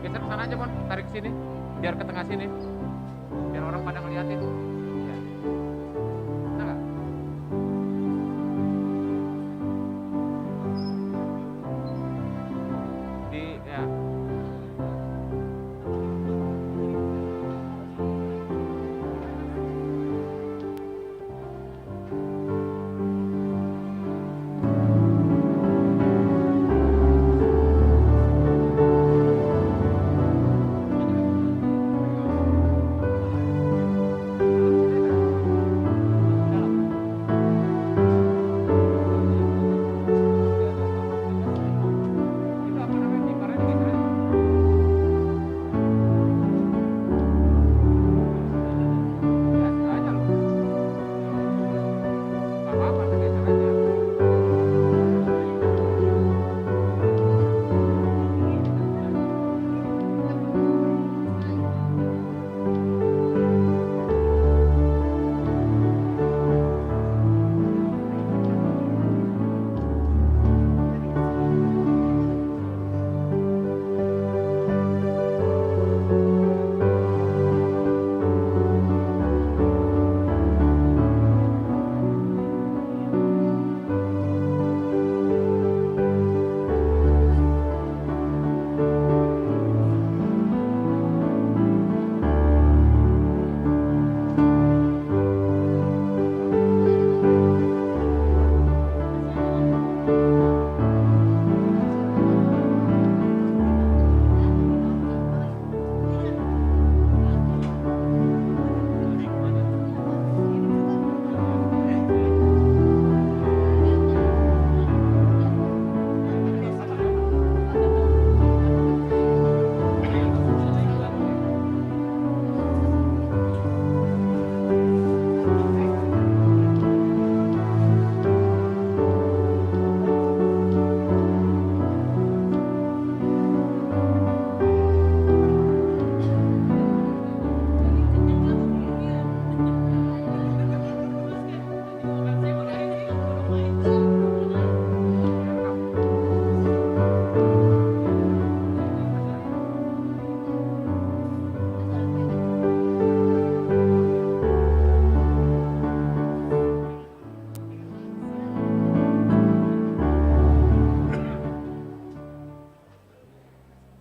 Geser ke sana aja, Mon. Tarik sini. Biar ke tengah sini. Biar orang pada ngeliatin. Ya. Bisa nggak? Ya. Itu apa namanya? Kiparnya digeser aja, Mon. Ya, situ aja loh. Nggak apa-apa, geser aja.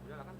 Udah lah kan?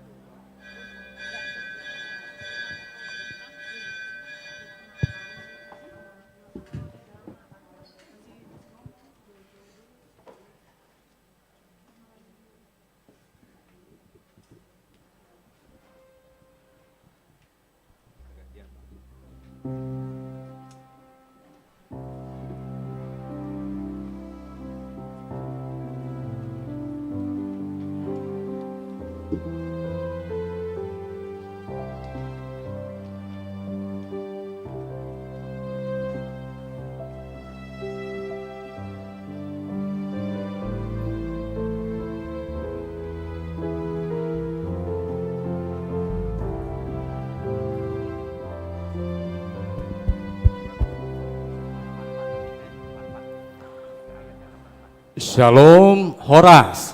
Shalom Horas.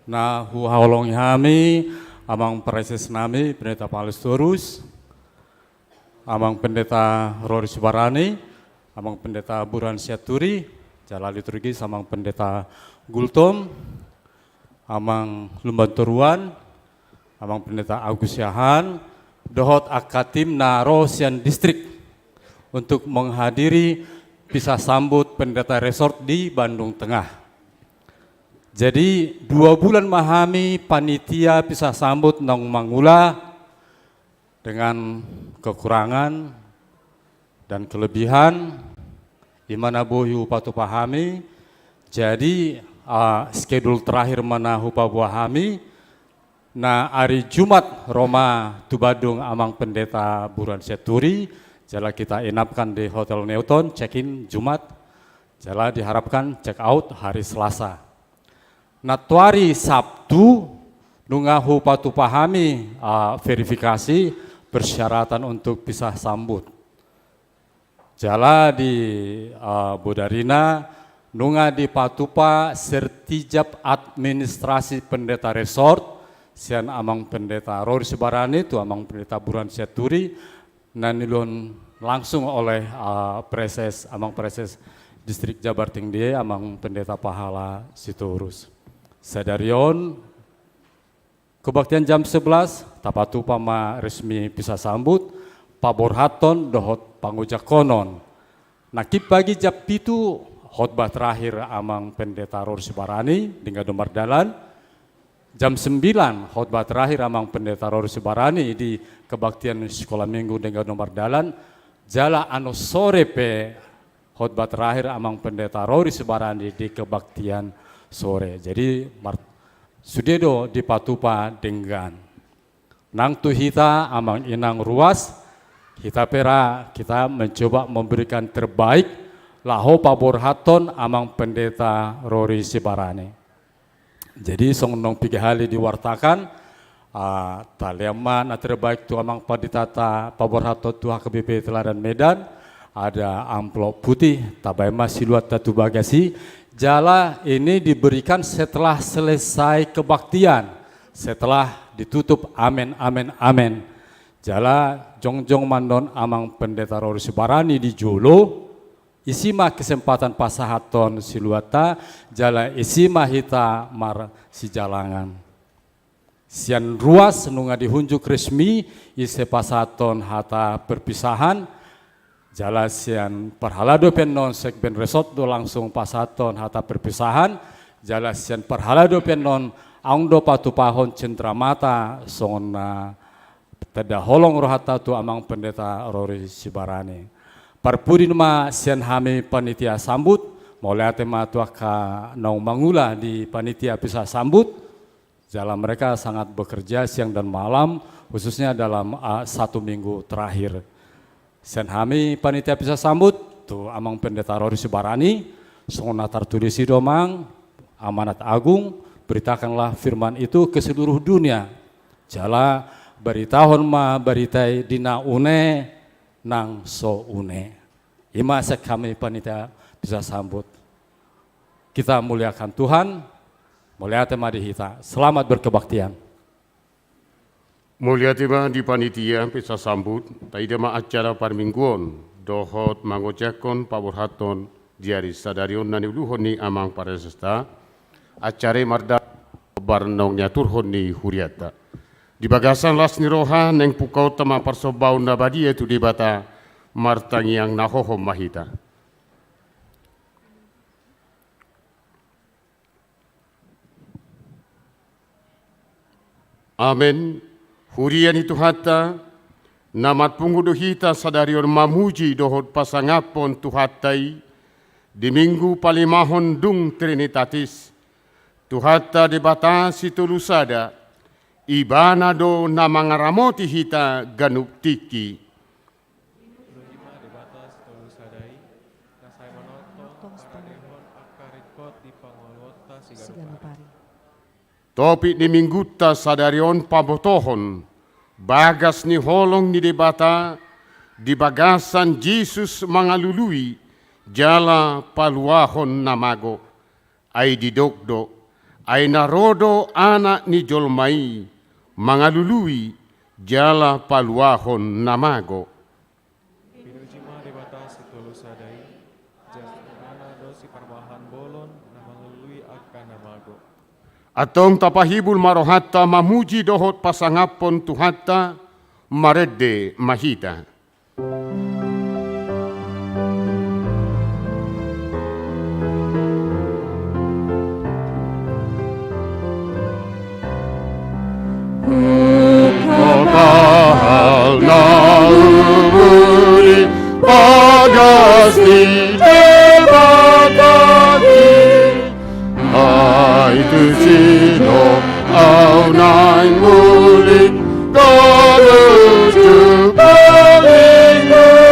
Na huhaolong hami, amang preses nami, pendeta Palestorus, amang pendeta Rory Subarani, amang pendeta Buran Siaturi, jala liturgi samang pendeta Gultom, amang Lumbanturuan, amang pendeta Agus Yahan, dohot akatim na Rosian Distrik untuk menghadiri bisa sambut pendeta resort di Bandung Tengah. Jadi 2 bulan mahami panitia bisa sambut nong mangula dengan kekurangan dan kelebihan imana boyu patu pahami. Jadi schedule terakhir mana hupa buahami na hari Jumat Roma tu Badung amang pendeta Buran Seturi. Jala kita enapkan di Hotel Newton, check-in Jumat, jala diharapkan check-out hari Selasa. Nah tuari Sabtu, nungahu patu pahami verifikasi persyaratan untuk bisa sambut. Jala di Bodarina, nunga di patupa sertijab administrasi pendeta resort, sian amang pendeta Rory Sibarani tu amang pendeta Buran Siaturi nanilon langsung oleh amang preses distrik Jabar Tinggi amang pendeta Pahala Sitorus. Sadarion kebaktian jam 11 tapatu pama resmi bisa sambut paborhaton dohot pangujakonon. Nakip pagi jam itu khotbah terakhir amang pendeta Rory Sibarani dengan domar dalan. Jam 9 khotbah terakhir amang pendeta Rory Sibarani di kebaktian sekolah minggu dengan nomor dalan. Jala anu sore pe khotbah terakhir amang pendeta Rory Sibarani di kebaktian sore. Jadi sudedo di patupa dengan nang tu hita amang inang ruas kita pera kita mencoba memberikan terbaik laho paborhaton amang pendeta Rory Sibarani. Jadi song nong piga hali diwartakan taliaman terbaik tu amang paditata paborhaton tu HKBP Teladan Medan ada amplop putih tabaima siluat tatu bagasi. Jala ini diberikan setelah selesai kebaktian, setelah ditutup amen amen amen. Jala jongjong mandon amang pendeta Rory Sibarani di Jolo. Isima kesempatan pasahaton siluata jala isima hita mar si jalangan. Sian ruas nunga dihunjuk resmi ise pasahaton hata perpisahan jala sian parhalado penon sekben resort do langsung pasahaton hata perpisahan jala sian parhalado penon angdo patupahon cendramata sona teda holong rohata tu amang pendeta Rory Sibarani. Parpurin ma sian hami panitia sambut, mulai tema tuaka naung mangula di panitia bisa sambut. Jalan mereka sangat bekerja siang dan malam, khususnya dalam 1 minggu terakhir. Sian hami panitia bisa sambut, tu amang pendeta Rory Sibarani, songona tertulis domang, amanat agung, beritakanlah firman itu ke seluruh dunia. Jala beritahon ma beritai dina une, nang so une. Ima kami panitia bisa sambut. Kita muliakan Tuhan, mulia tema di hita. Selamat berkebaktian. Mulia tema di panitia bisa sambut, taidama acara parmingguan, dohot mangojakon paborhaton diari sadarion nani uluhoni amang paresesta, acara marda barnong nyaturhon ni huriata. Di bagasan las ni roha neng pukau tema parsobau nabadia tu di bata martang yang nahohom mahita. Amen. Hurian itu hatta namat pungudu hita sadarion mamuji dohot pasangapon tuhatai di minggu palimahon dung trinitatis tuhata debatasi tulusada ibana do namangaramoti hita ganup tiki. Topik ni mingguta sadarion pabotohon, bagas ni holong ni debata, di bagasan Jesus mangalului, jala paluahon namago, ay didokdo, ay narodo anak ni jolmai, mangalului, jala paluahon namago. Pinujima debata situlusadai, jala dosi parbahan bolon, namangalului akan namago. Atong tapahibul marohata mamuji dohot pasangapon tuhata marede mahita. Kapal na umuli bagas ni debatati. Ay tu sino au nain mulit kalu tu palingu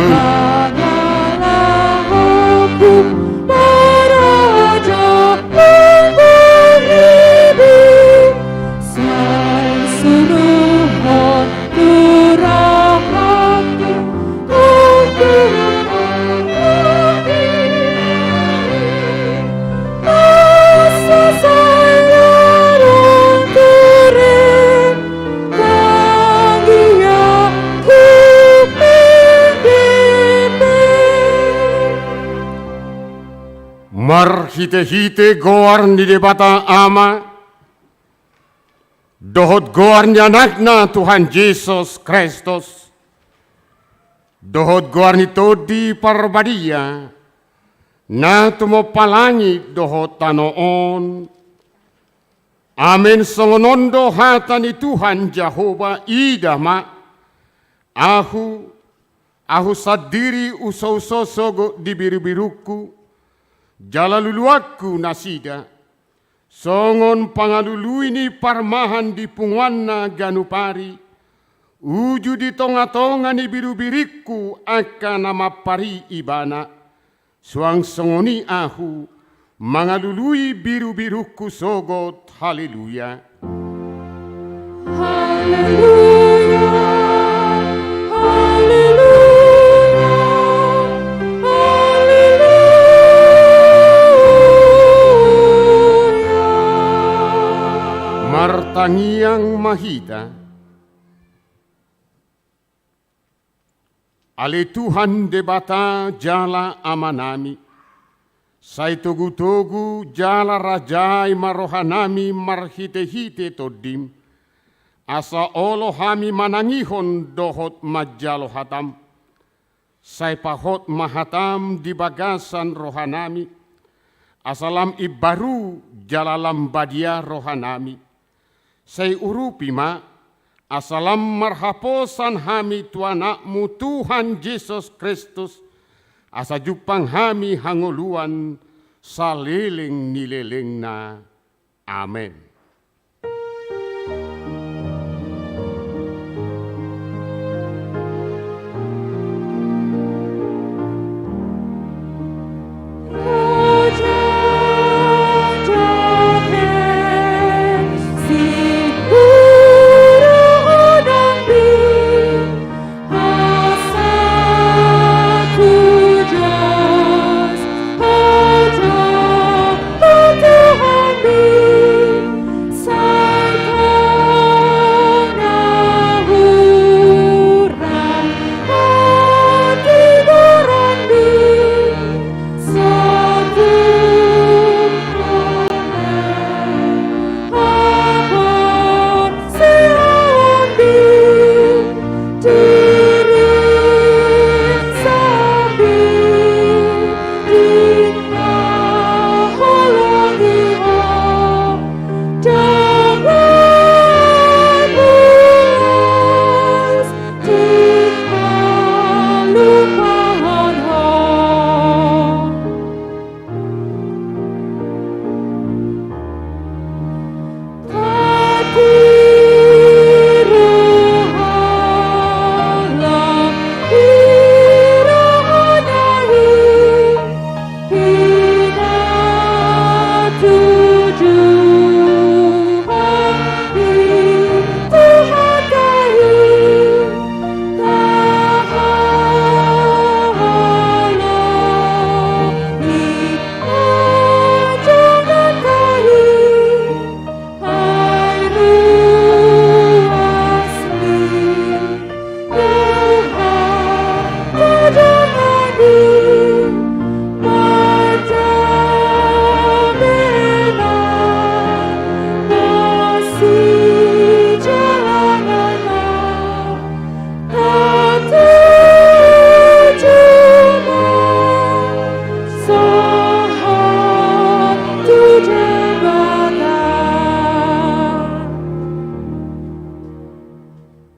Hanyalah hukum beraja menghibur, Sang suruhan terakhir untuk menghibur. Asa saya dan turun, bagi aku menghibur. Mar hite-hite goar ni debata ama, dohot goar ni anakna Tuhan Yesus Kristus, dohot goar ni todi parbadia, na tumo palangi dohot tanoon. Amin songonondo hata ni Tuhan Jehova idama, ahu sadiri uso-uso sogo di biru-biruku, jalaluluaku nasida, songon pangalului ni parmahan di punganna ganupari, uju di tonga-tonga ni biru-biriku akan nama pari ibana, suang songoni ahu, mangalului biru-biruku sogot, haleluya. Haleluya, haleluya. Martangiang mahita, ale Tuhan debata jala amanami, sai togu-togu jala rajai marohanami marhite-hite todim, asa olo hami manangihon dohot majalo hatam, sai pahot mahatam di bagasan rohanami, asalam ibaru jalalam badia rohanami, sai urupima asalam marhaposan hami tuanakmu Tuhan Yesus Kristus, asa jupang hami hangoluan saliling nilelengna. Amen.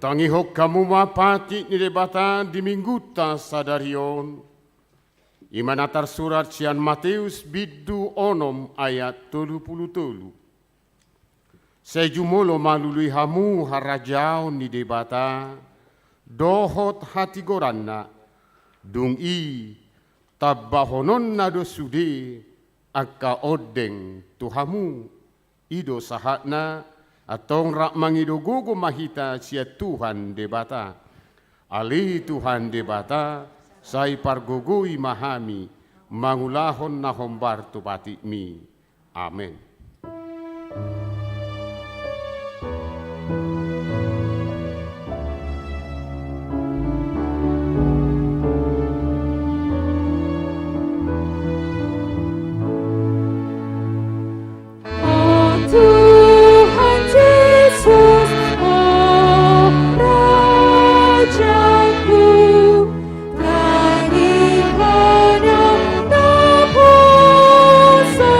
Tangihok kamu mapati ni debata di mingguta sadarion. Imanatar surat sian Matius bidu onom ayat 30. Sejumolo malului hamu harajau ni debata, dohot hati goranna, dung i tabahonon nado sudi aka odeng Tuhamu ido sahatna atong rak mangido gugu mahita sia Tuhan debata ali Tuhan debata sai pargugui mahami mangulahon na hombar tu batik mi. Amen. Tuhan Yesus, oh Rajaku, Tuhan yang tak bersama,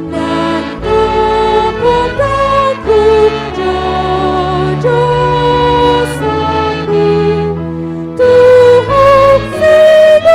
dan dapat aku jajasaku, Tuhan sedang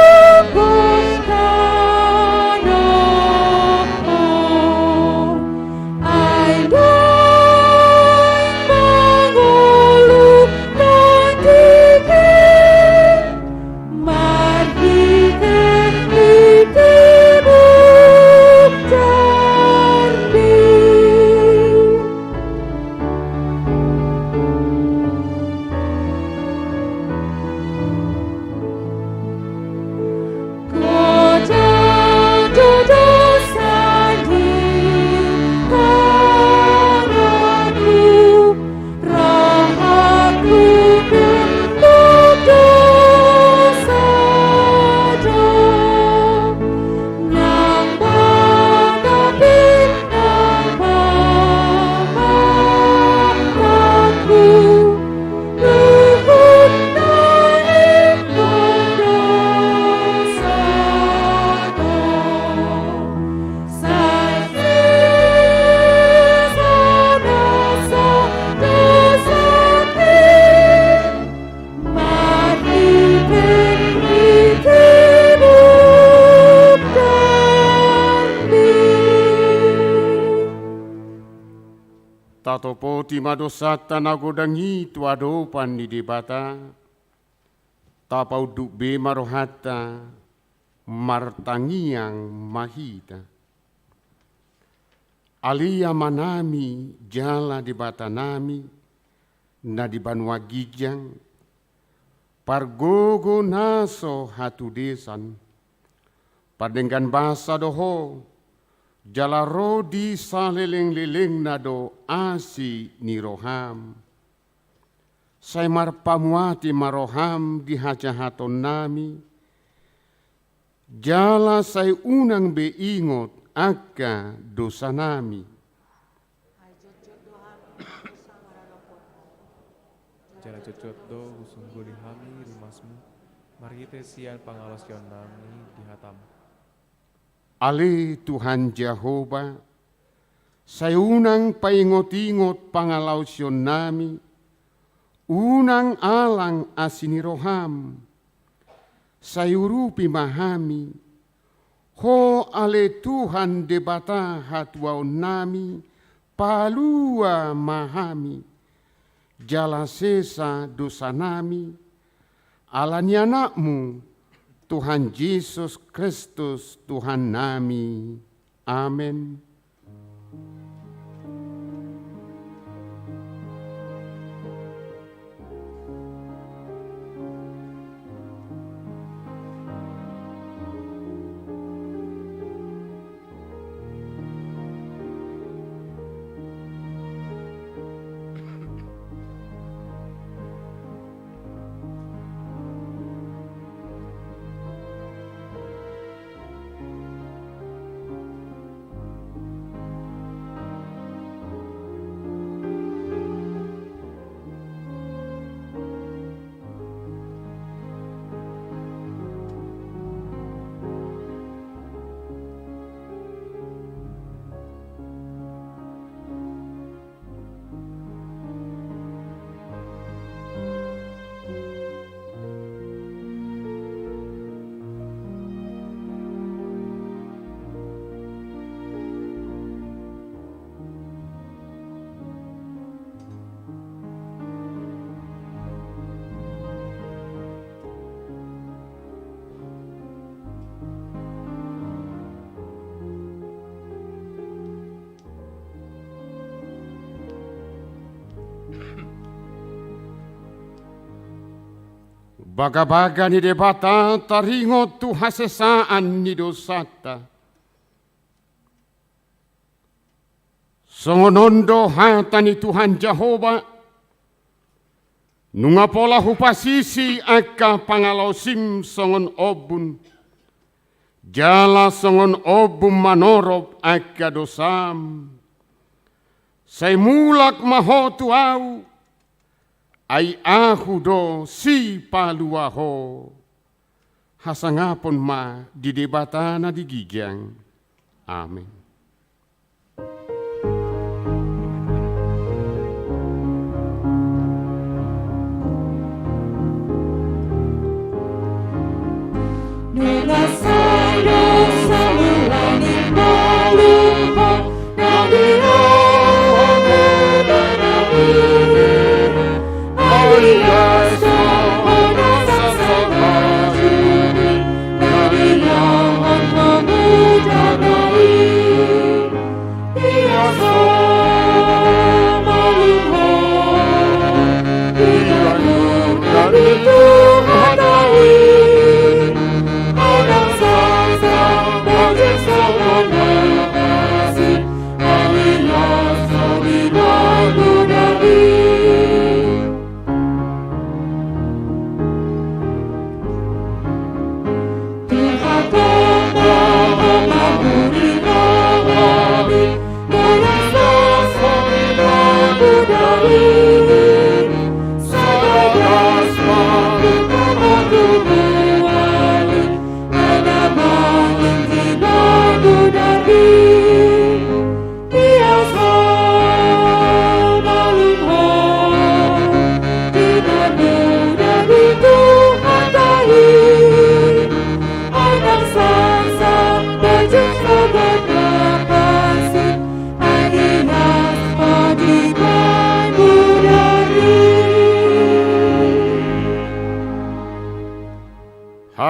Tatopo timadosata nagodangi tuadopan di debata, tapau dukbe marohata, martangiang mahita. Alia manami jala debata nami, na di banua gijang, pargogo naso hatu desan, padenggan basa doho, jala rodi saleleng-leleng nado asi ni roham. Sai marpamuati maroham di hajahaton nami. Jala sai unang beingot akka dosa nami. Jala cocot do usung guli hami rumasmu, margite sian pangalasyon nami di hatam. Ale Tuhan Jehovah, saya unang paingot-ingot pangalausion nami, unang alang asini roham, sayurupi mahami, ho ale Tuhan debata hatuaon nami, palua mahami, jala sesa dosa nami, alani anakmu, Tuhan Yesus Kristus Tuhan nami. Amin. Baga-baga ni debata taringo tu hasesaan ni dosata. Songonondo hata ni Tuhan Jehova. Nunga pola hupasisi aka pangalosim songon obun. Jala songon obum manorob aka dosam. Sai mulak mahotu au. Ai aku do si paluaho. Hasangapon ma di debatana di gigyang. Amin. Nuna saido samulani palumho nabiro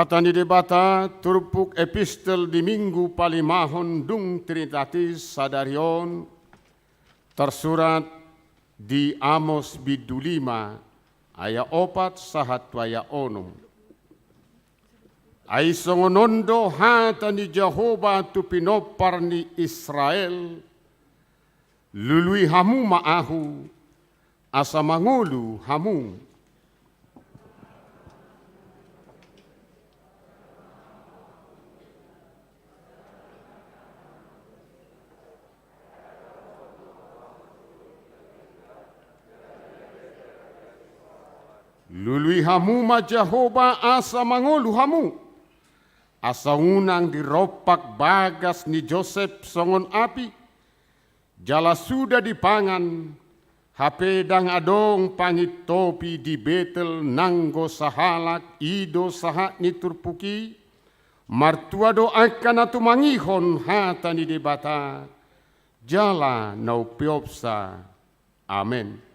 Hatani debata turpuk epistel di minggu palimahon dung Trinitatis Sadarion tersurat di Amos bidu 5 aya 4 sahat waya onum. Ai songonondo hatani Jehova tu pinopar ni Israel lului hamu maahu asa mangulu hamu. Lului hamu ma Jehova asa mangulu hamu. Asa unang diropak bagas ni Joseph songon api. Jala sudah dipangan. Hape dang adong pangit topi di Betel nanggo sahalak ido sahat ni turpuki. Martua do akan atu mangihon hata ni debata. Jala nau piopsa. Amen.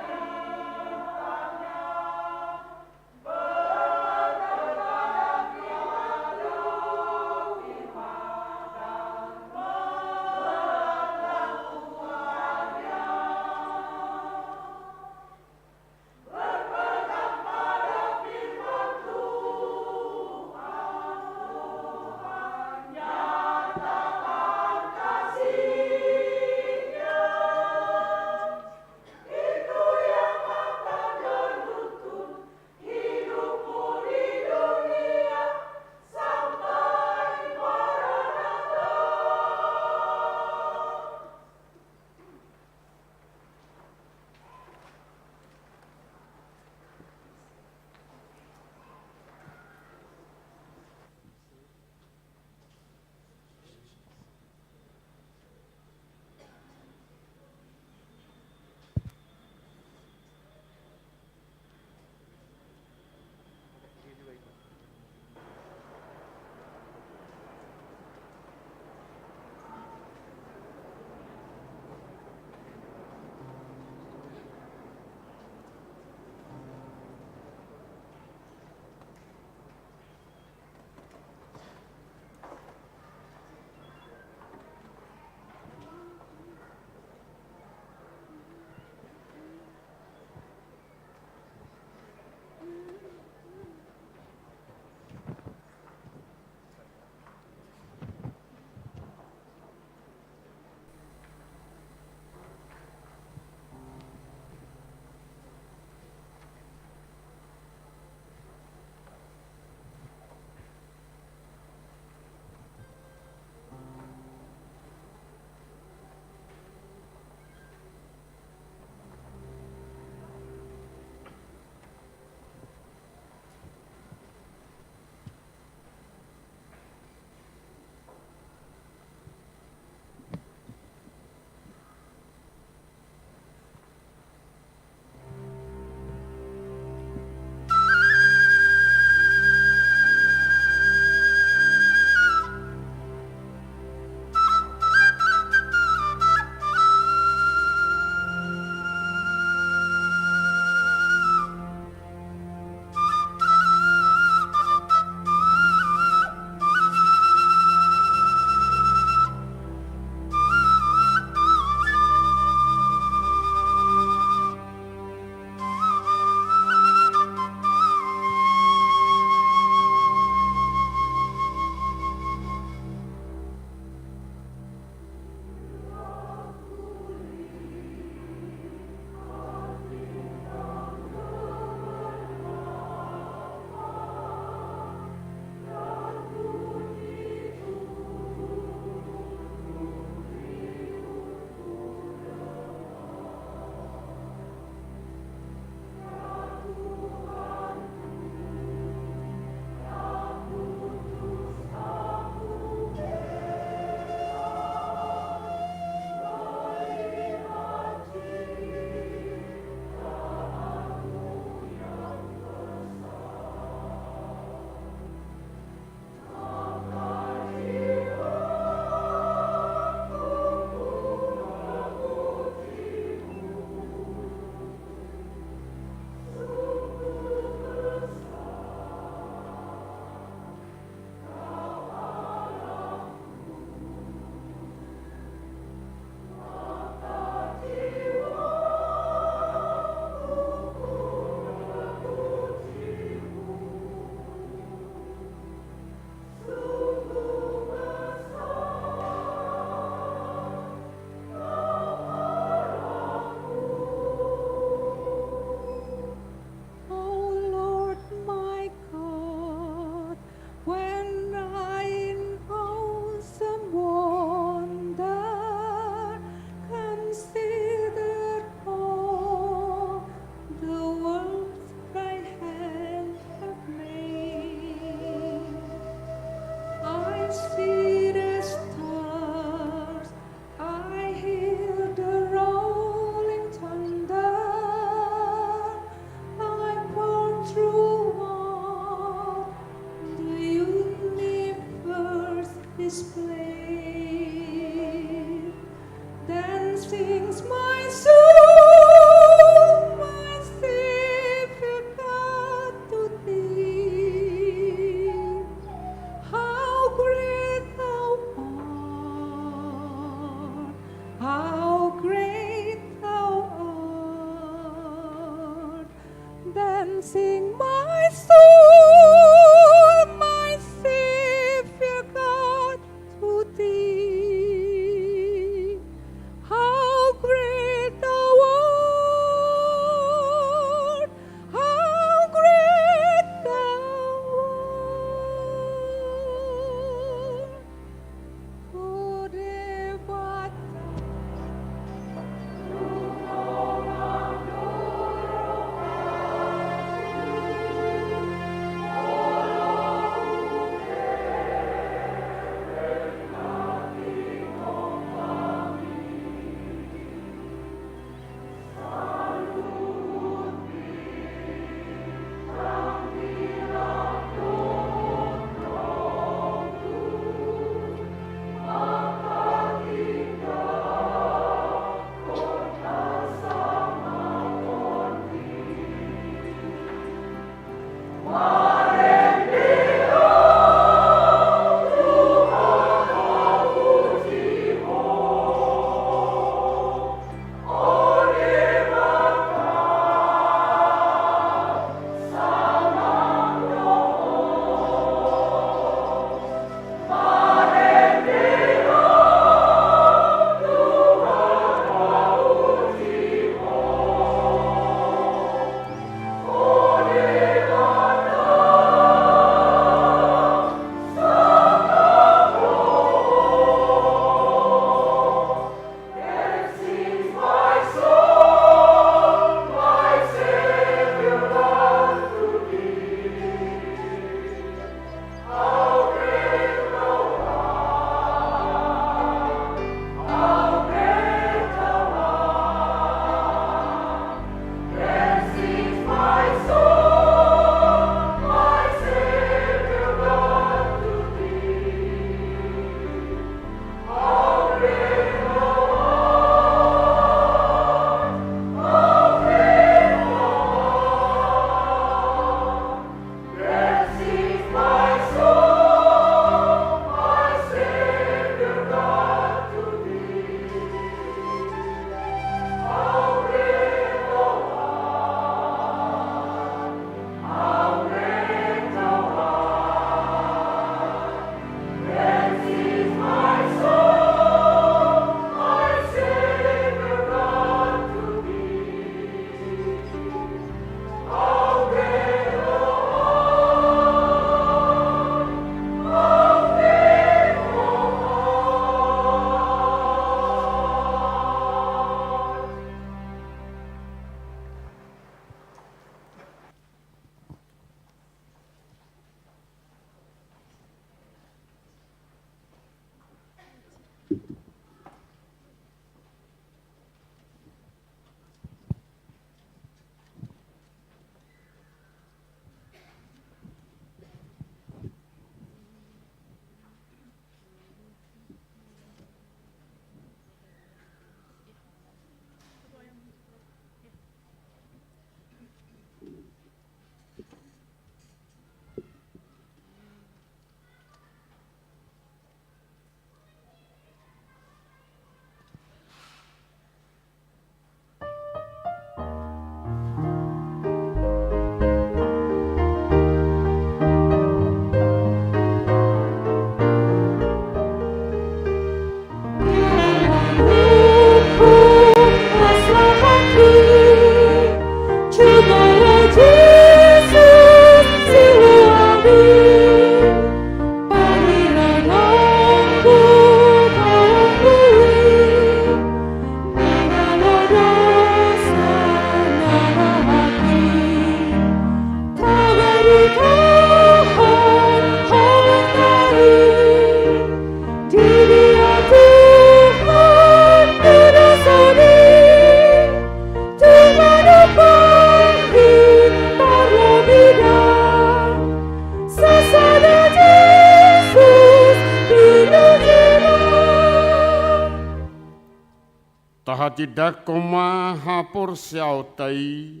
Sahatidak maha porsiau tai.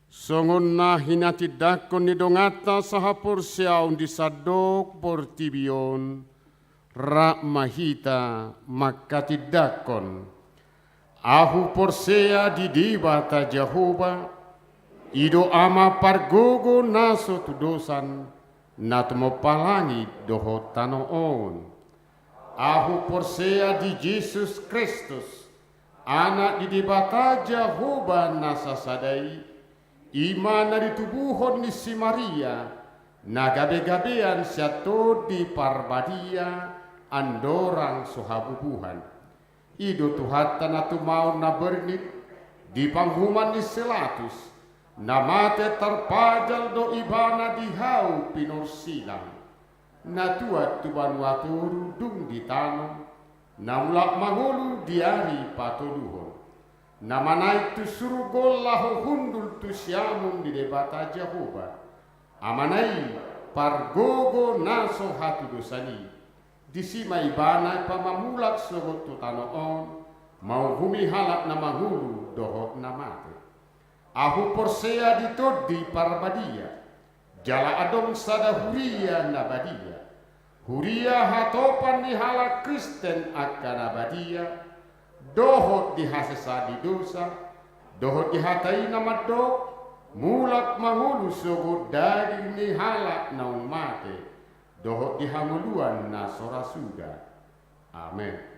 Songon na hinatidak kon nidongata saha porsiau di sadok portibion. Rak mahita makatidakon. Ahu porsea di dibata Jehovah. Ido ama pargogo naso tudosan. Natmo palangi doho tanoon. Ahu porsea di Yesus Kristus, anak di dibata Jehovah nasa sadai, imana di tubuhon ni si Maria, nagabe-gabean siato di parbadia, andorang sohabubuhan. Ido Tuhatan atu mau na bernit, di panghuman ni selatus, namate terpajal do ibana di hau pinor silang. Natuat tuban waturu dung di tanam, namulak mangulu diari patoluhon. Namanai tu surugol lahu hundul tu siamun di debata Jehovah. Amanai pargogo naso hatu dosani. Disima ibana pamamulak sogot tu tanoon, mau humi halak na mangulu dohot namate. Ahu porsea ditodi parbadia. Jala adong sada huria nabadia. Huria hatopan ni hala Kristen akan nabadia. Dohot dihasesa di dosa. Dohot dihatai nama dok. Mulak mahulu sogot dari ni hala naung mate. Dohot dihamuluan na sora suga. Amin.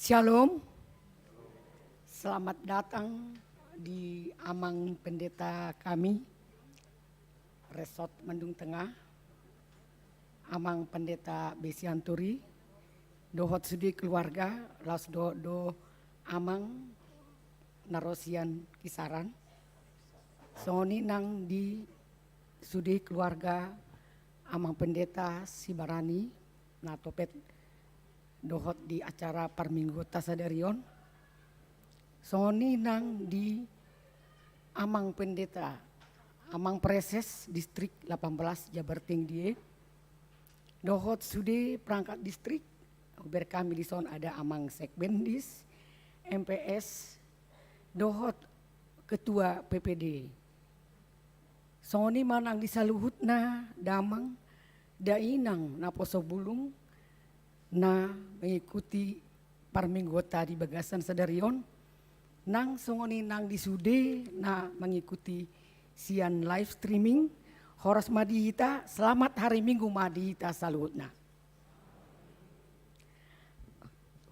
Shalom, selamat datang di Amang Pendeta kami, Resort Bandung Tengah, Amang Pendeta Besianturi, dohot sudi keluarga, las do Amang Narosian Kisaran, soni nang di sudi keluarga Amang Pendeta Sibarani, natopet dohot di acara Parminggu Tasadarion, soni nang di Amang Pendeta, Amang Preses Distrik 18 Jabar Tinggi, dohot sudi perangkat distrik, berkami di son ada Amang Sekbendis, MPS, dohot ketua PPD, soni manang disaluhutna damang, dainang naposo bulung, na mengikuti Parminggota di Bagasan Sadarion, nang songoni nang disude na mengikuti sian live streaming, horas madihita, selamat hari Minggu madihita saluhutna.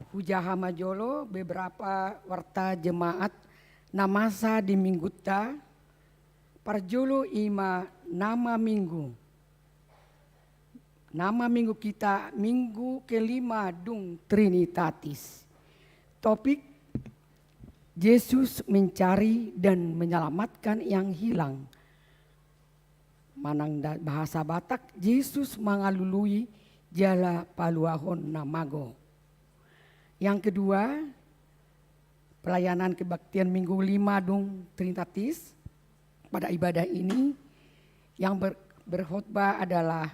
Hujaha majolo beberapa warta jemaat namasa di Mingguta, parjolo ima nama minggu. Nama minggu kita minggu kelima dung Trinitatis. Topik Yesus mencari dan menyelamatkan yang hilang. Manang bahasa Batak, Yesus mengalului jala paluahon namago. Yang kedua, pelayanan kebaktian minggu 5 dung Trinitatis. Pada ibadah ini yang berkhotbah adalah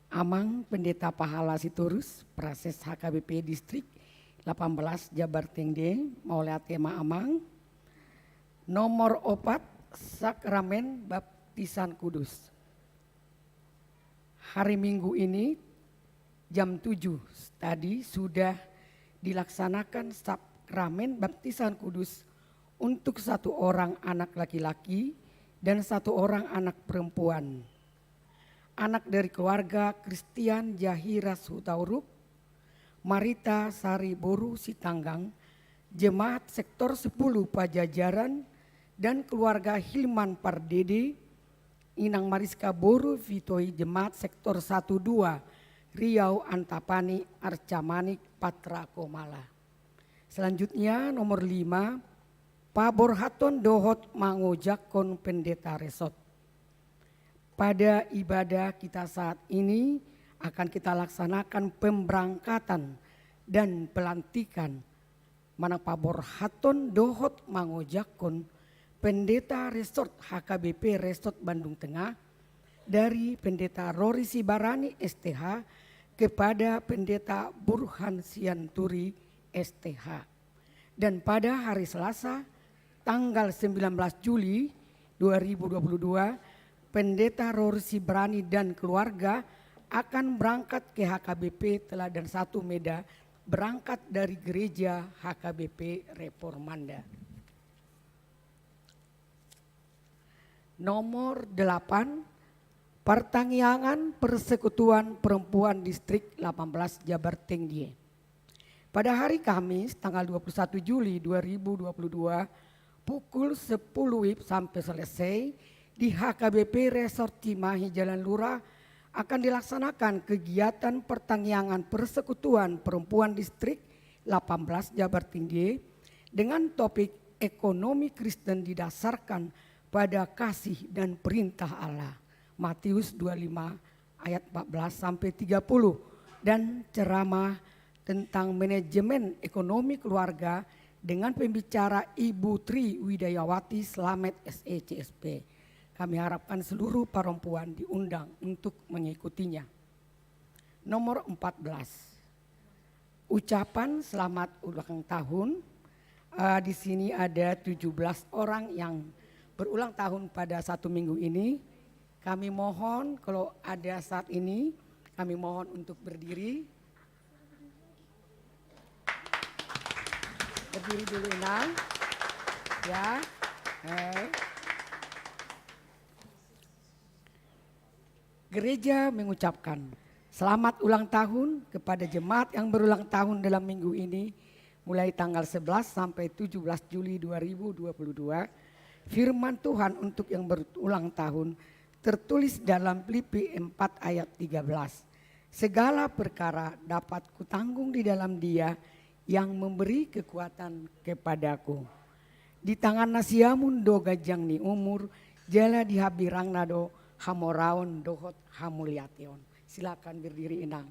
Amang Pendeta Pahala Sitorus, Prases HKBP Distrik 18 Jabar Tinggi, mau lihat tema Amang. Nomor 4, Sakramen Baptisan Kudus. Hari Minggu ini jam 7 tadi sudah dilaksanakan Sakramen Baptisan Kudus untuk 1 orang anak laki-laki dan 1 orang anak perempuan. Anak dari keluarga Kristian Jahiras Hutauruk, Marita Sari Boru Sitanggang, Jemaat Sektor 10 Pajajaran, dan keluarga Hilman Pardede, Inang Mariska Boru Vitoi Jemaat Sektor 12, Riau Antapani Arcamanik Patra Komala. Selanjutnya nomor 5, Pabor Haton Dohot Mangojakon Pendeta Resort. Pada ibadah kita saat ini akan kita laksanakan pemberangkatan dan pelantikan Manang Pabor Haton Dohot Mangojakon Pendeta Resort HKBP Resort Bandung Tengah dari Pendeta Rory Sibarani STH kepada Pendeta Burhan Sianturi STH. Dan pada hari Selasa tanggal 19 Juli 2022, Pendeta Rory Sibarani dan keluarga akan berangkat ke HKBP Teladan 1 Medan, berangkat dari gereja HKBP Reformanda. Nomor 8, Pertanggiangan Persekutuan Perempuan Distrik 18 Jabar Tinggi. Pada hari Kamis tanggal 21 Juli 2022 pukul 10 WIB sampai selesai di HKBP Resort Cimahi Jalan Lurah akan dilaksanakan kegiatan Pertanggiangan Persekutuan Perempuan Distrik 18 Jabar Tinggi dengan topik ekonomi Kristen didasarkan pada kasih dan perintah Allah. Matius 25 ayat 14 sampai 30 dan ceramah tentang manajemen ekonomi keluarga dengan pembicara Ibu Tri Widayawati Slamet SECSP. Kami harapkan seluruh perempuan diundang untuk mengikutinya. Nomor 14, ucapan selamat ulang tahun. Di sini ada 17 orang yang berulang tahun pada 1 minggu ini. Kami mohon kalau ada saat ini, kami mohon untuk berdiri. Berdiri dulu Inang. Ya. Gereja mengucapkan selamat ulang tahun kepada jemaat yang berulang tahun dalam minggu ini mulai tanggal 11 sampai 17 Juli 2022, firman Tuhan untuk yang berulang tahun tertulis dalam Filipi 4 ayat 13. Segala perkara dapat kutanggung di dalam Dia yang memberi kekuatan kepadaku. Di tangan nasiamun do gajang ni umur, jala di habirang nado hamoraon dohot hamuliation. Silakan berdiri Inang.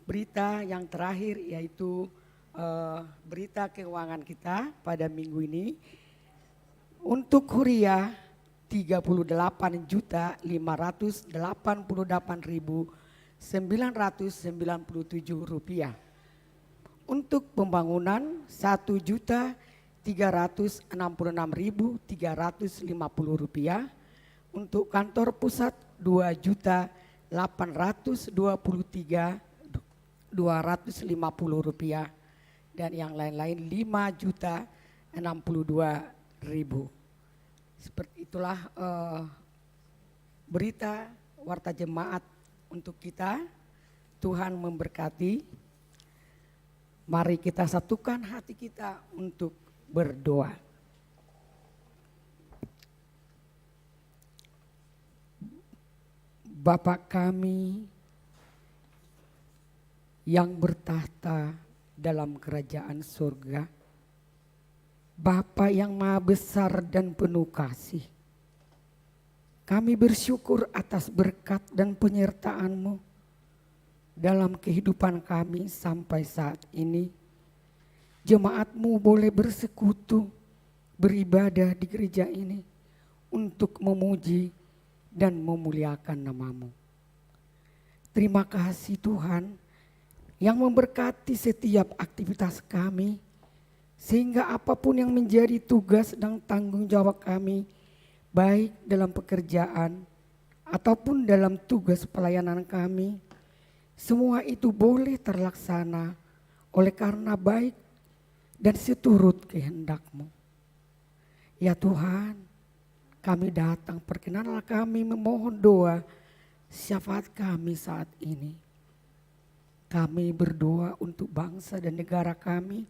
Berita yang terakhir yaitu berita keuangan kita pada minggu ini. Untuk Huria 38.588.997 rupiah. Untuk pembangunan 1.366.350 rupiah. Untuk kantor pusat 2.823.250 rupiah. Dan yang lain-lain 5.062.000. Seperti itulah berita warta jemaat untuk kita. Tuhan memberkati. Mari kita satukan hati kita untuk berdoa. Bapa kami yang bertahta dalam kerajaan surga, Bapa yang maha besar dan penuh kasih, kami bersyukur atas berkat dan penyertaan-Mu dalam kehidupan kami sampai saat ini. Jemaat-Mu boleh bersekutu, beribadah di gereja ini untuk memuji dan memuliakan nama-Mu. Terima kasih Tuhan yang memberkati setiap aktivitas kami, sehingga apapun yang menjadi tugas dan tanggung jawab kami, baik dalam pekerjaan ataupun dalam tugas pelayanan kami, semua itu boleh terlaksana oleh karena baik dan seturut kehendak-Mu. Ya Tuhan, kami datang, perkenanlah kami memohon doa syafaat kami saat ini. Kami berdoa untuk bangsa dan negara kami,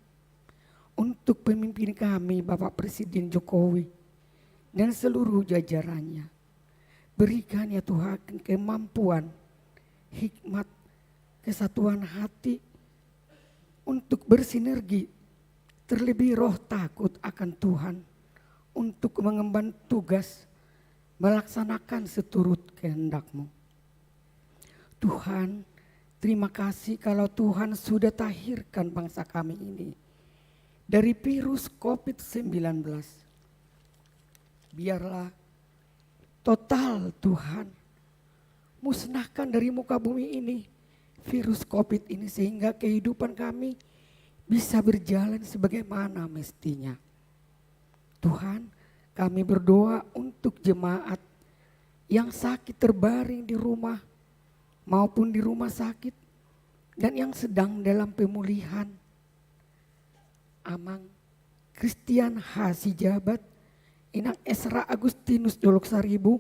untuk pemimpin kami Bapak Presiden Jokowi dan seluruh jajarannya. Berikan ya Tuhan kemampuan, hikmat, kesatuan hati untuk bersinergi, terlebih roh takut akan Tuhan untuk mengemban tugas melaksanakan seturut kehendak-Mu. Tuhan, terima kasih kalau Tuhan sudah tahirkan bangsa kami ini dari virus COVID-19. Biarlah total Tuhan musnahkan dari muka bumi ini virus COVID ini, sehingga kehidupan kami bisa berjalan sebagaimana mestinya. Tuhan, kami berdoa untuk jemaat yang sakit terbaring di rumah maupun di rumah sakit dan yang sedang dalam pemulihan. Amang Christian Hasijabat, Inang Esra Agustinus Dolok Saribu,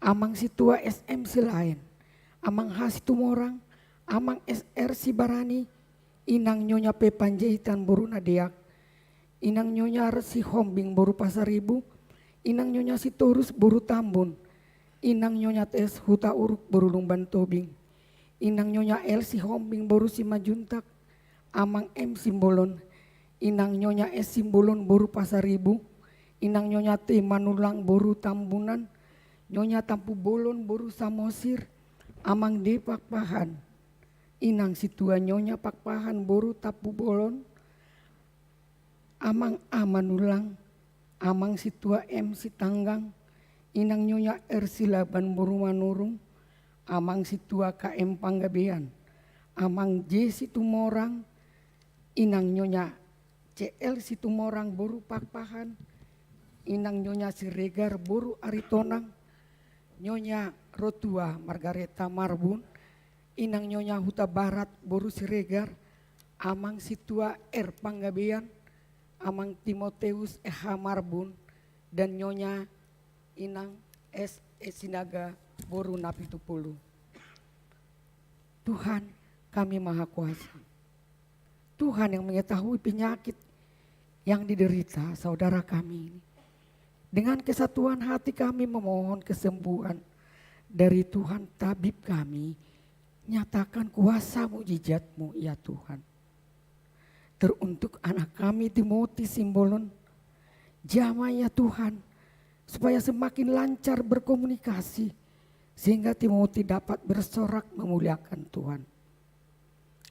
Amang Situa SM Silain, Amang Hasitumorang, Amang SR Sibarani, Inang Nyonya P Panjaitan Boru Nadeak, Inang Nyonya Resi Hombing Boru Pasaribu, Inang Nyonya Sitorus Boru Tambun, Inang Nyonya Tes Huta Uruk Boru Lumban Tobing, Inang Nyonya El Si Hombing Boru Simajuntak, Amang M Simbolon, Inang Nyonya S Simbolon Boru Pasaribu, Inang Nyonya T Manulang Boru Tambunan, Nyonya Tampu Bolon Boru Samosir, Amang D Pakpahan, Inang Situa Nyonya Pakpahan Boru Tapu Bolon, Amang Amanulang, Amang Situa M Sitanggang, Inang Nyonya R Silaban Boru Manurung, Amang Situa KM Panggabean, Amang J Situmorang, Inang Nyonya CL Situmorang Boru Pakpahan, Inang Nyonya Siregar Boru Aritonang, Nyonya Rotua Margareta Marbun, Inang Nyonya Huta Barat Boru Siregar, Amang Situa R Panggabean, Amang Timoteus EH Marbun, dan Nyonya Inang S. Sinaga boru napi tupulu. Tuhan, kami Maha Kuasa. Tuhan yang mengetahui penyakit yang diderita saudara kami ini. Dengan kesatuan hati kami memohon kesembuhan dari Tuhan tabib kami. Nyatakan kuasa mujizat-Mu ya Tuhan. Teruntuk anak kami Timothy Simbolon, jamah ya Tuhan, supaya semakin lancar berkomunikasi, sehingga Timothy dapat bersorak memuliakan Tuhan.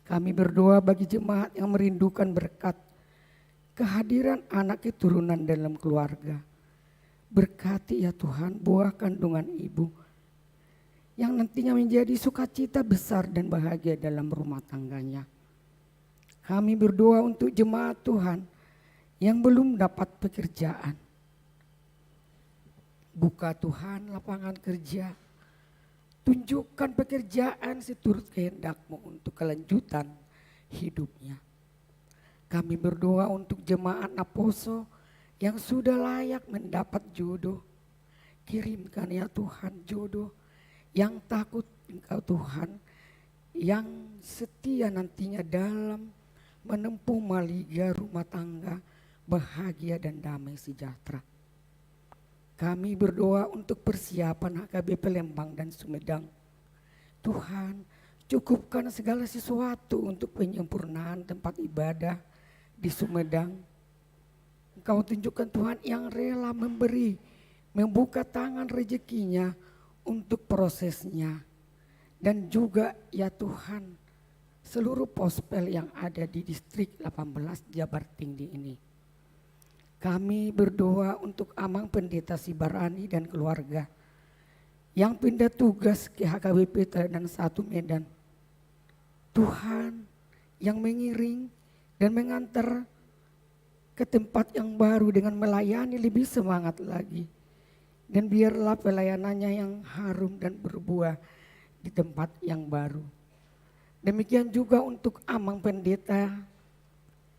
Kami berdoa bagi jemaat yang merindukan berkat, kehadiran anak keturunan dalam keluarga. Berkati ya Tuhan buah kandungan ibu, yang nantinya menjadi sukacita besar dan bahagia dalam rumah tangganya. Kami berdoa untuk jemaat Tuhan yang belum dapat pekerjaan. Buka Tuhan lapangan kerja, tunjukkan pekerjaan seturut kehendak-Mu untuk kelanjutan hidupnya. Kami berdoa untuk jemaat Naposo yang sudah layak mendapat jodoh. Kirimkan ya Tuhan jodoh yang takut Engkau Tuhan, yang setia nantinya dalam menempuh maliga rumah tangga bahagia dan damai sejahtera. Kami berdoa untuk persiapan HKBP Lembang dan Sumedang. Tuhan, cukupkan segala sesuatu untuk penyempurnaan tempat ibadah di Sumedang. Engkau tunjukkan Tuhan yang rela memberi, membuka tangan rezekinya untuk prosesnya. Dan juga ya Tuhan, seluruh pospel yang ada di distrik 18 Jabar Tinggi ini. Kami berdoa untuk Amang Pendeta Sibarani dan keluarga yang pindah tugas ke HKBP Teladan 1 Medan. Tuhan yang mengiring dan mengantar ke tempat yang baru dengan melayani lebih semangat lagi. Dan biarlah pelayanannya yang harum dan berbuah di tempat yang baru. Demikian juga untuk Amang Pendeta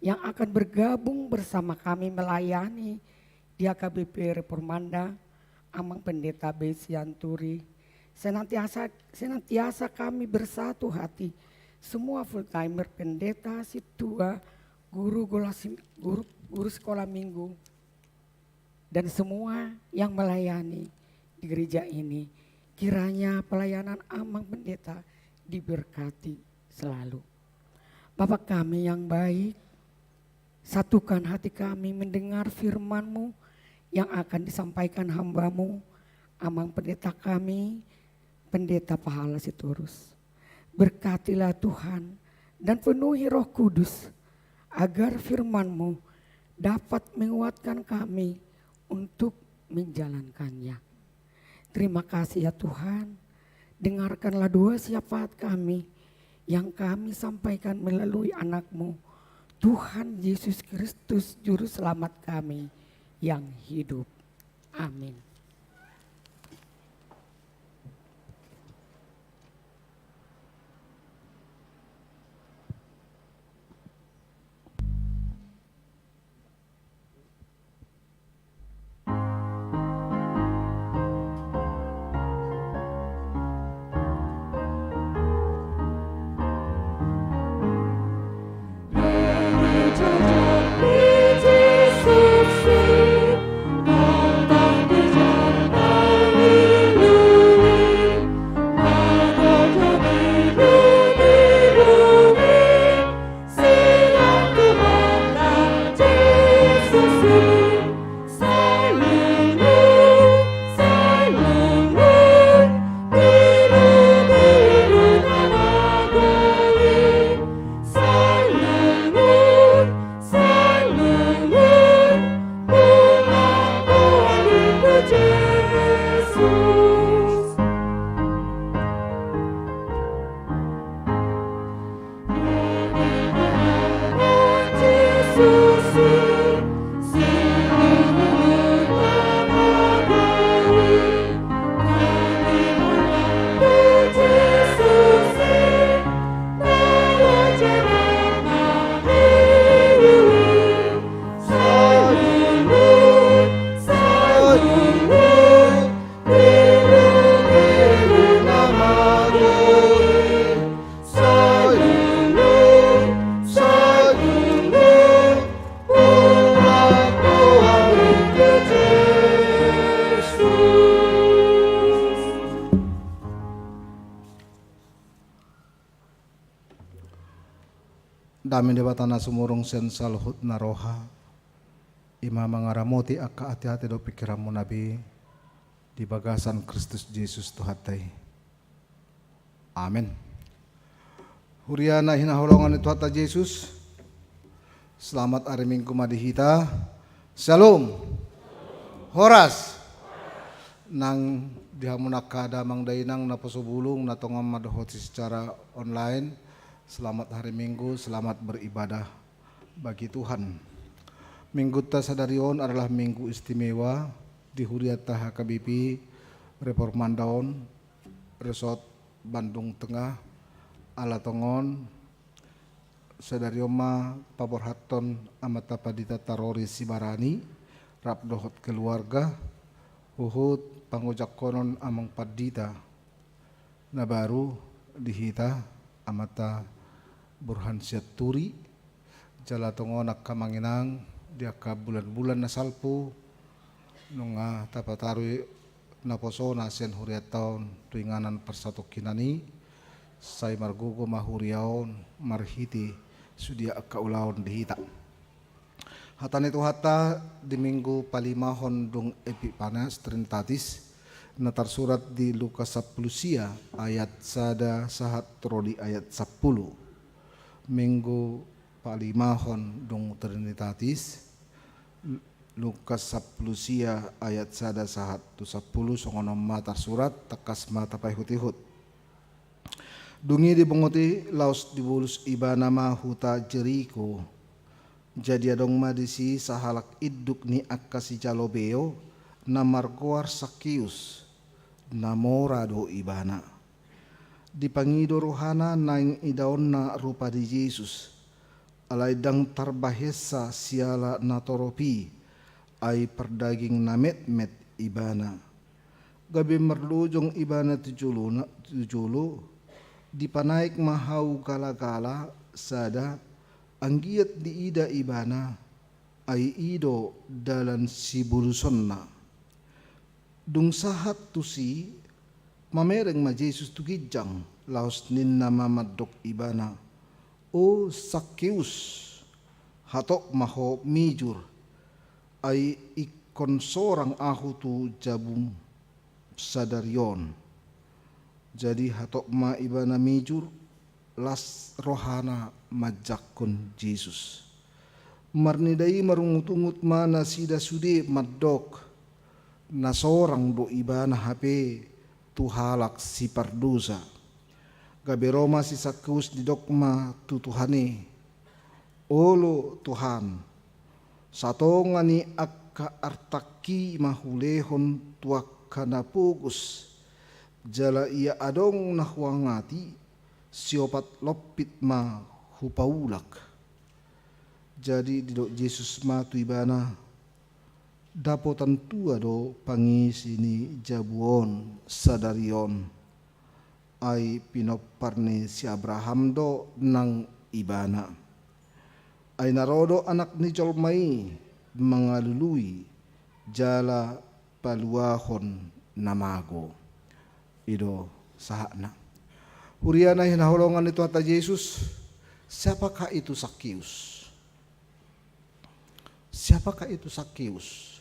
yang akan bergabung bersama kami melayani di HKBP Reformanda, Amang Pendeta Besianturi. Senantiasa kami bersatu hati, semua full timer, pendeta, situa, guru sekolah minggu, dan semua yang melayani di gereja ini. Kiranya pelayanan Amang Pendeta diberkati selalu. Bapa kami yang baik, satukan hati kami mendengar firman-Mu yang akan disampaikan hamba-Mu, Amang Pendeta kami, Pendeta Pahala Sitorus. Berkatilah Tuhan dan penuhi Roh Kudus agar firman-Mu dapat menguatkan kami untuk menjalankannya. Terima kasih ya Tuhan, dengarkanlah doa syafaat kami yang kami sampaikan melalui anak-Mu, Tuhan Yesus Kristus Juru Selamat kami yang hidup. Amin. Suci, datang di Dami debatana sumurung sen salhut naroha. Ima mangaramoti akka hati-hati do pikiranmu nabi di bagasan Kristus Yesus Tuhatai. Amin. Huriana hinaholongan itu hata Yesus. Selamat hari Minggu madihita. Shalom. Horas. Nang dihamunaka damang dainang na posobulung na tongam madohoti secara online. Selamat hari Minggu, selamat beribadah bagi Tuhan. Minggu Tasadarion adalah minggu istimewa di Huriata HKBP Reformandaon Resort Bandung Tengah Alatongon Sadarioma Paborhaton Amata Padita Tarori Sibarani Rapdohot keluarga Uhud Pangujak Konon Amang Padita Nabaru Dihita Amata Burhan Syaturi Jalatongon Akamanginang diaka bulan-bulan na salpo nung tapataroy na poso na sen huriataon tuinganan persatok kinani say margugo mahuriaon marhiti sudia akaulaon dihita hatan itu hata di minggu palimahon dung Epipanes Trinitatis na tersurat di Lukas 10 ayat sada sahat troli ayat 10 minggu palimahon dung Trinitatis Lukas 10 ayat sada sahat tu 10 songonom mata surat tekas mata pahut-ihut dungi dibunguti laos dibulus ibana mahuta Jeriko jadi adong madisi sahalak iduk ni akasi jalobeo na margoar Sakius namorado ibana dipangido rohana naing idaon na rupa di Yesus alay dang tarbahesa siala natoropi ay perdaging namet-met ibana gabi merlujong ibana tujulu dipanaik mahau gala-gala sada anggiat di ida ibana ay ido dalan sibulsonna dung sahat tusi mamereng ma Jesus tugijang laos ninna mamadok ibana o Sakius hatok maho mijur ay ikon sorang aku tu jabum sadarion jadi hatok ma ibana mijur las rohana majakon Jesus marnidai marungut-ungut mana sida sude madok na sorang do ibana hape tuhalak si pardosa gabi Roma si Sakius di dokma tutuhane olo Tuhan satonga ni akka artaki mahulehon tuak kana pugus jala ia adong nahwangati siopat lopit ma hupaulak jadi didok Yesus ma tuibana dapotan tua do pangisi ni jabuon sadarion ay pinoparni si Abraham do nang ibana ay narodo anak ni Jolmai mangalului jala paluahon namago ido sahana huriana hinaholongan itu hata Yesus siapakah itu Sakius siapakah itu Sakius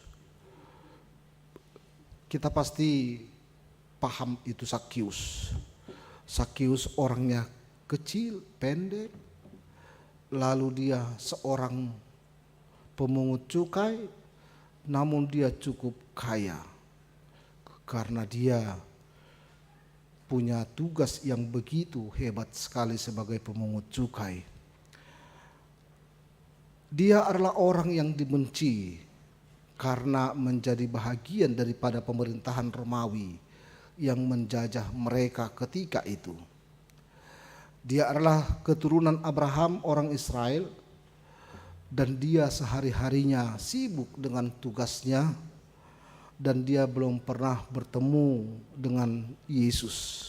kita pasti paham itu Sakius Sakius orangnya kecil, pendek, lalu dia seorang pemungut cukai, namun dia cukup kaya karena dia punya tugas yang begitu hebat sekali sebagai pemungut cukai. Dia adalah orang yang dibenci karena menjadi bahagian daripada pemerintahan Romawi yang menjajah mereka ketika itu. Dia adalah keturunan Abraham orang Israel dan dia sehari-harinya sibuk dengan tugasnya dan dia belum pernah bertemu dengan Yesus.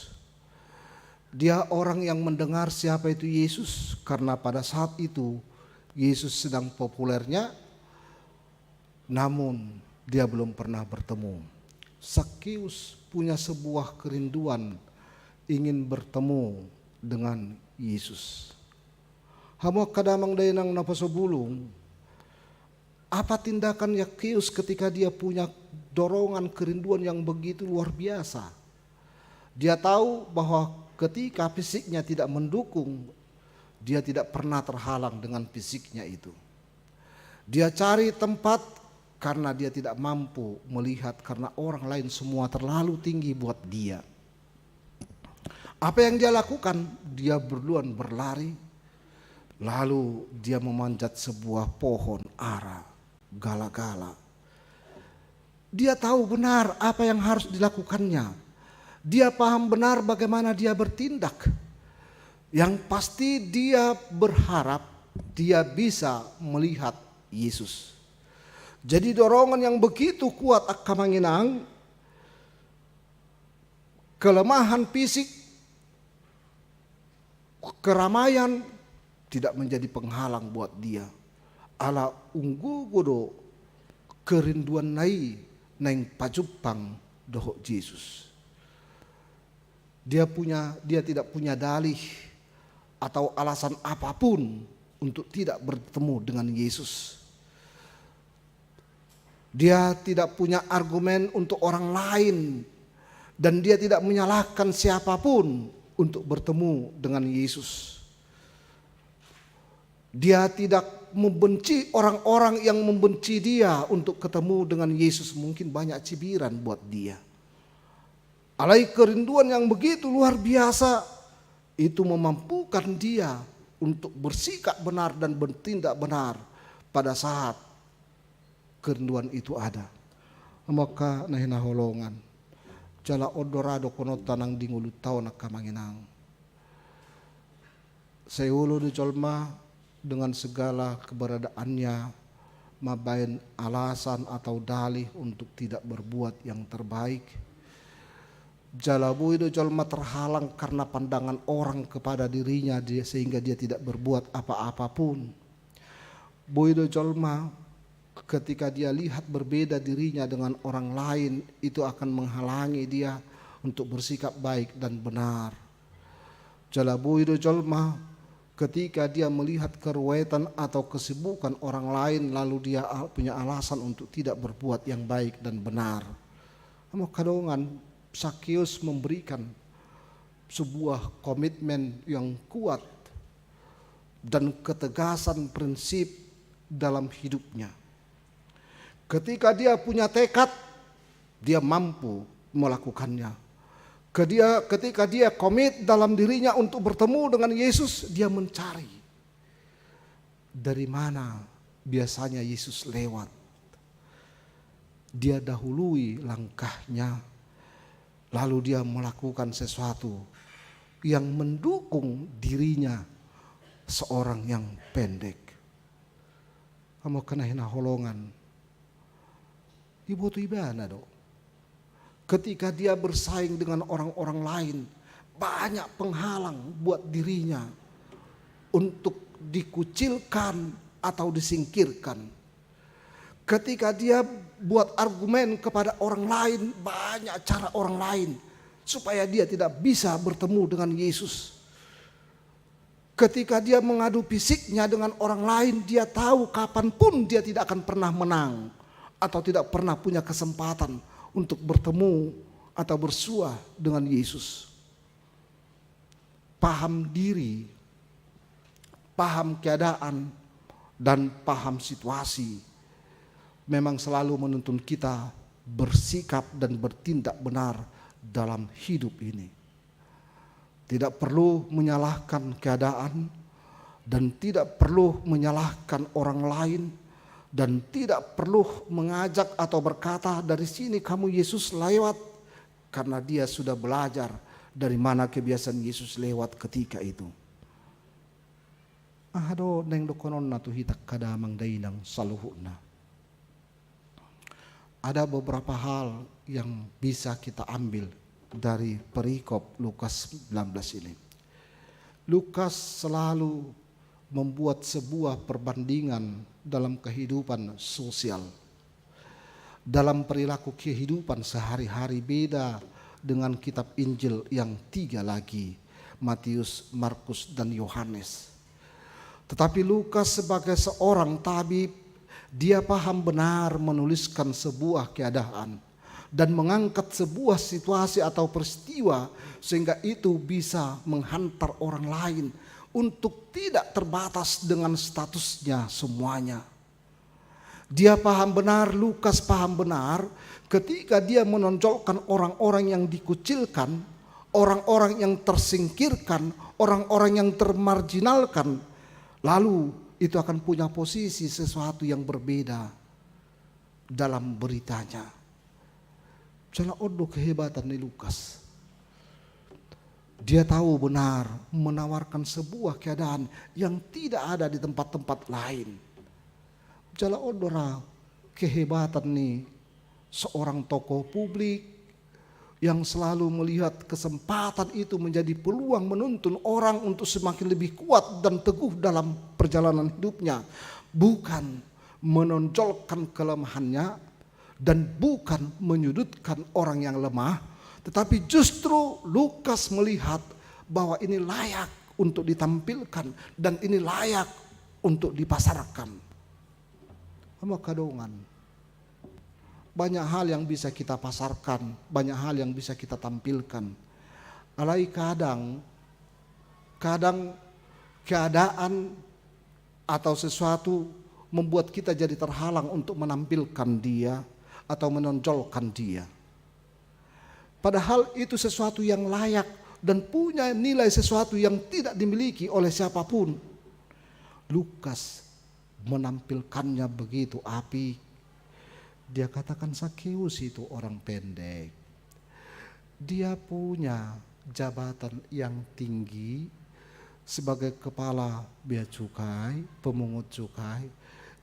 Dia orang yang mendengar siapa itu Yesus karena pada saat itu Yesus sedang populernya, namun dia belum pernah bertemu. Sakius punya sebuah kerinduan ingin bertemu dengan Yesus. Hamo kadamang dayanang napasobulung. Apa tindakan Yakius ketika dia punya dorongan kerinduan yang begitu luar biasa. Dia tahu bahwa ketika fisiknya tidak mendukung, dia tidak pernah terhalang dengan fisiknya itu. Dia cari tempat karena dia tidak mampu melihat karena orang lain semua terlalu tinggi buat dia. Apa yang dia lakukan? Dia duluan berlari, lalu dia memanjat sebuah pohon ara, gala-gala. Dia tahu benar apa yang harus dilakukannya. Dia paham benar bagaimana dia bertindak. Yang pasti dia berharap dia bisa melihat Yesus. Jadi dorongan yang begitu kuat akan menginang, kelemahan fisik, keramaian tidak menjadi penghalang buat dia. Ala unggu godo kerinduan nai neng pajupang doho Yesus. Dia tidak punya dalih atau alasan apapun untuk tidak bertemu dengan Yesus. Dia tidak punya argumen untuk orang lain dan dia tidak menyalahkan siapapun untuk bertemu dengan Yesus. Dia tidak membenci orang-orang yang membenci dia untuk ketemu dengan Yesus. Mungkin banyak cibiran buat dia. Alai kerinduan yang begitu luar biasa itu memampukan dia untuk bersikap benar dan bertindak benar pada saat kerinduan itu ada. Maka nahina holongan jala odorado kono tanang dingulu tau nakamanginang. Seulu di colma dengan segala keberadaannya mabain alasan atau dalih untuk tidak berbuat yang terbaik. Jalabu itu colma terhalang karena pandangan orang kepada dirinya sehingga dia tidak berbuat apa-apapun. Boido colma ketika dia lihat berbeda dirinya dengan orang lain itu akan menghalangi dia untuk bersikap baik dan benar. Jalabu itu colma ketika dia melihat keruwetan atau kesibukan orang lain lalu dia punya alasan untuk tidak berbuat yang baik dan benar. Mau kadongan Sakeus memberikan sebuah komitmen yang kuat dan ketegasan prinsip dalam hidupnya. Ketika dia punya tekad, dia mampu melakukannya. Ketika dia komit dalam dirinya untuk bertemu dengan Yesus, dia mencari dari mana biasanya Yesus lewat. Dia dahului langkahnya. Lalu dia melakukan sesuatu yang mendukung dirinya seorang yang pendek. Kamu kena hina holongan. Ibu tu ibana do. Ketika dia bersaing dengan orang-orang lain, banyak penghalang buat dirinya untuk dikucilkan atau disingkirkan. Ketika dia buat argumen kepada orang lain, banyak cara orang lain supaya dia tidak bisa bertemu dengan Yesus. Ketika dia mengadu fisiknya dengan orang lain, dia tahu kapanpun dia tidak akan pernah menang atau tidak pernah punya kesempatan untuk bertemu atau bersua dengan Yesus. Paham diri, paham keadaan, dan paham situasi memang selalu menuntun kita bersikap dan bertindak benar dalam hidup ini. Tidak perlu menyalahkan keadaan dan tidak perlu menyalahkan orang lain dan tidak perlu mengajak atau berkata dari sini kamu Yesus lewat karena dia sudah belajar dari mana kebiasaan Yesus lewat ketika itu. Ahado neng dokonon na tuhitak kadamang dainang saluhuna. Ada beberapa hal yang bisa kita ambil dari perikop Lukas 19 ini. Lukas selalu membuat sebuah perbandingan dalam kehidupan sosial. Dalam perilaku kehidupan sehari-hari beda dengan kitab Injil yang 3 lagi, Matius, Markus, dan Yohanes. Tetapi Lukas sebagai seorang tabib, dia paham benar menuliskan sebuah keadaan dan mengangkat sebuah situasi atau peristiwa sehingga itu bisa menghantar orang lain untuk tidak terbatas dengan statusnya semuanya. Dia paham benar, Lukas paham benar ketika dia menonjolkan orang-orang yang dikucilkan, orang-orang yang tersingkirkan, orang-orang yang termarginalkan. Lalu itu akan punya posisi sesuatu yang berbeda dalam beritanya. Jangan odo kehebatan nih Lukas. Dia tahu benar menawarkan sebuah keadaan yang tidak ada di tempat-tempat lain. Jala odora kehebatan nih seorang tokoh publik yang selalu melihat kesempatan itu menjadi peluang menuntun orang untuk semakin lebih kuat dan teguh dalam perjalanan hidupnya. Bukan menonjolkan kelemahannya dan bukan menyudutkan orang yang lemah. Tetapi justru Lukas melihat bahwa ini layak untuk ditampilkan dan ini layak untuk dipasarkan. Sama kadongan. Banyak hal yang bisa kita pasarkan, banyak hal yang bisa kita tampilkan. Alai kadang keadaan atau sesuatu membuat kita jadi terhalang untuk menampilkan dia atau menonjolkan dia. Padahal itu sesuatu yang layak dan punya nilai sesuatu yang tidak dimiliki oleh siapapun. Lukas menampilkannya begitu apik. Dia katakan Zakheus itu orang pendek. Dia punya jabatan yang tinggi sebagai kepala bea cukai, pemungut cukai.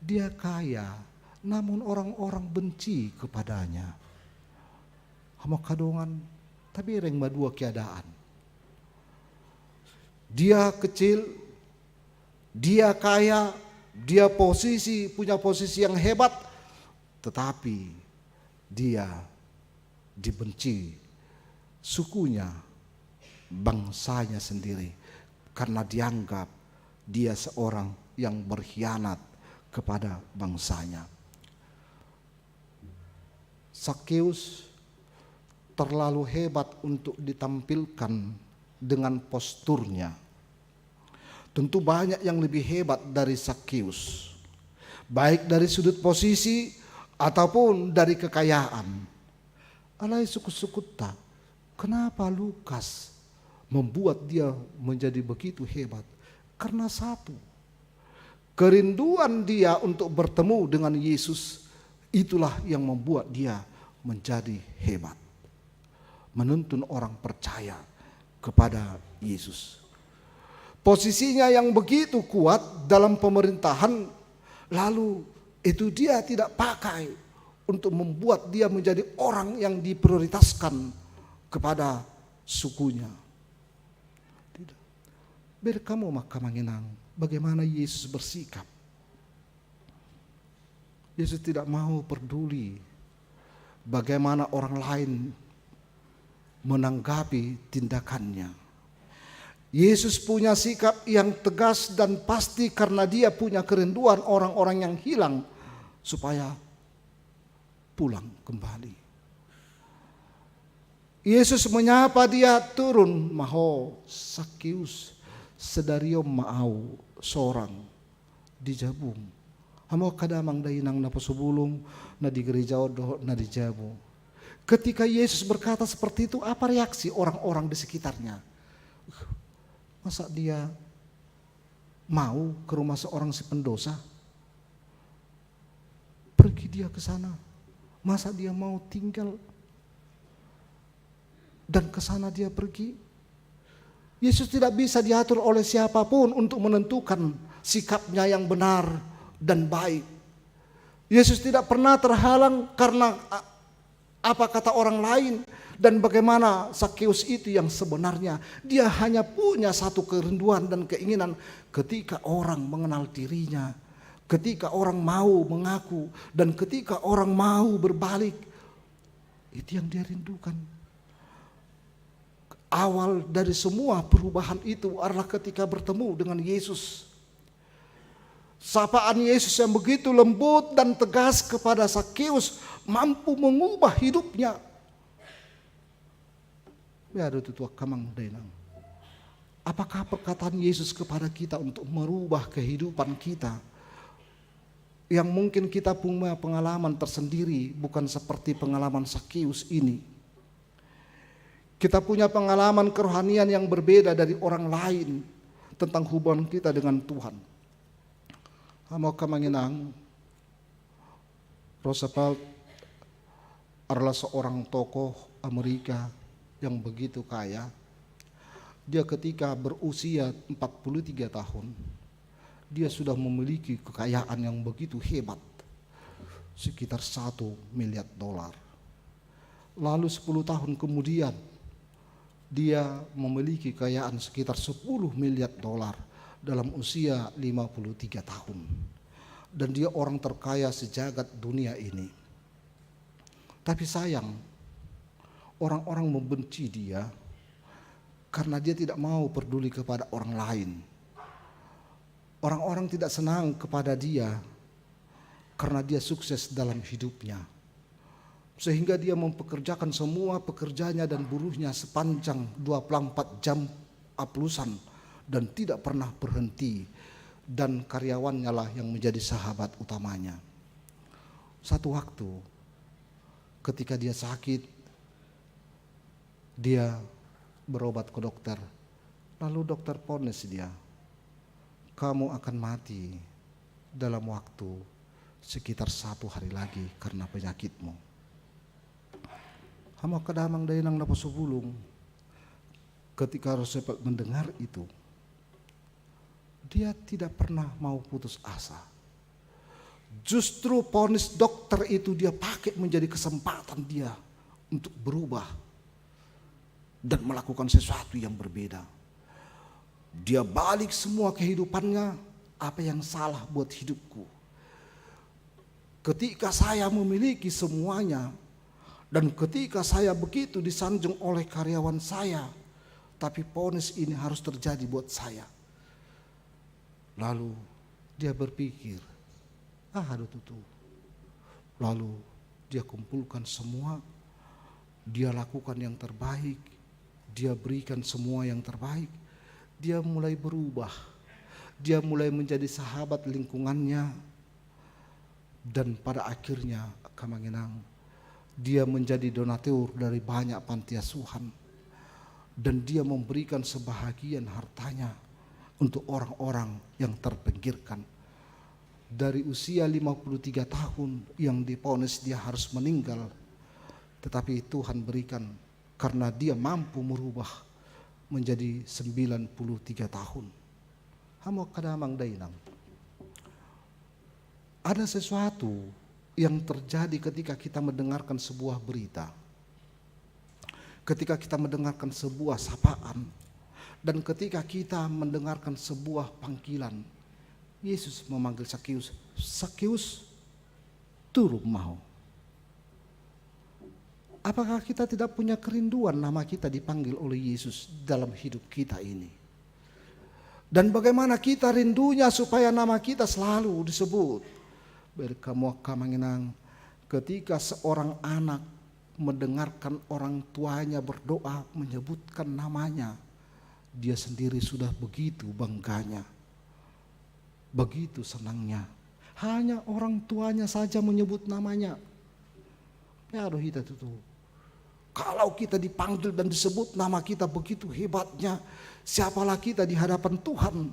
Dia kaya, namun orang-orang benci kepadanya. Hama kadongan, tapi reng dua keadaan. Dia kecil, dia kaya, dia punya posisi yang hebat, tetapi dia dibenci sukunya, bangsanya sendiri, karena dianggap dia seorang yang berkhianat kepada bangsanya. Zakheus terlalu hebat untuk ditampilkan dengan posturnya. Tentu banyak yang lebih hebat dari Zakheus, baik dari sudut posisi ataupun dari kekayaan. Alai suku-suku tak, kenapa Lukas membuat dia menjadi begitu hebat? Karena satu, kerinduan dia untuk bertemu dengan Yesus, itulah yang membuat dia menjadi hebat. Menuntun orang percaya kepada Yesus. Posisinya yang begitu kuat dalam pemerintahan, lalu itu dia tidak pakai untuk membuat dia menjadi orang yang diprioritaskan kepada sukunya. Tidak. Biar kamu maka mengenang bagaimana Yesus bersikap. Yesus tidak mau peduli bagaimana orang lain menanggapi tindakannya. Yesus punya sikap yang tegas dan pasti karena dia punya kerinduan orang-orang yang hilang supaya pulang kembali. Yesus menyapa dia, turun maho Zakheus sedario maau seorang di jabung. Hamo kadamang dainang na pasubulong na di gereja odo na di jabu. Ketika Yesus berkata seperti itu, apa reaksi orang-orang di sekitarnya? Masa dia mau ke rumah seorang si pendosa? Pergi dia ke sana. Masa dia mau tinggal dan ke sana dia pergi? Yesus tidak bisa diatur oleh siapapun untuk menentukan sikapnya yang benar dan baik. Yesus tidak pernah terhalang karena apa kata orang lain. Dan bagaimana Zakheus itu yang sebenarnya dia hanya punya satu kerinduan dan keinginan ketika orang mengenal dirinya, ketika orang mau mengaku dan ketika orang mau berbalik, itu yang dia rindukan. Awal dari semua perubahan itu adalah ketika bertemu dengan Yesus. Sapaan Yesus yang begitu lembut dan tegas kepada Sakeus mampu mengubah hidupnya. Ya, tutua kamang denang. Apakah perkataan Yesus kepada kita untuk merubah kehidupan kita? Yang mungkin kita punya pengalaman tersendiri, bukan seperti pengalaman Sakeus ini. Kita punya pengalaman kerohanian yang berbeda dari orang lain tentang hubungan kita dengan Tuhan. Mau kamanginang, Roosevelt adalah seorang tokoh Amerika yang begitu kaya. Dia ketika berusia 43 tahun, dia sudah memiliki kekayaan yang begitu hebat, sekitar $1 miliar. Lalu 10 tahun kemudian, dia memiliki kekayaan sekitar $10 miliar dalam usia 53 tahun. Dan dia orang terkaya sejagat dunia ini. Tapi sayang, orang-orang membenci dia karena dia tidak mau peduli kepada orang lain. Orang-orang tidak senang kepada dia karena dia sukses dalam hidupnya. Sehingga dia mempekerjakan semua pekerjaannya dan buruhnya sepanjang 24 jam aplusan dan tidak pernah berhenti. Dan karyawannya lah yang menjadi sahabat utamanya. Satu waktu ketika dia sakit, dia berobat ke dokter. Lalu dokter ponis dia, kamu akan mati dalam waktu sekitar 1 hari lagi karena penyakitmu. Hama kadamang dainang napasubulung. Ketika Roosevelt mendengar itu, dia tidak pernah mau putus asa. Justru vonis dokter itu dia pakai menjadi kesempatan dia untuk berubah dan melakukan sesuatu yang berbeda. Dia balik semua kehidupannya, apa yang salah buat hidupku. Ketika saya memiliki semuanya, dan ketika saya begitu disanjung oleh karyawan saya, tapi vonis ini harus terjadi buat saya. Lalu dia berpikir, aduh tutu. Lalu dia kumpulkan semua, dia lakukan yang terbaik, dia berikan semua yang terbaik. Dia mulai berubah, dia mulai menjadi sahabat lingkungannya, dan pada akhirnya kamanginang, dia menjadi donatur dari banyak panti asuhan, dan dia memberikan sebahagian hartanya untuk orang-orang yang terpinggirkan. Dari usia 53 tahun yang divonis dia harus meninggal, tetapi Tuhan berikan karena dia mampu merubah menjadi 93 tahun. Hamo kadamang dainang. Ada sesuatu yang terjadi ketika kita mendengarkan sebuah berita. Ketika kita mendengarkan sebuah sapaan. Dan ketika kita mendengarkan sebuah panggilan. Yesus memanggil Sakeus. Sakeus, turun mau. Apakah kita tidak punya kerinduan nama kita dipanggil oleh Yesus dalam hidup kita ini? Dan bagaimana kita rindunya supaya nama kita selalu disebut. Berkamu kamanginang, ketika seorang anak mendengarkan orang tuanya berdoa menyebutkan namanya, dia sendiri sudah begitu bangganya, begitu senangnya. Hanya orang tuanya saja menyebut namanya. Ya aduh kita itu. Kalau kita dipanggil dan disebut nama kita begitu hebatnya, siapalah kita di hadapan Tuhan?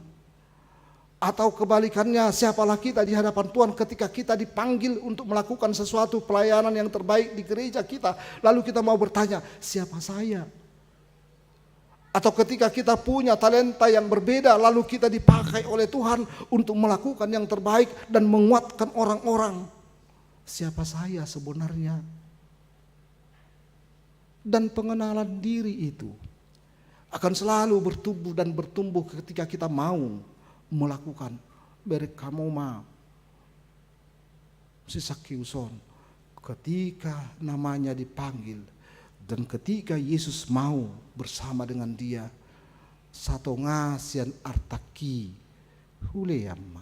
Atau kebalikannya, siapalah kita di hadapan Tuhan ketika kita dipanggil untuk melakukan sesuatu pelayanan yang terbaik di gereja kita. Lalu kita mau bertanya, siapa saya? Atau ketika kita punya talenta yang berbeda, lalu kita dipakai oleh Tuhan untuk melakukan yang terbaik dan menguatkan orang-orang. Siapa saya sebenarnya? Dan pengenalan diri itu akan selalu bertumbuh dan bertumbuh ketika kita mau melakukan berkamoma si Sakeuson ketika namanya dipanggil dan ketika Yesus mau bersama dengan dia satu ngasian artaki huleyama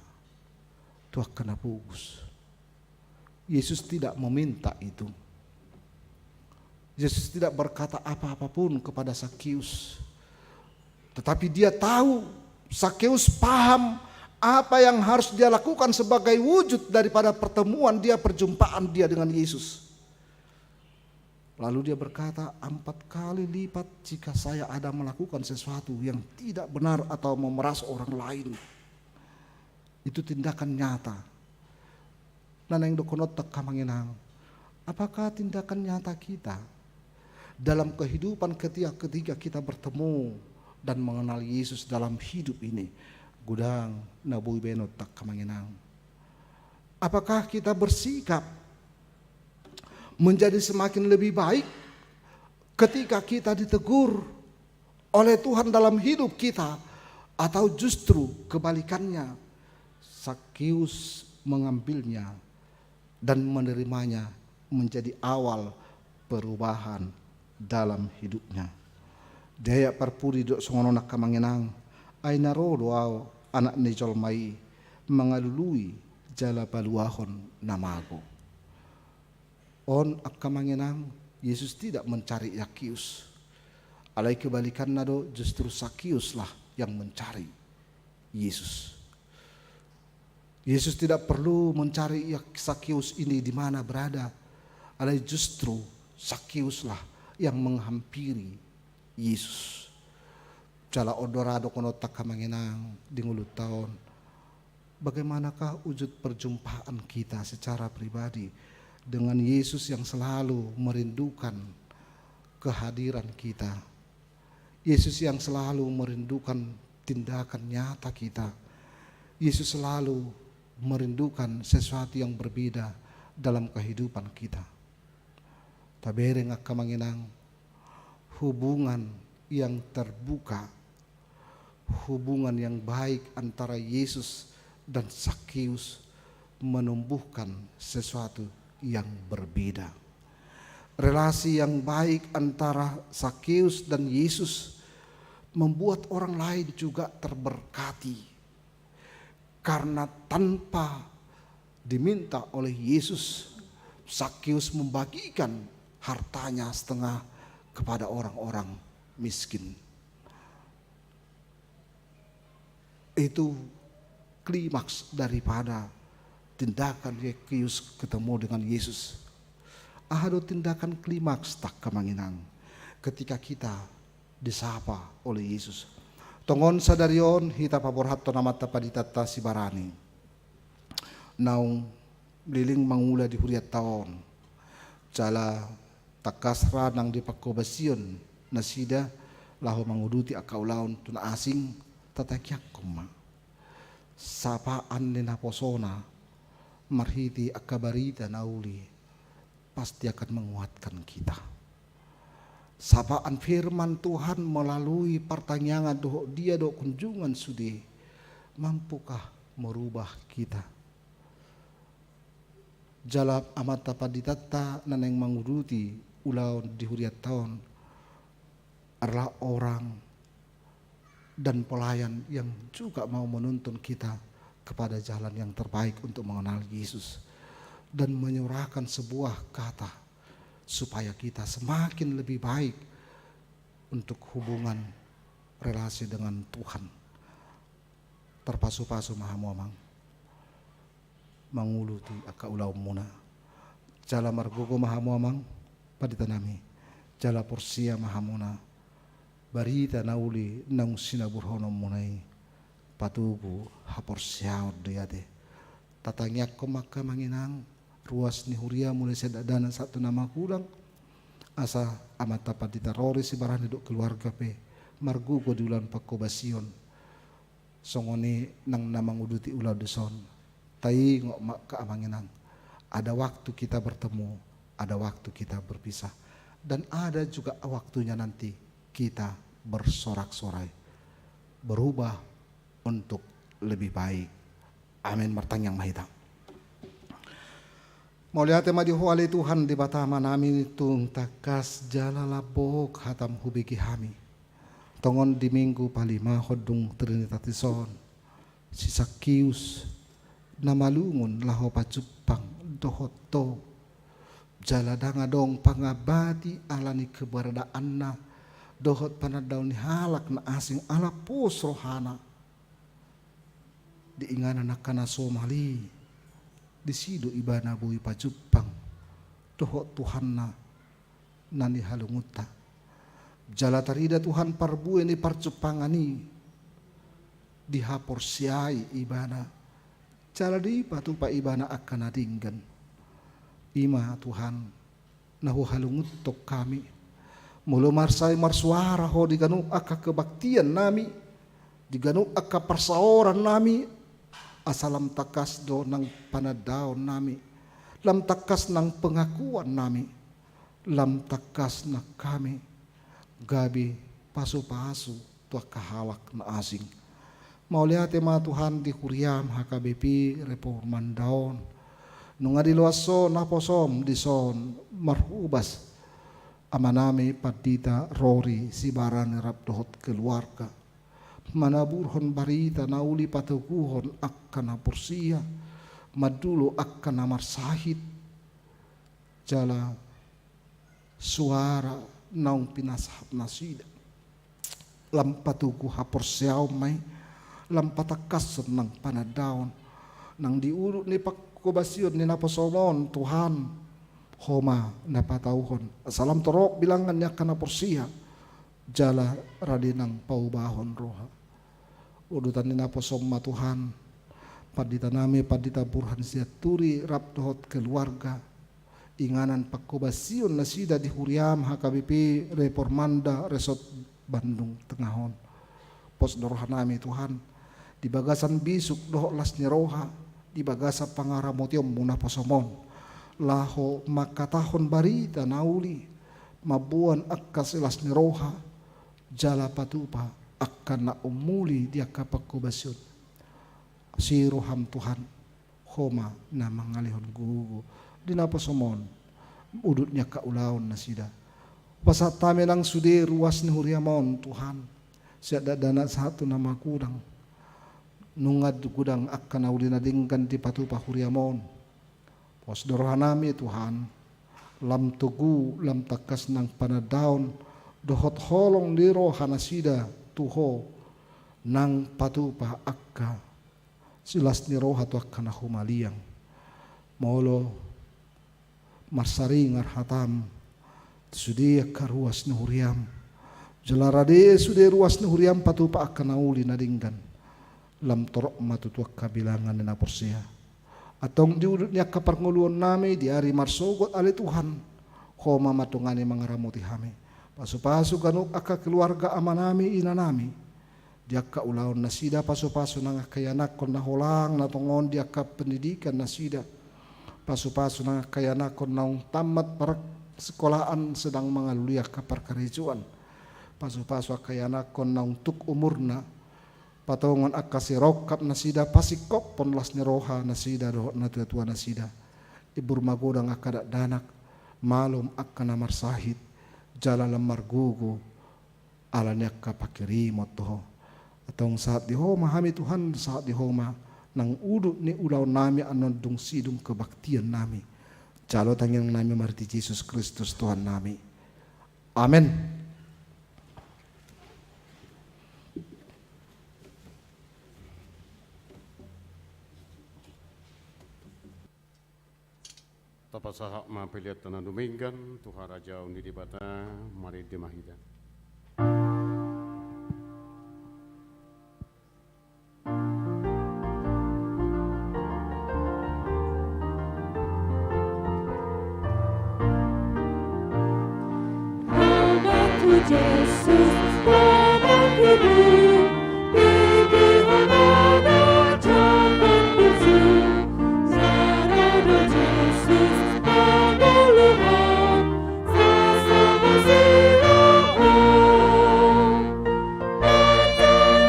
tuh kena pugus. Yesus tidak meminta itu. Yesus tidak berkata apa-apapun kepada Sakeus. Tetapi dia tahu, Sakeus paham apa yang harus dia lakukan sebagai wujud daripada pertemuan dia, perjumpaan dia dengan Yesus. Lalu dia berkata, 4 kali lipat jika saya ada melakukan sesuatu yang tidak benar atau memeras orang lain. Itu tindakan nyata. Naneng dokonot tak kamanginang. Apakah tindakan nyata kita dalam kehidupan ketika kita bertemu dan mengenal Yesus dalam hidup ini? Gudang nabui benot tak kamanginang. Apakah kita bersikap menjadi semakin lebih baik ketika kita ditegur oleh Tuhan dalam hidup kita, atau justru kebalikannya, Sakeus mengambilnya dan menerimanya menjadi awal perubahan dalam hidupnya. Daya parpuri dok songono nak kamanginang ainaro doaw anak nejol mai mengalului jala baluahon namago. On akamanginang, Yesus tidak mencari Sakeus. Alai kebalikan nado, justru Sakeus lah yang mencari Yesus. Yesus tidak perlu mencari Sakeus ini di mana berada. Alai justru Sakeus lah yang menghampiri Yesus. Jala odorado kono takamanginang di ngulut tahun. Bagaimanakah wujud perjumpaan kita secara pribadi dengan Yesus yang selalu merindukan kehadiran kita. Yesus yang selalu merindukan tindakan nyata kita. Yesus selalu merindukan sesuatu yang berbeda dalam kehidupan kita. Tabereng akamanginang, hubungan yang terbuka, hubungan yang baik antara Yesus dan Sakeus menumbuhkan sesuatu yang berbeda. Relasi yang baik antara Sakeus dan Yesus membuat orang lain juga terberkati. Karena tanpa diminta oleh Yesus, Sakeus membagikan hartanya setengah kepada orang-orang miskin. Itu klimaks daripada tindakan Sakeus ketemu dengan Yesus. Ada tindakan klimaks tak kamanginang ketika kita disapa oleh Yesus. Tongon sadarion hita paborhato namata paditata sibarani. Naung liling mangula di huriat taon. Jala takasra nang di pakobasion nasida lahu manguduti akaulaun tuna asing tatakyak kuma. Sapaan nina posona marhiti akabarita nauli pasti akan menguatkan kita. Sapaan firman Tuhan melalui pertanyaan doh dia doh kunjungan sudi, mampukah merubah kita? Jalap amata paditata naneng manguruti ulau di huriat tahun adalah orang dan pelayan yang juga mau menuntun kita kepada jalan yang terbaik untuk mengenal Yesus dan menyurahkan sebuah kata supaya kita semakin lebih baik untuk hubungan relasi dengan Tuhan. Terpasu-pasu mahamuamang manguluti aka ulau muna jala margogo mahamuamang paditanami jala porsia mahamuna barita nauli nang sinaburhonom munai patugu haporsiaw deyade tatangyak ko maka manginang ruas ni huria mulai sedadana satu nama kulang asa amata padita rori si barang hidup keluarga pe margugo di ulan pakobasion songoni nang namang uduti ulau deson tai ngok mak kaamanginang ada waktu kita bertemu, ada waktu kita berpisah dan ada juga waktunya nanti kita bersorak-sorai berubah untuk lebih baik. Amin martanyang mahita. Mau lihat tema di huali Tuhan di batama namin tung takas jalalabok hatam hubiki hami. Tongon di minggu palima hodung Trinitatison si Sakeus namalungon laho pacupang dohoto jaladanga dong pangabati alani keberadaan na dohot panadaw ni halak na asing ala pus rohana diingana nakana somali disido ibana bui pacupang dohot Tuhan na nani halunguta jala tarida Tuhan parbue ni parcupangani dihapor siai ibana jala di patupa ibana akan adinggan ima Tuhan nahu halungut tok kami mulu marsai marsuara ho diganu aka kebaktian nami diganu aka persaoran nami asalam takas do nang panadaon nami lam takas nang pengakuan nami lam takas na kami gabi pasu-pasu tua kahalak na asing mau lihat tema Tuhan di kuriam HKBP reforman daun nunga di luaso naposom di son marhubas amanami padita Rory si baran rap dohot keluarga manaburhon barita nauli patukuhon akkana pursia madulu akkana marsahid jala suara naung pinasahap nasida lampatuku hapor siaw may lampatakas nang panadaon nang diurut ni pakubasyon ni naposomon Tuhan homa napatauhon salam torok bilangan niya kana porsiya jala radinang paubahon roha udutan ni naposoma Tuhan padita nami padita burhan siya turi rap dohot keluarga inganan pakubasyon na sida di huriam HKBP reformanda resort Bandung Tengahon pos doroha nami Tuhan di bagasan bisuk dohok las niroha di bagasa pangaramotiom muna posomon laho makatahon barita nauli mabuan akkas las niroha jala patupa akan na umuli dia kapakubasyon si roham Tuhan homa na mangalihon gugu di naposomon udutnya kaulaon na sida pasat tami nang sudi ruas ni huriamon Tuhan siada dana satu nama kudang nungad kudang akan nauli nadingkan di patupa huriamon pos dorohanami Tuhan lam tugu lam takas nang panadaon dohot holong di rohana sida tuho nang patupa akka silas ni roha tu akan humaliang molo marsaringar hatam sudi karuas ni huriam jelarade sudi ruas ni huriam patupa akan nauli nadingkan lam torok matutuak kabilangan na porsia atong diudutnya kaparnguluan nami di hari marsogot ali Tuhan homa matungani mangaramuti hami pasu-pasu ganuk aka keluarga amanami inanami dia ka ulaon nasida pasu-pasu nang kayanak kon naholang natongon dia ka pendidikan nasida pasu-pasu nang kayanak kon naung tamat para sekolahan sedang mengaluliak ka perkericuan pasu-pasu kayanak kon naung tuk umurna patongon akasirokap nasida pasikop pon las niroha nasida dohot natuatua nasida ibur magodang akadak danak malum akana marsahid jala lamar gugu ala nyakka pakirimot toho atong saat diho mahami Tuhan saat diho ma nang udut ni ulaw nami anon dung sidung kebaktian nami jalo tangyang nami marti Yesus Kristus Tuhan nami amen. Tapasahak mapiliat tanah duminggan Tuhan Raja undi di bata mari dimahida. Anakku Yesus tenang hidup tinggi honana jangan bersuh sarana Yesus pemulihan sesama silakan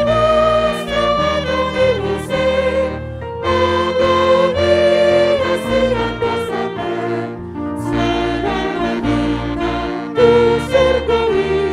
berterus memenuhi musim mengalami kasihan bersama serangan bintang di surgawi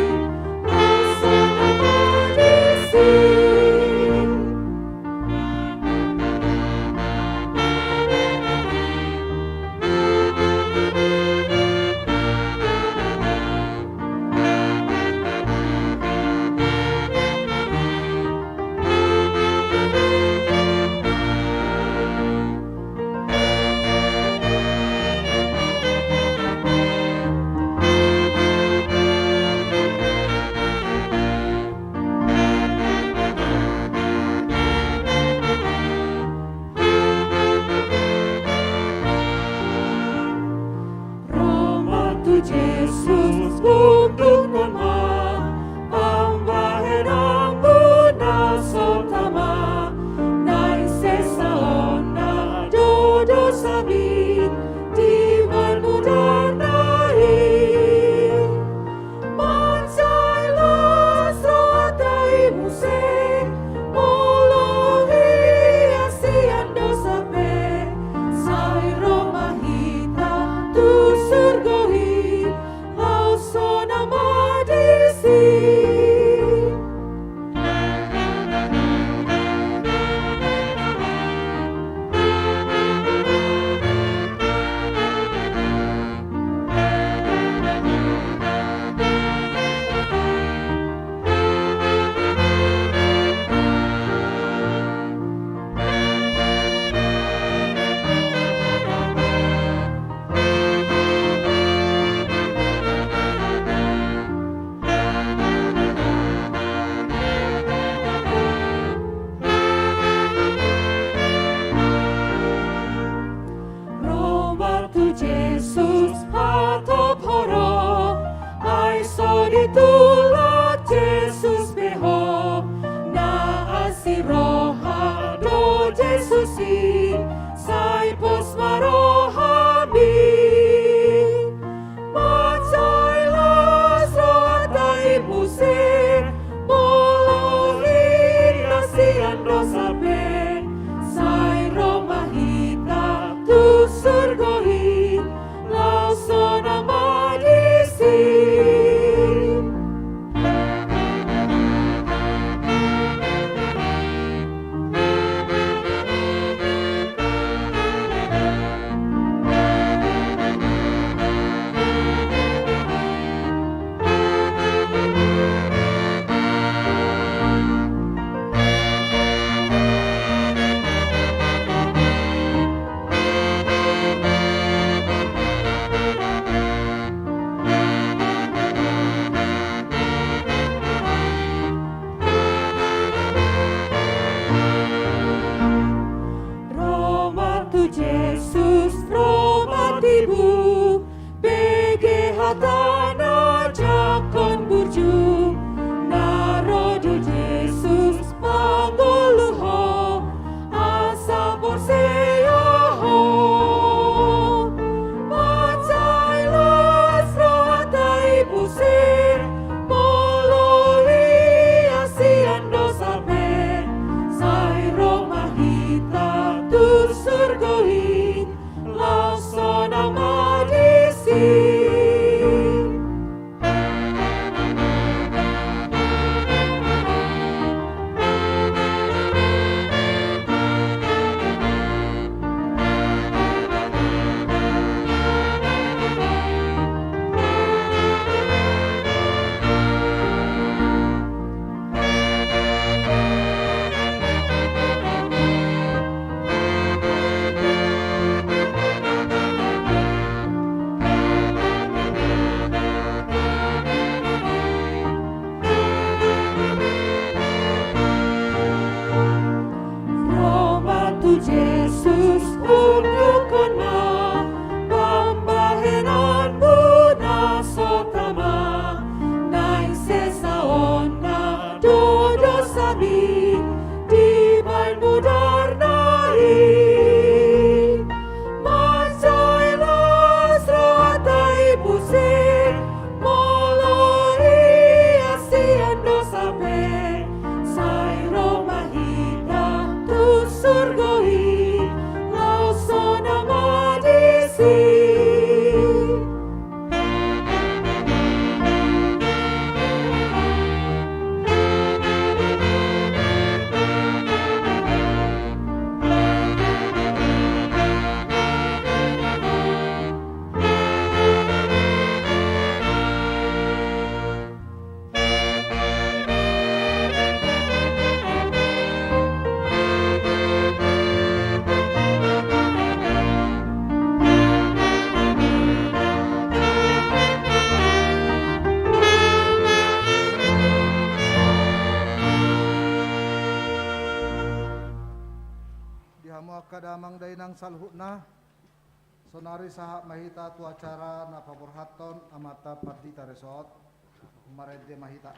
marohami macailah soatai musir molohi kasihan dosa pe sai romahita tu surgoi lausona madisi. Roma tu Jesus, Roma tibu, bege hatana jakon burju, narodu Jesus pangguluho, asa borseyaho, macailas rohatai pusir, moloi asian dosa pe, sai romahita tu surgoi lausona madisi. Roma tu Jesus undukona pambahenan Buddha sotama nai sesa ona dodo sabi di bain mudar nai macailas rohatai pusir moloi asian dosa pe sai romahita tu surgoi lausona madisi. Dihamuaka damang dainang salhutna sonari sahak mahita tu acara na paborhaton amata pardita resort marede mahita.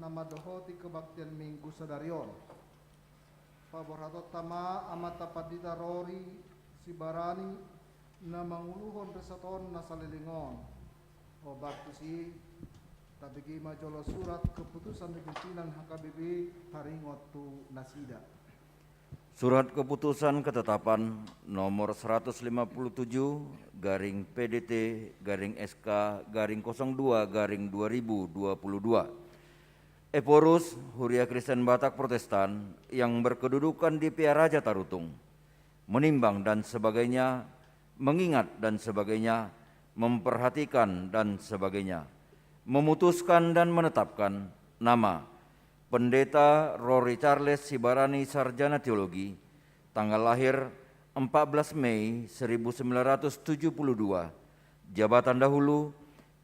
nama dohoti kebaktian minggu sadarion. Paborhato tama amata padita Rori Sibarani na manguluhon resaton na salilingon. O baktusi tabigi majolo surat keputusan pimpinan HKBP haringot tu nasida. Surat keputusan ketetapan nomor 157 garing PDT garing SK garing 02 garing 2022. Eporus Huria Kristen Batak Protestan yang berkedudukan di Piaraja Tarutung menimbang dan sebagainya, mengingat dan sebagainya, memperhatikan dan sebagainya, memutuskan dan menetapkan nama Pendeta Rory Charles Sibarani Sarjana Teologi, tanggal lahir 14 Mei 1972, jabatan dahulu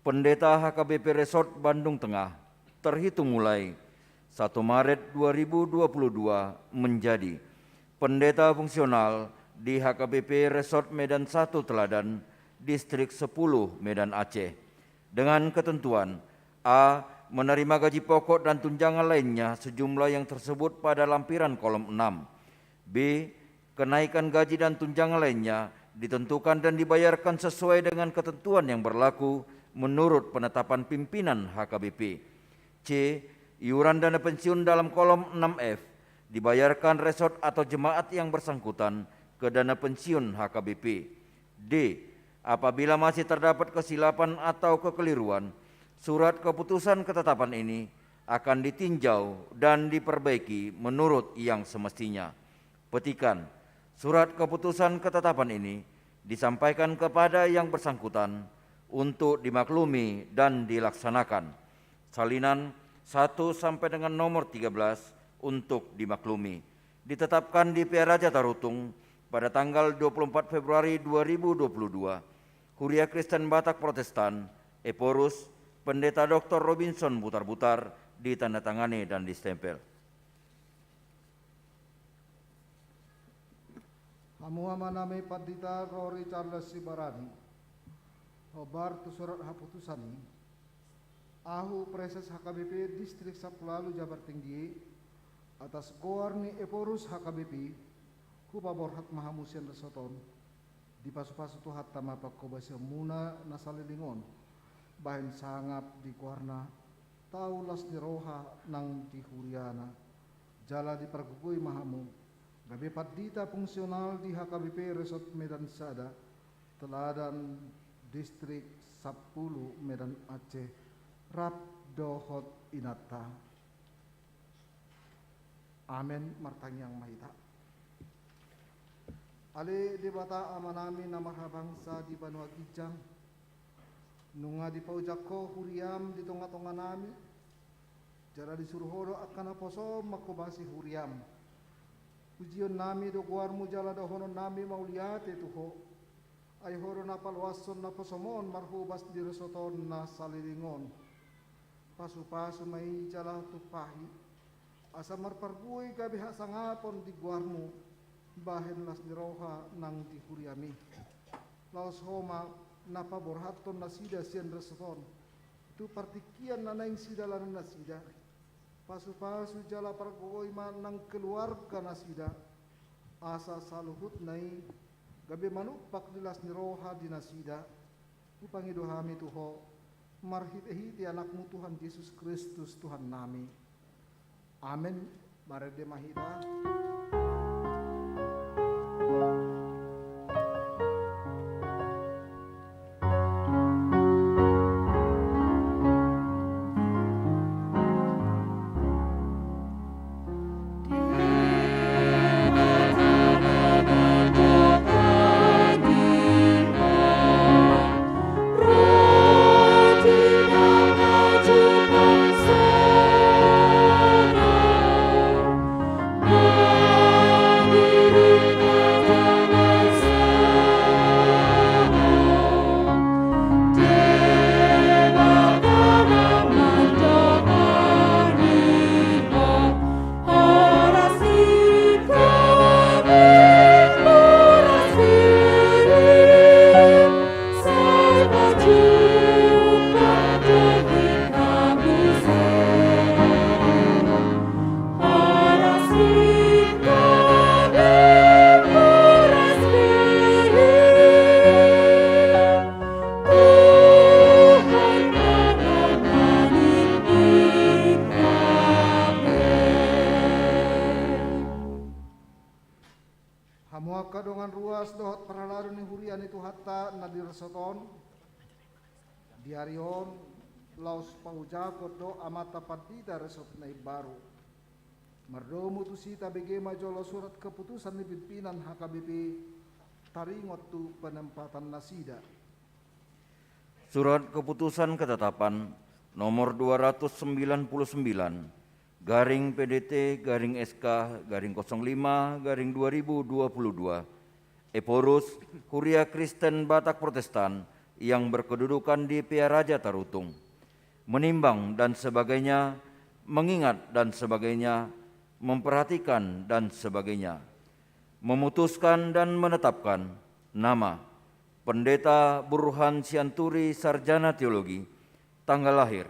Pendeta HKBP Resort Bandung Tengah, terhitung mulai 1 Maret 2022 menjadi Pendeta Fungsional di HKBP Resort Medan 1 Teladan, Distrik 10 Medan Aceh, dengan ketentuan A. Menerima gaji pokok dan tunjangan lainnya sejumlah yang tersebut pada lampiran kolom 6. B. Kenaikan gaji dan tunjangan lainnya ditentukan dan dibayarkan sesuai dengan ketentuan yang berlaku menurut penetapan pimpinan HKBP. C. Iuran dana pensiun dalam kolom 6F dibayarkan resort atau jemaat yang bersangkutan ke dana pensiun HKBP. D. Apabila masih terdapat kesilapan atau kekeliruan, surat keputusan ketetapan ini akan ditinjau dan diperbaiki menurut yang semestinya. Petikan, surat keputusan ketetapan ini disampaikan kepada yang bersangkutan untuk dimaklumi dan dilaksanakan. Salinan 1 sampai dengan nomor 13 untuk dimaklumi. Ditetapkan di Piaraja Tarutung pada tanggal 24 Februari 2022. Huria Kristen Batak Protestan, Eporus, Pendeta Dr. Robinson Butar-Butar, ditandatangani dan distempel. Hamuama name Pandita Rory Charles Sibarani. Obar tu surat haputusani. Ahu Preses HKBP Distrik Sapulalu Jabar Tinggi atas Goarni Eporus HKBP Kupa Borhat Mahamusian Resoton di pasu-pasu tuhat tama pakobasya muna nasalilingon bahin sangap di kuarna taulas di roha nang di huriana jala di pergugui mahamu gabi padita fungsional di HKBP Resort Medan Sada Teladan Distrik 10 Medan Aceh Rap Dohot Inata. Amin martang yang mahita. Ali di bata amanami nama bangsa di Banua Kijang nunga di paujako huriam di tonga-tonga nami jara disuruh horo akan aposo makobasi huriam ujion nami do guarmu jala do hono nami mauliate tuho ay horo napalwason na posomon marhubas di resoton na salilingon pasu-pasu may jala tupahi asa marpargui gabi hasangapon di guarmu bahen las di roha nang di huriami laos homa napa borhaton nasida sian resoton tu partikian nanaing sidalan nasida pasu-pasu jala pargoi manang keluarga nasida asa saluhut nai gabe manupak dilas ni roha di nasida upangidohami tuho marhite-hite anakmu Tuhan Yesus Kristus Tuhan nami amin marede mahita. Oh Pangan ruas dohot parhalado ni hurian itu hatta nadir soton diarion laus paujakot do amata padita resot na baru mardomu tu sita bege majolo surat keputusan ni pimpinan HKBP taringot tu penempatan nasida. Surat keputusan ketetapan nomor 299 garing PDT garing SK garing 05 garing 2022 Eporus Huria Kristen Batak Protestan yang berkedudukan di Pia Raja Tarutung menimbang dan sebagainya, mengingat dan sebagainya, memperhatikan dan sebagainya, memutuskan dan menetapkan nama Pendeta Burhan Sianturi Sarjana Teologi, tanggal lahir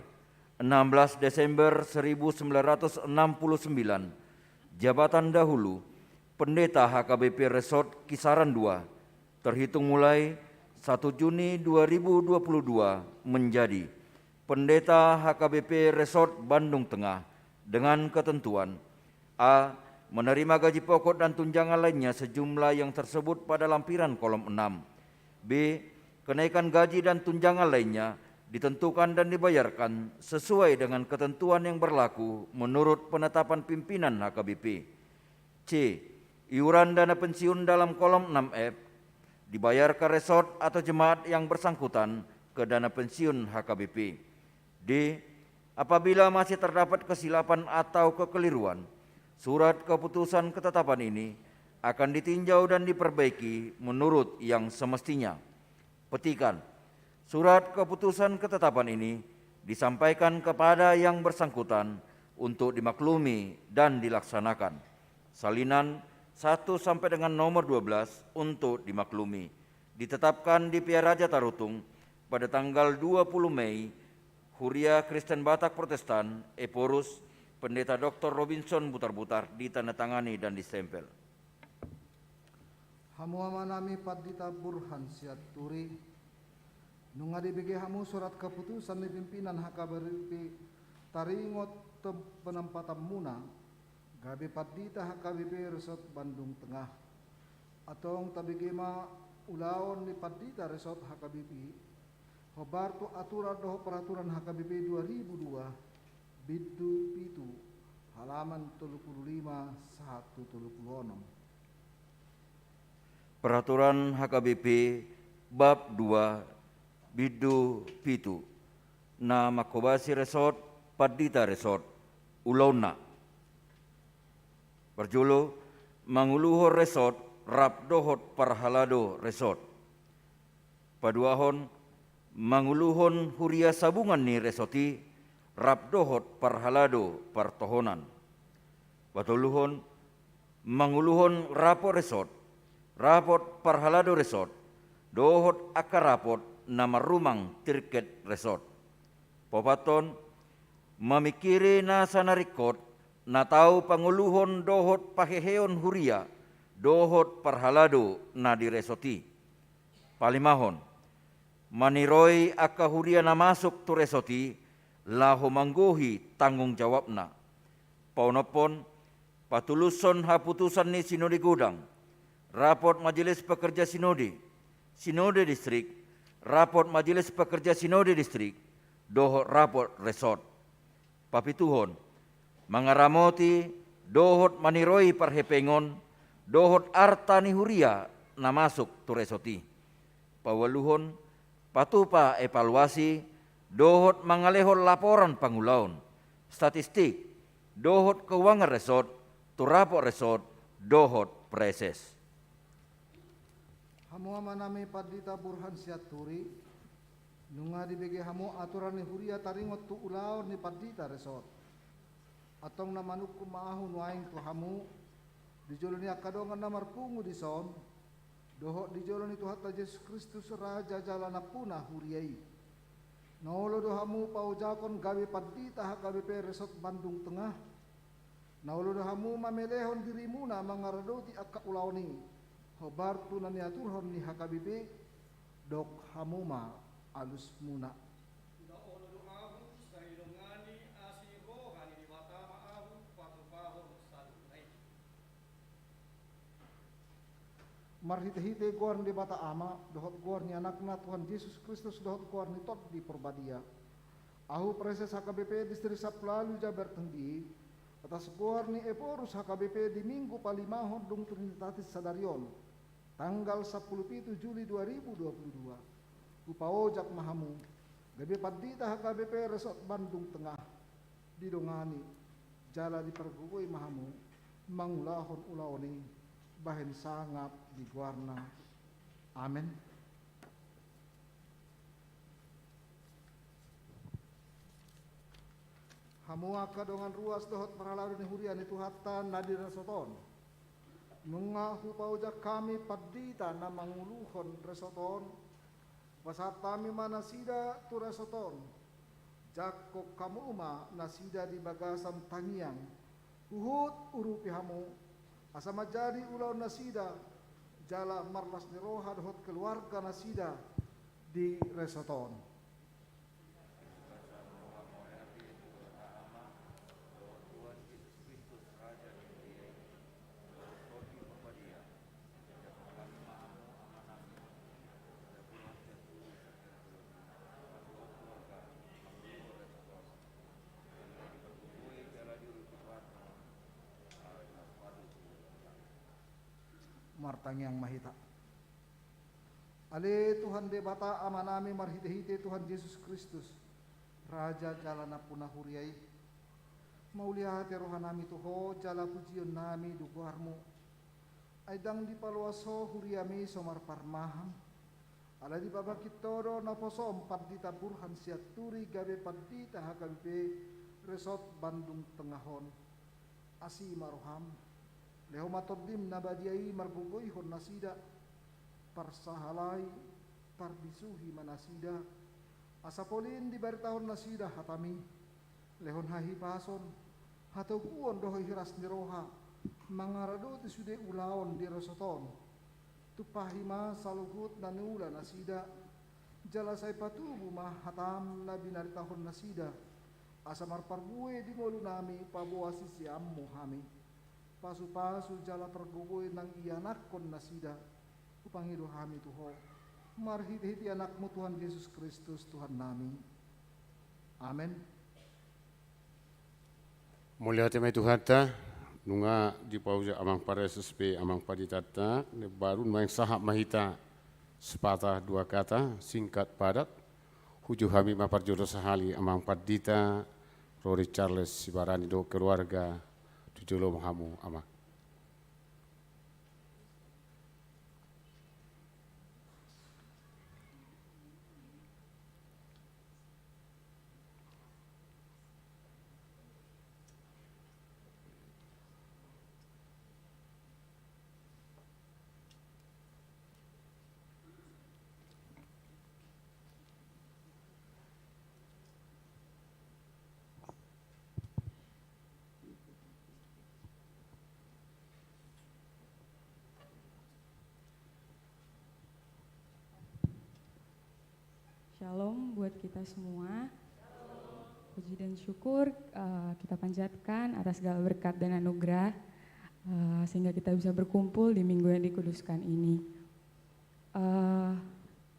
16 Desember 1969, jabatan dahulu Pendeta HKBP Resort Kisaran 2, terhitung mulai 1 Juni 2022 menjadi Pendeta HKBP Resort Bandung Tengah dengan ketentuan A. Menerima gaji pokok dan tunjangan lainnya sejumlah yang tersebut pada lampiran kolom 6. B. Kenaikan gaji dan tunjangan lainnya ditentukan dan dibayarkan sesuai dengan ketentuan yang berlaku menurut penetapan pimpinan HKBP. C. Iuran dana pensiun dalam kolom 6F dibayar ke resort atau jemaat yang bersangkutan ke dana pensiun HKBP. D. Apabila masih terdapat kesilapan atau kekeliruan, surat keputusan ketetapan ini akan ditinjau dan diperbaiki menurut yang semestinya. Petikan, surat keputusan ketetapan ini disampaikan kepada yang bersangkutan untuk dimaklumi dan dilaksanakan. Salinan 1 sampai dengan nomor 12 untuk dimaklumi. Ditetapkan di Pia Raja Tarutung pada tanggal 20 Mei, Huria Kristen Batak Protestan, Eporus, Pendeta Dr. Robinson Butar-Butar, ditandatangani dan distempel. Hamu amanami Padita Burhan Siaturi nunga dibege hamu surat keputusan ni pimpinan HKBP taringot penempatan muna gabe Padita HKBP Resort Bandung Tengah atong tabigema ulaon ni Padita Resort HKBP hobar tu aturan doh peraturan HKBP 2002 Bidu Pitu halaman 35 136. Peraturan HKBP Bab 2 Bidu Pitu na Makobasi Resort Padita Resort Ulauna berjulu Manguluhor Resort Rapdohot Parhalado Resort Paduahon Manguluhon Huria Sabungan ni Resoti Rapdohot Parhalado Partohonan Batuluhon Manguluhon Rapo Resort Rapot Parhalado Resort Dohot Akarapot Nama Rumang Tirket Resort Popaton Mamikiri na sanarikot na tau panguluhon dohot paheheon huria dohot parhalado na diresoti. Palimahon maniroi aka huria na masuk tu resoti laho manggohi tanggung jawabna. Paunopon patuluson haputusan ni sinode gudang, raport majelis pekerja sinode, sinode distrik, raport majelis pekerja sinode distrik, dohot raport resort. Papituhon mangaramoti dohot maniroi parhepengon dohot arta ni huria na masuk tu resoti. Pawaluhon patupa evaluasi dohot mangalehon laporan pangulaon statistik dohot keuangan resort tu rapor resort dohot preses. Hamu amanami Padita Burhan Siaturi nunga dibege hamu aturan ni huria taringot tu ulaon ni Padita Resort atong namanuk kumaahu nuaing tu hamu dijoloni akadongan namar pungu di son dohot dijoloni tu hatta Yesus Kristus Raja jalana puna huriai naolo do hamu paujakon gawe Padita HKBP Resort Bandung Tengah naolo do hamu mamelehon dirimuna mangaradoti akka ulaoni hobar tu nani aturhon ni HKBP dok hamuma alus muna. Marhite-hite guar di bata ama, dohot guar ni anakna Tuhan Yesus Kristus, dohot guar ni tot di perbadia. Ahu preses HKBP distrik Saplalu Jabar Tenggi, atas guar ni eporus HKBP di minggu palimahon dung Trinitatis Sadarion, tanggal 10 Juli 2022. Upaojak mahamu, gabi padita HKBP Resort Bandung Tengah, didongani, jala dipergugui mahamu, mangulahon ulaoni, bahen sangap di guarna. Amin. Hamua kadongan ruas dohot paralaru ni hurian itu hatta nadir resoton. Nunga hupaujak kami padita na manguluhon resoton. Pasatami mana sida tu resoton. Jakok kamu uma nasida di bagasan tangiang. Uhut urupi hamu. Asama jadi ulau nasida jala marlas niroha dohot keluarga nasida di resoton. Martang yang mahita. Ale Tuhan debata amanami marhite-hite Tuhan Yesus Kristus, Raja jalana punah huriai. Maulia hati rohanami tuho jala pujion nami duguarmu. Aidang di paluaso huriami somar parmaham. Ala di babakit todo naposo empat dita burhan siaturi gabe padita HKBP Resort Bandung Tengahon. Asi maroham. Leho matodim nabadiai margugoi hon nasida parsahalai pardisuhi manasida asapolin di bari tahun nasida hatami lehon hahi pason hatau kuon dohoi hiras niroha mangarado ti sude ulaon di rosoton tupahima salugut nanula nasida jalasai patubu mah hatam nabi nari tahun nasida asamar parbuwe di ngolu nami pabuasi siammu hami pasu-pasu jala pergubui nang ianakon nasida upangido hami tuho marhiti anakmu Tuhan Yesus Kristus Tuhan nami. Amin. Mulia temai Tuhan ta nunga di pauja amang paresespe amang paditata ne barun maeng sahab mahita sepatah dua kata singkat padat huju hami maparjodo sahali amang padita Rory Charles Sibarani do keluarga Jolo mahamu ama. Shalom buat kita semua. Puji dan syukur kita panjatkan atas segala berkat dan anugerah sehingga kita bisa berkumpul di minggu yang dikuduskan ini.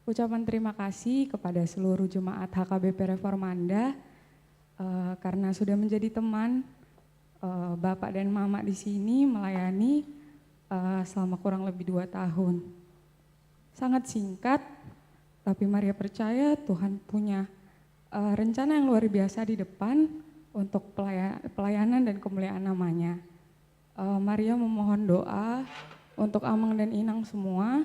Ucapan terima kasih kepada seluruh jemaat HKBP Reformanda karena sudah menjadi teman Bapak dan Mama di sini melayani selama kurang lebih 2 tahun. Sangat singkat. Tapi Maria percaya Tuhan punya rencana yang luar biasa di depan untuk pelayanan dan kemuliaan namanya. Maria memohon doa untuk Amang dan Inang semua.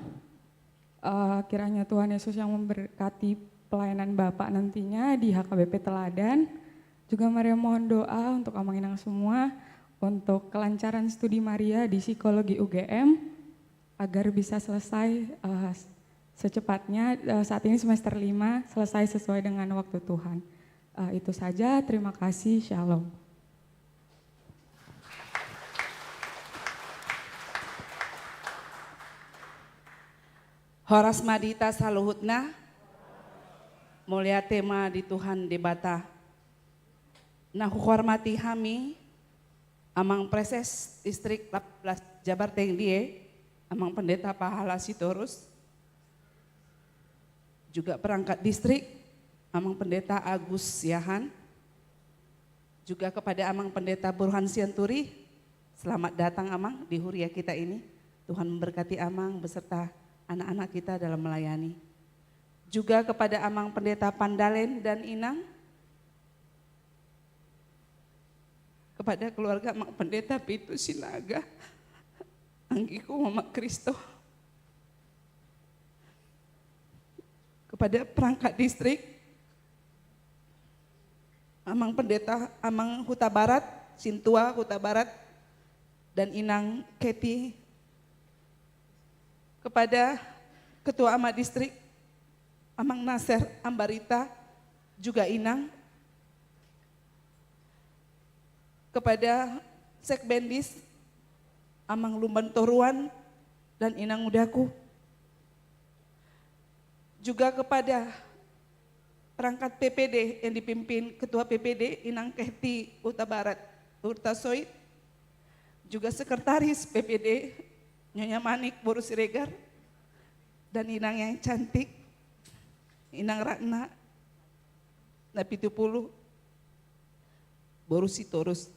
Kiranya Tuhan Yesus yang memberkati pelayanan Bapak nantinya di HKBP Teladan. Juga Maria mohon doa untuk Amang Inang semua untuk kelancaran studi Maria di psikologi UGM agar bisa selesai secepatnya saat ini semester 5 selesai sesuai dengan waktu Tuhan. Itu saja, terima kasih, shalom. Horas madita saluhutna, mulia tema di Tuhan debata. Nah hormati kami, amang preses distrik 18 Jabar Tengdie, Amang Pendeta Pahala Sitorus, juga perangkat distrik, Amang Pendeta Agus Yahan, juga kepada Amang Pendeta Burhan Sianturi, selamat datang Amang di Huria kita ini. Tuhan memberkati Amang beserta anak-anak kita dalam melayani. Juga kepada Amang Pendeta Pandalen dan Inang, kepada keluarga Amang Pendeta Pitu Sinaga, Anggiku Mama Kristo, kepada perangkat distrik, Amang Pendeta Amang Huta Barat, Sintua Huta Barat, dan Inang Keti, kepada Ketua Amat Distrik, Amang Nasir Ambarita, juga Inang, kepada Sekbendis, Amang Lumban Toruan, dan Inang Udaku, juga kepada perangkat PPD yang dipimpin Ketua PPD Inang Keti Huta Barat, Urta Soit, juga Sekretaris PPD Nyonya Manik Boru Siregar, dan Inang yang cantik, Inang Ratna Napitupulu Boru Sitorus.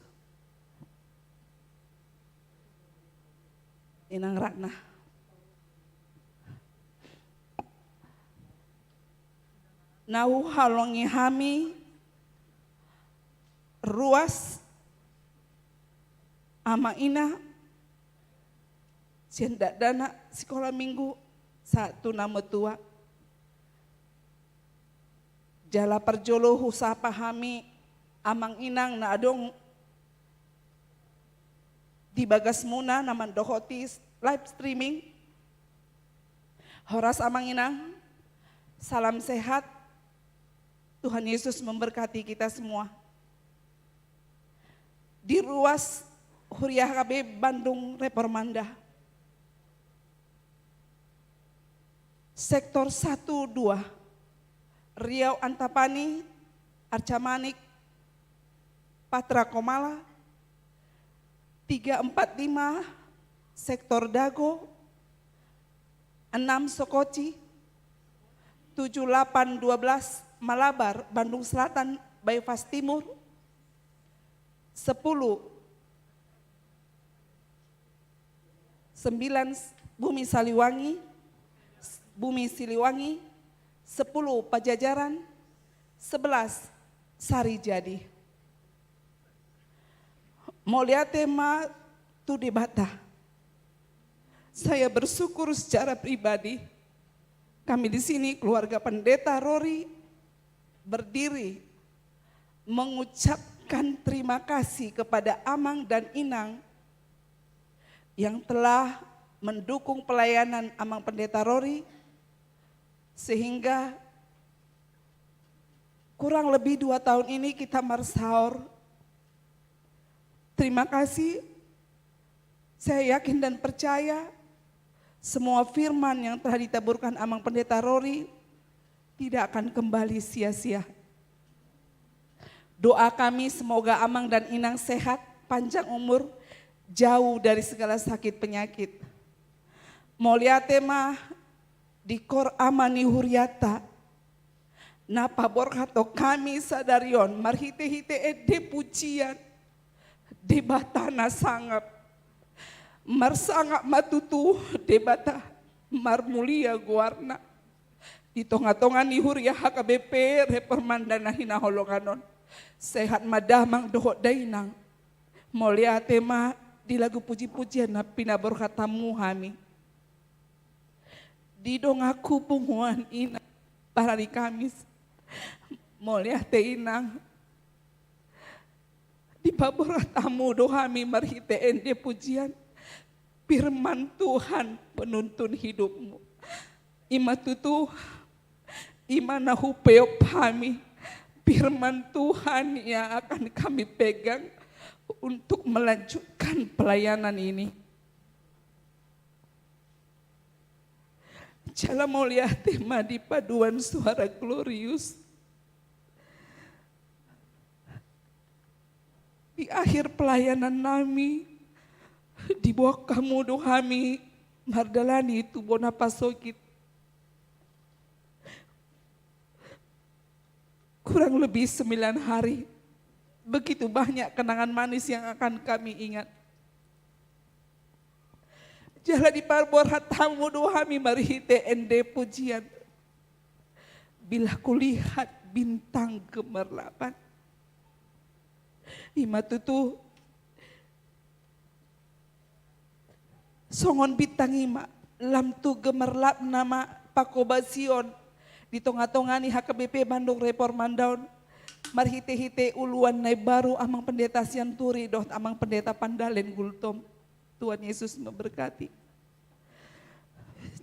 Inang Ratna. Nau halongi hami ruas ama ina siandak dana sekolah minggu satu nama tua jala perjolo husah pahami amang inang na adong di bagas muna naman dohotis live streaming horas amang inang salam sehat, Tuhan Yesus memberkati kita semua. Di ruas Huria HKB Bandung Reformanda, Sektor 1-2, Riau Antapani, Arca Manik, Patra Komala, 345, Sektor Dago, 6 Sokoci, 7812 Malabar, Bandung Selatan, Bypass Timur, 10, 9 Bumi Siliwangi, 10 Pajajaran, 11 Sari Jadi. Mulia tema tu debata. Saya bersyukur secara pribadi, kami di sini keluarga Pendeta Rory berdiri mengucapkan terima kasih kepada Amang dan Inang yang telah mendukung pelayanan Amang Pendeta Rory sehingga kurang lebih 2 tahun ini kita marsaur. Terima kasih, saya yakin dan percaya semua firman yang telah ditaburkan Amang Pendeta Rory tidak akan kembali sia-sia. Doa kami semoga Amang dan Inang sehat, panjang umur, jauh dari segala sakit penyakit. Mulia tema di kor amani huriata, napa borkato kami sadarion, marhite-hite ede pujian, debatana sangap, marsangap matutu debata, marmulia guarna, di tonga-tonga ni huria HKBP Reformanda hina holonganon, sehat madamang dohot dainang, mulia tema di lagu puji-pujian na pinabor katamu hami. Di dong aku punguan ina para di Kamis, mulia te inang. Di pabor katamu dohami marhite ende pujian, firman Tuhan penuntun hidupmu. Ima tutu, ima nahu peop kami, firman Tuhan yang akan kami pegang untuk melanjutkan pelayanan ini. Jala mulia tema di paduan suara glorius. Di akhir pelayanan kami, di bawah kamu dohami Mardalani itu Bonapasokit. Kurang lebih 9 hari. Begitu banyak kenangan manis yang akan kami ingat. Jala di parbor hatamu dohami marihite ende pujian. Bila kulihat bintang gemerlapan. Ima tutu songon bintang ima lam tu gemerlap nama pakobasion di tonga-tongani HKBP Bandung Reformandaun marhite-hite uluan nai baru amang pendeta Sianturi doh amang pendeta Pandalen Gultom. Tuhan Yesus memberkati.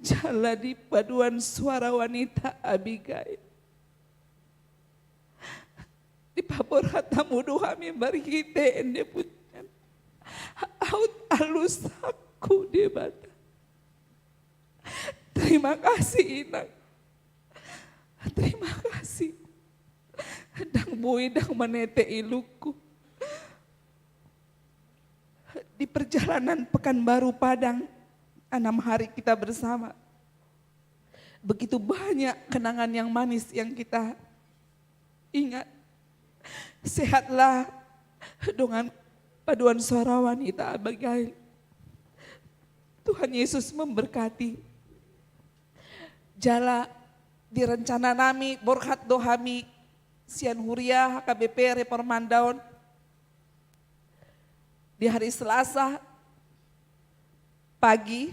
Jala di paduan suara wanita Abigail. Di pabor hatamu dohami marhite ende pujian. Aut alus aku di bata. Terima kasih Inang. Terima kasih. Dang bui dang menete iluku. Di perjalanan Pekanbaru Padang 6 hari kita bersama. Begitu banyak kenangan yang manis yang kita ingat. Sehatlah dengan paduan suara wanita Abigail. Tuhan Yesus memberkati. Jala di rencana nami borkat dohami Sian Huria HKBP Reformandaun di hari Selasa pagi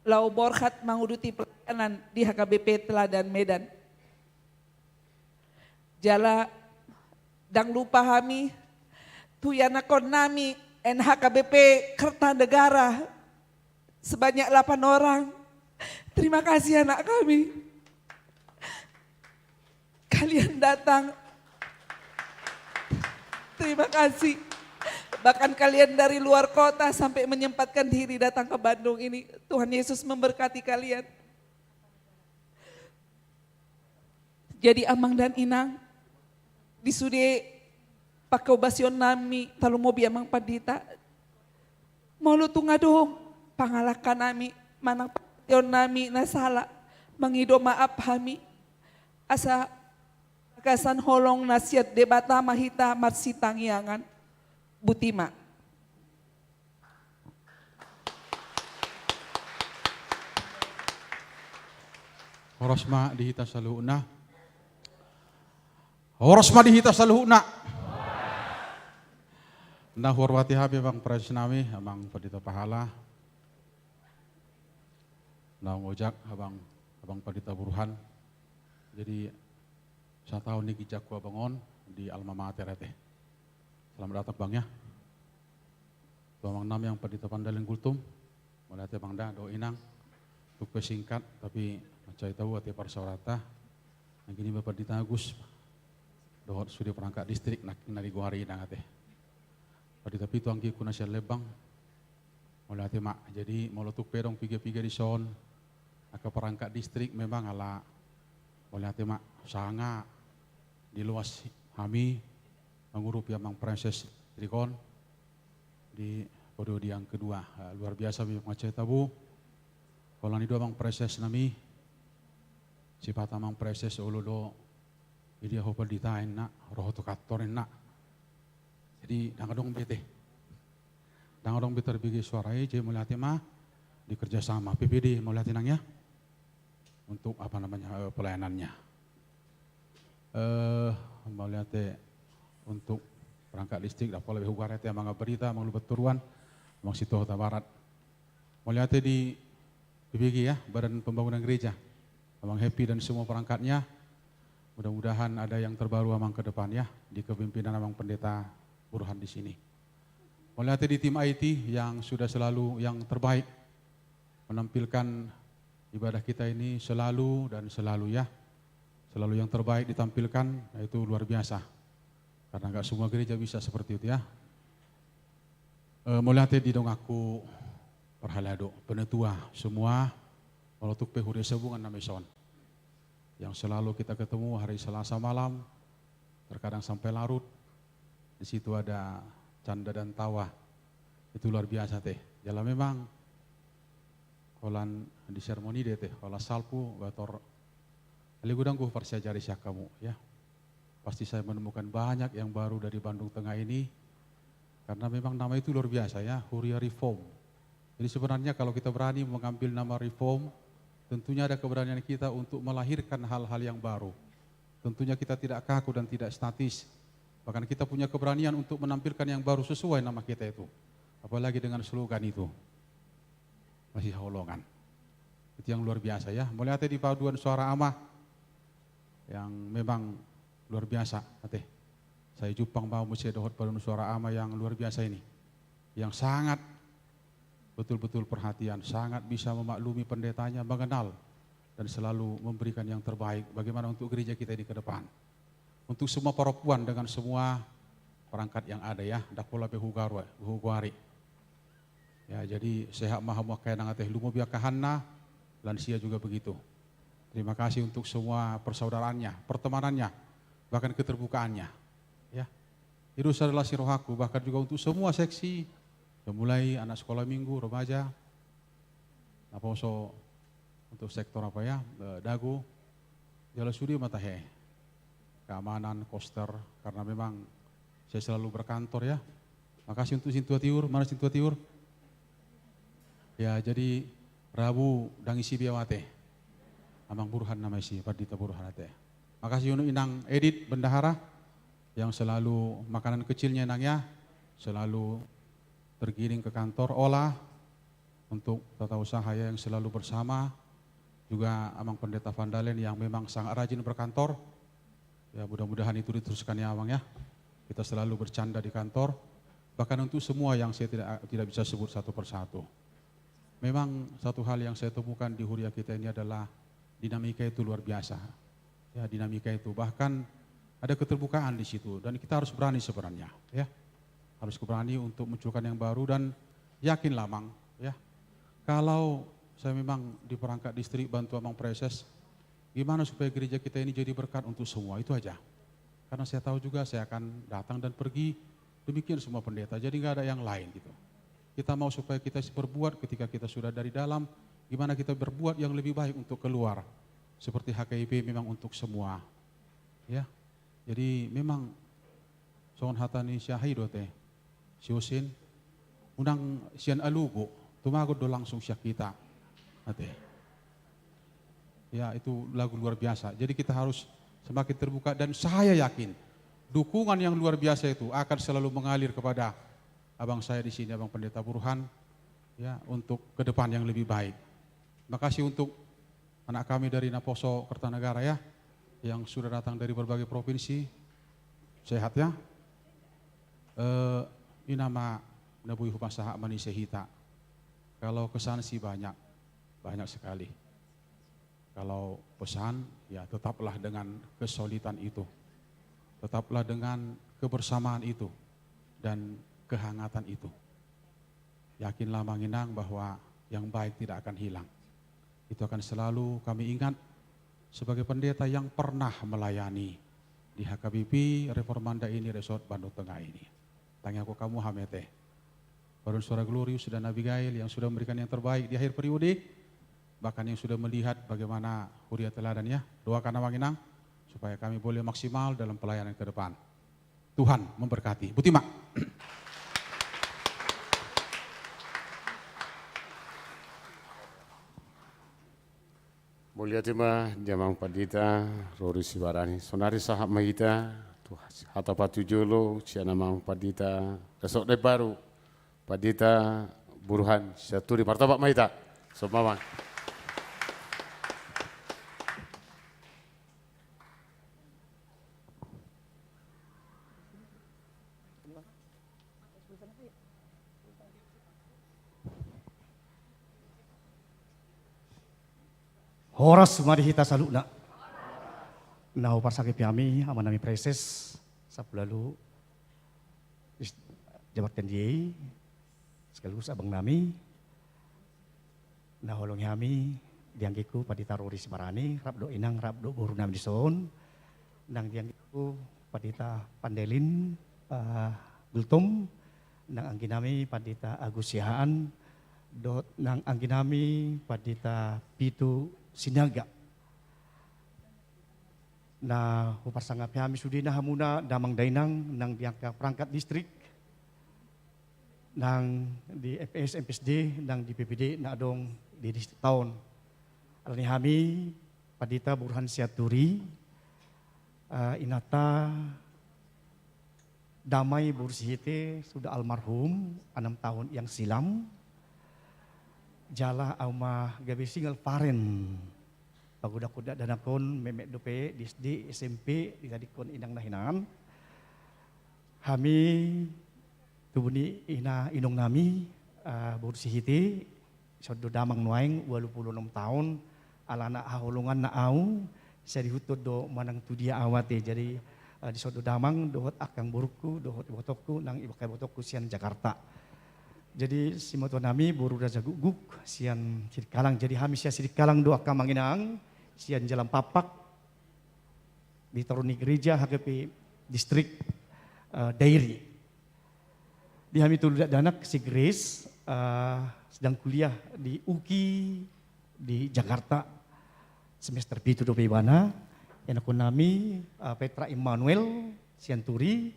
lau borkat menguduti pelayanan di HKBP Teladan Medan. Jala dang lupa kami tuyanakon nami NHKBP Kertanegara sebanyak 8 orang. Terima kasih anak kami. Kalian datang. Terima kasih. Bahkan kalian dari luar kota sampai menyempatkan diri datang ke Bandung ini. Tuhan Yesus memberkati kalian. Jadi Amang dan Inang disude pakobasion nami talumobi amang padita. Mau lu tunga dong pangalakan nami manang pakobasion nami nasala mengido maaf kami asa kasan holong nasiat debata mahita marsitangiangan Butima. Horosma dihita saluhna. Horosma dihita saluhna. Nah hormati habi bang presnami abang padita pahala. Nah ngojak abang padita buruhan. Jadi 1 tahun ini kijak gua bangun di alma mater teh. Selamat datang bang ya. Bang nam yang padita Pandalen Gultom. Mulai teh bang da do inang. Tuk pesingkat tapi macai tahu ati parsawarata. Yang kini Bapak Dita Agus. Dohot sudah perangkat distrik nari guari inang teh. Padita pitu angki kuna sia lebang. Mulai teh mak. Jadi molotuk pedong piga-piga di son. Aka perangkat distrik memang ala mulai teh mak sanga di luas kami mengurup yang Princess Trikon di periode yang kedua. Luar biasa memang Aceh Tabu. Kalau ini dua Mang Princess nami sifat Mang Princess uludo dia hopel ditain nak roh tu katorin nak. Jadi dangadong bete. Dangadong bete terbigi suara je mulai mah di kerjasama PPD mulai nang ya untuk apa namanya pelayanannya. Mulai untuk perangkat listrik dapat lebih hukaret yang mangga berita mengelubat turuan mang situ Kota Barat. Melihat di PBG ya Badan Pembangunan Gereja. Amang happy dan semua perangkatnya. Mudah-mudahan ada yang terbaru amang ke depan ya di kepemimpinan amang pendeta Burhan di sini. Melihat di tim IT yang sudah selalu yang terbaik menampilkan ibadah kita ini selalu dan selalu ya. Selalu yang terbaik ditampilkan, itu luar biasa. Karena enggak semua gereja bisa seperti itu ya. Mulai di dong aku perhalado penetua semua molotuk pehuria sebungan nameson. Yang selalu kita ketemu hari Selasa malam, terkadang sampai larut. Di situ ada canda dan tawa. Itu luar biasa teh. Jalan memang holan di seremoni deh teh, hola salpu bator ali gudang ku persiajari kamu ya. Pasti saya menemukan banyak yang baru dari Bandung Tengah ini, karena memang nama itu luar biasa ya, Huria Reform. Jadi sebenarnya kalau kita berani mengambil nama Reform, tentunya ada keberanian kita untuk melahirkan hal-hal yang baru. Tentunya kita tidak kaku dan tidak statis, bahkan kita punya keberanian untuk menampilkan yang baru sesuai nama kita itu. Apalagi dengan slogan itu, masih holongan. Itu yang luar biasa ya, melihat di paduan suara amah yang memang luar biasa. Saya jupang mau mesti dohot paduan suara amah yang luar biasa ini, yang sangat betul-betul perhatian, sangat bisa memaklumi pendetanya, mengenal dan selalu memberikan yang terbaik bagaimana untuk gereja kita ini ke depan. Untuk semua perempuan dengan semua perangkat yang ada ya, dakola behuguari. Ya, jadi sehat maha kaya nang teh lumo biakahanna, lansia juga begitu. Terima kasih untuk semua persaudaraannya, pertemanannya, bahkan keterbukaannya. Ya, itu adalah sirohaku, bahkan juga untuk semua seksi, mulai anak sekolah minggu, remaja, naposo untuk sektor apa ya, dagu, jalan sudi matahe, keamanan, koster, karena memang saya selalu berkantor ya. Makasih untuk Sintua Tiur, mana Sintua Tiur? Ya, jadi Rabu dan isi biawate. Amang Burhan nama isi, Padita Burhan ate. Makasih untuk Inang Edit Bendahara yang selalu makanan kecilnya nangnya selalu tergiring ke kantor olah untuk tata usaha yang selalu bersama. Juga Amang Pendeta Vandalen yang memang sangat rajin berkantor. Ya, mudah-mudahan itu diteruskan ya Amang ya. Kita selalu bercanda di kantor. Bahkan untuk semua yang saya tidak bisa sebut satu persatu. Memang satu hal yang saya temukan di Huria kita ini adalah dinamika itu luar biasa. Ya, dinamika itu bahkan ada keterbukaan di situ dan kita harus berani sebenarnya, ya. Harus berani untuk munculkan yang baru dan yakinlah Mang, ya. Kalau saya memang di perangkat distrik bantu Amang Preses, gimana supaya gereja kita ini jadi berkat untuk semua, itu aja. Karena saya tahu juga saya akan datang dan pergi, demikian semua pendeta, jadi nggak ada yang lain gitu. Kita mau supaya kita berbuat ketika kita sudah dari dalam, gimana kita berbuat yang lebih baik untuk keluar. Seperti HKIP memang untuk semua. Ya. Jadi memang soal hatani syahido teh. Siosin undang sian alugo, tumagod do langsung syak kita. Ate. Ya, itu lagu luar biasa. Jadi kita harus semakin terbuka dan saya yakin dukungan yang luar biasa itu akan selalu mengalir kepada abang saya di sini, Abang Pendeta Burhan, ya, untuk ke depan yang lebih baik. Makasih untuk anak kami dari Naposo Kertanegara ya, yang sudah datang dari berbagai provinsi. Sehat ya. Ini nama Nabui Humasaha Manisehita. Kalau kesan sih banyak sekali. Kalau pesan ya tetaplah dengan kesolidan itu. Tetaplah dengan kebersamaan itu dan kehangatan itu. Yakinlah Manginang bahwa yang baik tidak akan hilang. Itu akan selalu kami ingat sebagai pendeta yang pernah melayani di HKBP Reformanda ini, Resort Bandung Tengah ini. Tanya aku kamu hamete. Baru Suara Glorius dan Abigail yang sudah memberikan yang terbaik di akhir periode, bahkan yang sudah melihat bagaimana Huria teladan ya. Doakan Manginang supaya kami boleh maksimal dalam pelayanan ke depan. Tuhan memberkati. Butima. Mulia tema Jamang Padita, Rori Sibarani, Sonari Sahab Mahita, Hatapatu Jolo, Cianamang Padita, Resok de Baru, Padita, Burhan, Syaturi, Martabak Mahita, Somamang. Horas marihita saluna. Nau parsakip kami amanami preses sablalu jabatan dia sekaligus abang nami naholong kami dianggiku Padita Rori Sibarani rabdo inang rabdo guru nami dison nang dianggiku Padita Pandelin Gultum nang anggi nami Padita Agus Yahaan dot nang angginami padita pitu sinaga. Na huparsangap kami sudina hamuna damang dainang nang diangka perangkat distrik nang di FPS MPSD nang di PPD na adong di distrik tahun. Alani kami padita Burhan Siaturi inata damai bursihite sudah almarhum 6 tahun yang silam. Jala auma gabi single paren paguda-kuda danakon memek dope di SD SMP di tadikon inang nahinan. Kami tubuni ina inong nami bursihite sodo damang nuaing 86 tahun alana hahulungan na au saya dihutut do manang tudia awate jadi di sodo damang dohot akang burukku dohot botokku nang ibakai botokku sian Jakarta. Jadi si moto nami buru raja guguk sian sirikalang jadi kami sia sirikalang do akang manginang sian jalan papak di taruni gereja HKP distrik Dairi. Di kami tuludak danak si Grace sedang kuliah di UKI di Jakarta semester pitu do bana. Yang aku nami Petra Immanuel Sianturi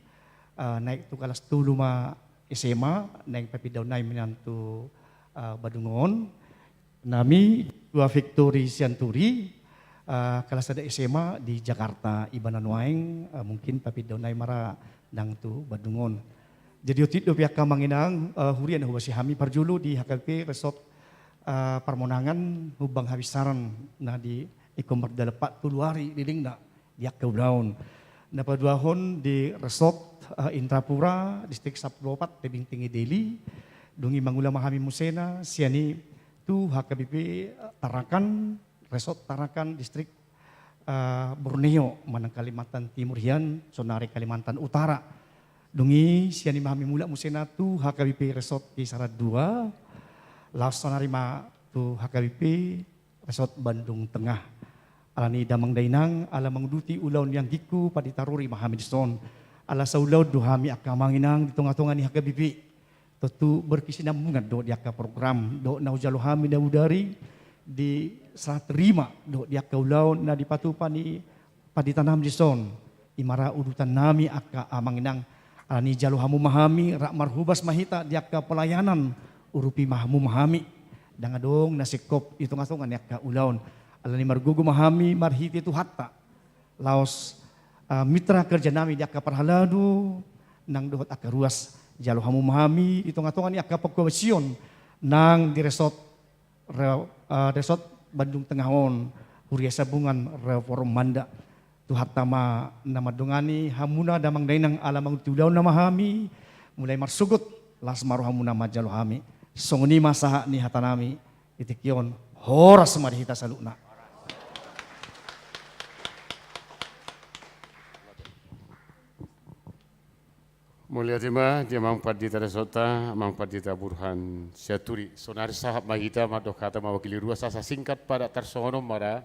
naik tu kelas 3 SMA naik papi daun naik menantu Badungon. Nami dua Victory Sianturi kelas ada SMA di Jakarta Ibana Nuaing mungkin papi daun naik mara nang tu Badungon. Jadi otit do pihak kamanginang hurian huwasi hami parjulu di HKP Resort Permonangan hubang habisaran nah di ikomar dalapat tuluari liling na diak Brown. Napa 2 hon di Resort Indrapura distrik Saplopat tebing tinggi Deli dungi mangula mahami musena siani tu HKBP Tarakan Resort Tarakan distrik Borneo manang Kalimantan Timur hian sonare Kalimantan Utara dungi siani mahami mula musena tu HKBP Resort Kisarat 2 laos sonari ma tu HKBP Resort Bandung Tengah. Alani damang dainang ala mangduti ulaun yang giku paditaruri mahamid son ala saulau duhami akamanginang di tengah-tengah ni HKBP tentu berkesinambungan do di aka program do naujalu hami daudari di serah terima do di aka ulaun na dipatupan ni paditanam di son imara udutan nami aka amanginang alani jalu hamu mahami rak marhubas mahita di aka pelayanan urupi mahamu mahami dangadong nasikop di tengah-tengah ni aka ulaun. Alani margugu mahami marhiti tu hatta laos mitra kerja nami di aka parhaladu nang dohot aka ruas jalo hamu mahami itung-atungan ni aka pagkomision nang di resort Bandung Tengahon huria sabungan reform manda tu hatta ma namadungani hamuna damang dainang alamang tudaw na mahami mulai marsugut las maru hamuna majalo hami songni masaha ni hatanami itikyon horas marihita saluna. Mulia tema jamang padita resota amang padita Burhan Siaturi sonari sahab mahita madok kata mewakili ruas asa singkat pada tersono mara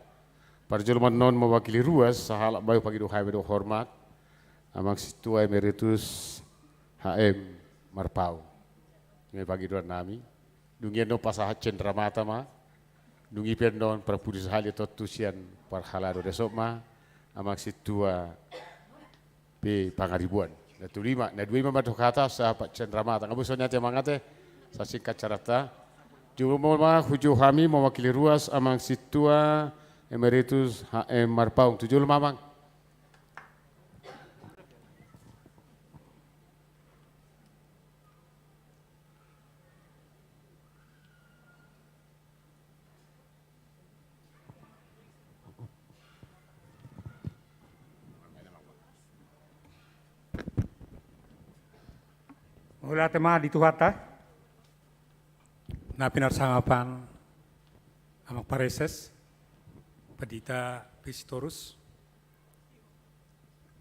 parjulman non mewakili ruas sahalak bayu pagi dohai do hormat amang situa emeritus HM Marpau me pagi do nami dungian no pasahat cendramata ma dungi pendon prapudis hali totusian parhalado desok ma amang situa pe pangaribuan. Na tulima, na 2 madok kata sa cendramata. Ngabusonya te mangate sa singkat carata. Jumlah huju kami mewakili ruas amang situa emeritus HM Marpaung. 7 mamang. Mula tema di Tuhata, na pinarsangapan amang pareses, padita Pistorus,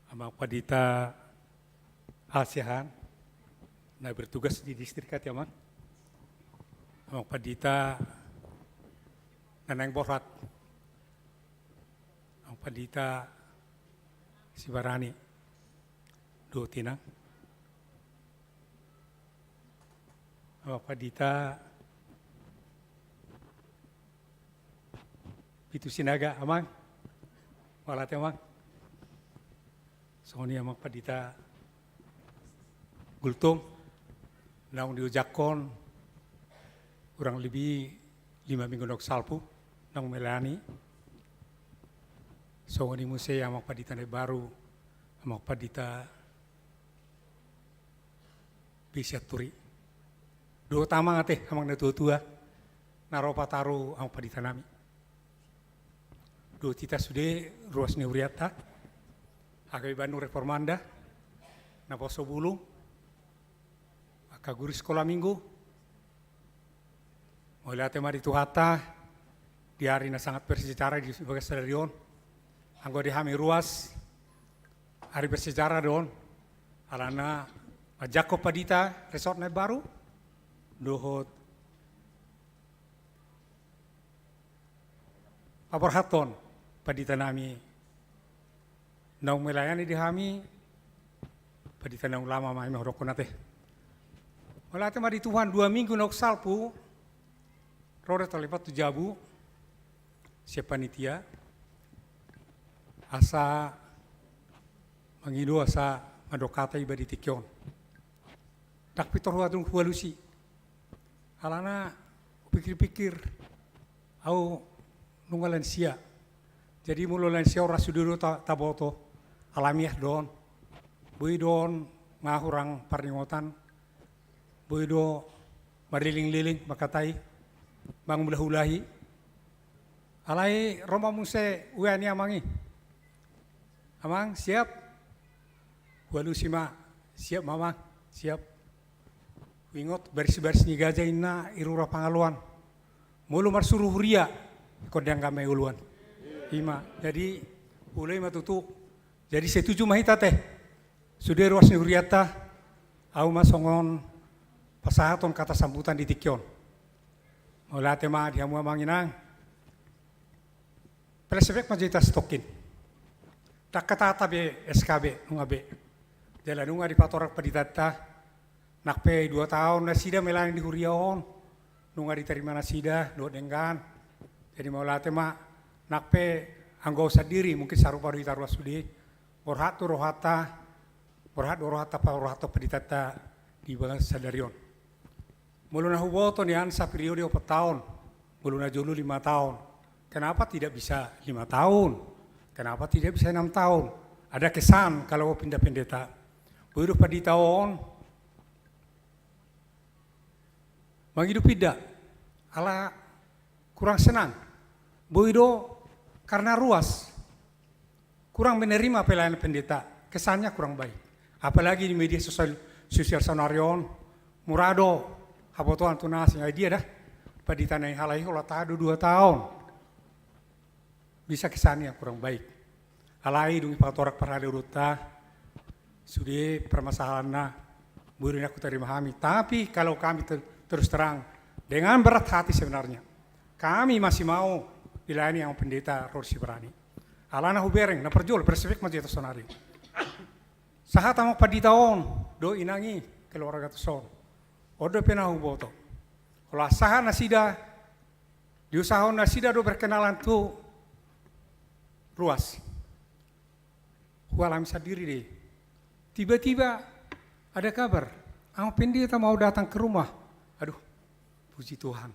amang padita Asiahan, na bertugas di distrik Katiaman, amang padita Nanang Borat, amang padita Sibarani, Dotinang, Padita Pitu sinaga amang. Walate amang. Soni amang padita gultung. Naung diujakon kurang lebih 5 minggu nok salpu nang melani. Soni musei amang padita ne baru amang padita bisa turi. Dua tamang ate amang ne tua naropa taru amang padita nami. Dua tita sudah ruas neuriata. Agai Bandung Reformanda. Naposo Bulung. Guru sekolah minggu, mulai tema di Tuhata, di hari sangat bersejarah di sebagai stadion, anggota di Hami Ruas, hari bersejarah don, alana Jakob Padita, resort naik baru, dohot Paborhaton, Padita nami, naung melayani di Hami, Padita naung lama main merokonate. Mulai tema di Tuhan 2 minggu nok salpu, roda terlibat tu jabu, siapa panitia, asa mengidu asa madokata iba di tikyon. Tak pitor wadung hualusi, alana pikir-pikir, au nunggal lansia, jadi mulu lansia ora suduru taboto, alamiah don, bui don ngahurang parningotan. Boydo mariling-liling makatai bang mulahulahi alai Roma muse uani amangi amang siap walusima siap mama siap wingot bersih-bersih ni gajah inna irura pangaluan mulu marsuruh ria kodang kame uluan ima jadi ulai matutu jadi setuju mahita teh sudah ruas nuriata au masongon pasahaton kata sambutan di tikyon. Mulai tema dia mua manginang. Presefek majita stokin. Tak kata tabe SKB nungabe. Jalan nunga di patorak padidata. Nakpe 2 tahun nasida melani di huriaon. Nunga diterima nasida do denggan. Jadi mulai tema nakpe anggau sadiri mungkin sarupa di taruh sudi. Borhat tu rohata. Borhat rohata pa rohata padidata di bawah sadarion. Muluna huboto ni ansa periode 4 tahun, muluna julu 5 tahun. Kenapa tidak bisa 5 tahun? Kenapa tidak bisa 6 tahun? Ada kesan kalau pindah pendeta. Buruh padi tahun, menghidup tidak, ala kurang senang. Buido karena ruas, kurang menerima pelayanan pendeta, kesannya kurang baik. Apalagi di media sosial sonarion, murado, habotoan tunas yang dia dah pada tanah halai kalau tadu 2 tahun bisa kesannya kurang baik. Halai dungi patorak parade uruta sudah permasalahan burunya aku terima kami. Tapi kalau kami terus terang dengan berat hati sebenarnya kami masih mau dilayani yang pendeta Rorsi Berani. Alana hubereng na perjol persepek masih sonari. Sahat mau padi tahun do inangi keluarga tuson. Odo pena huboto. Kalau asahan nasida, diusahon nasida do berkenalan tu ruas. Hualam sadiri deh. Tiba-tiba ada kabar, ang pendeta mau datang ke rumah. Aduh, puji Tuhan.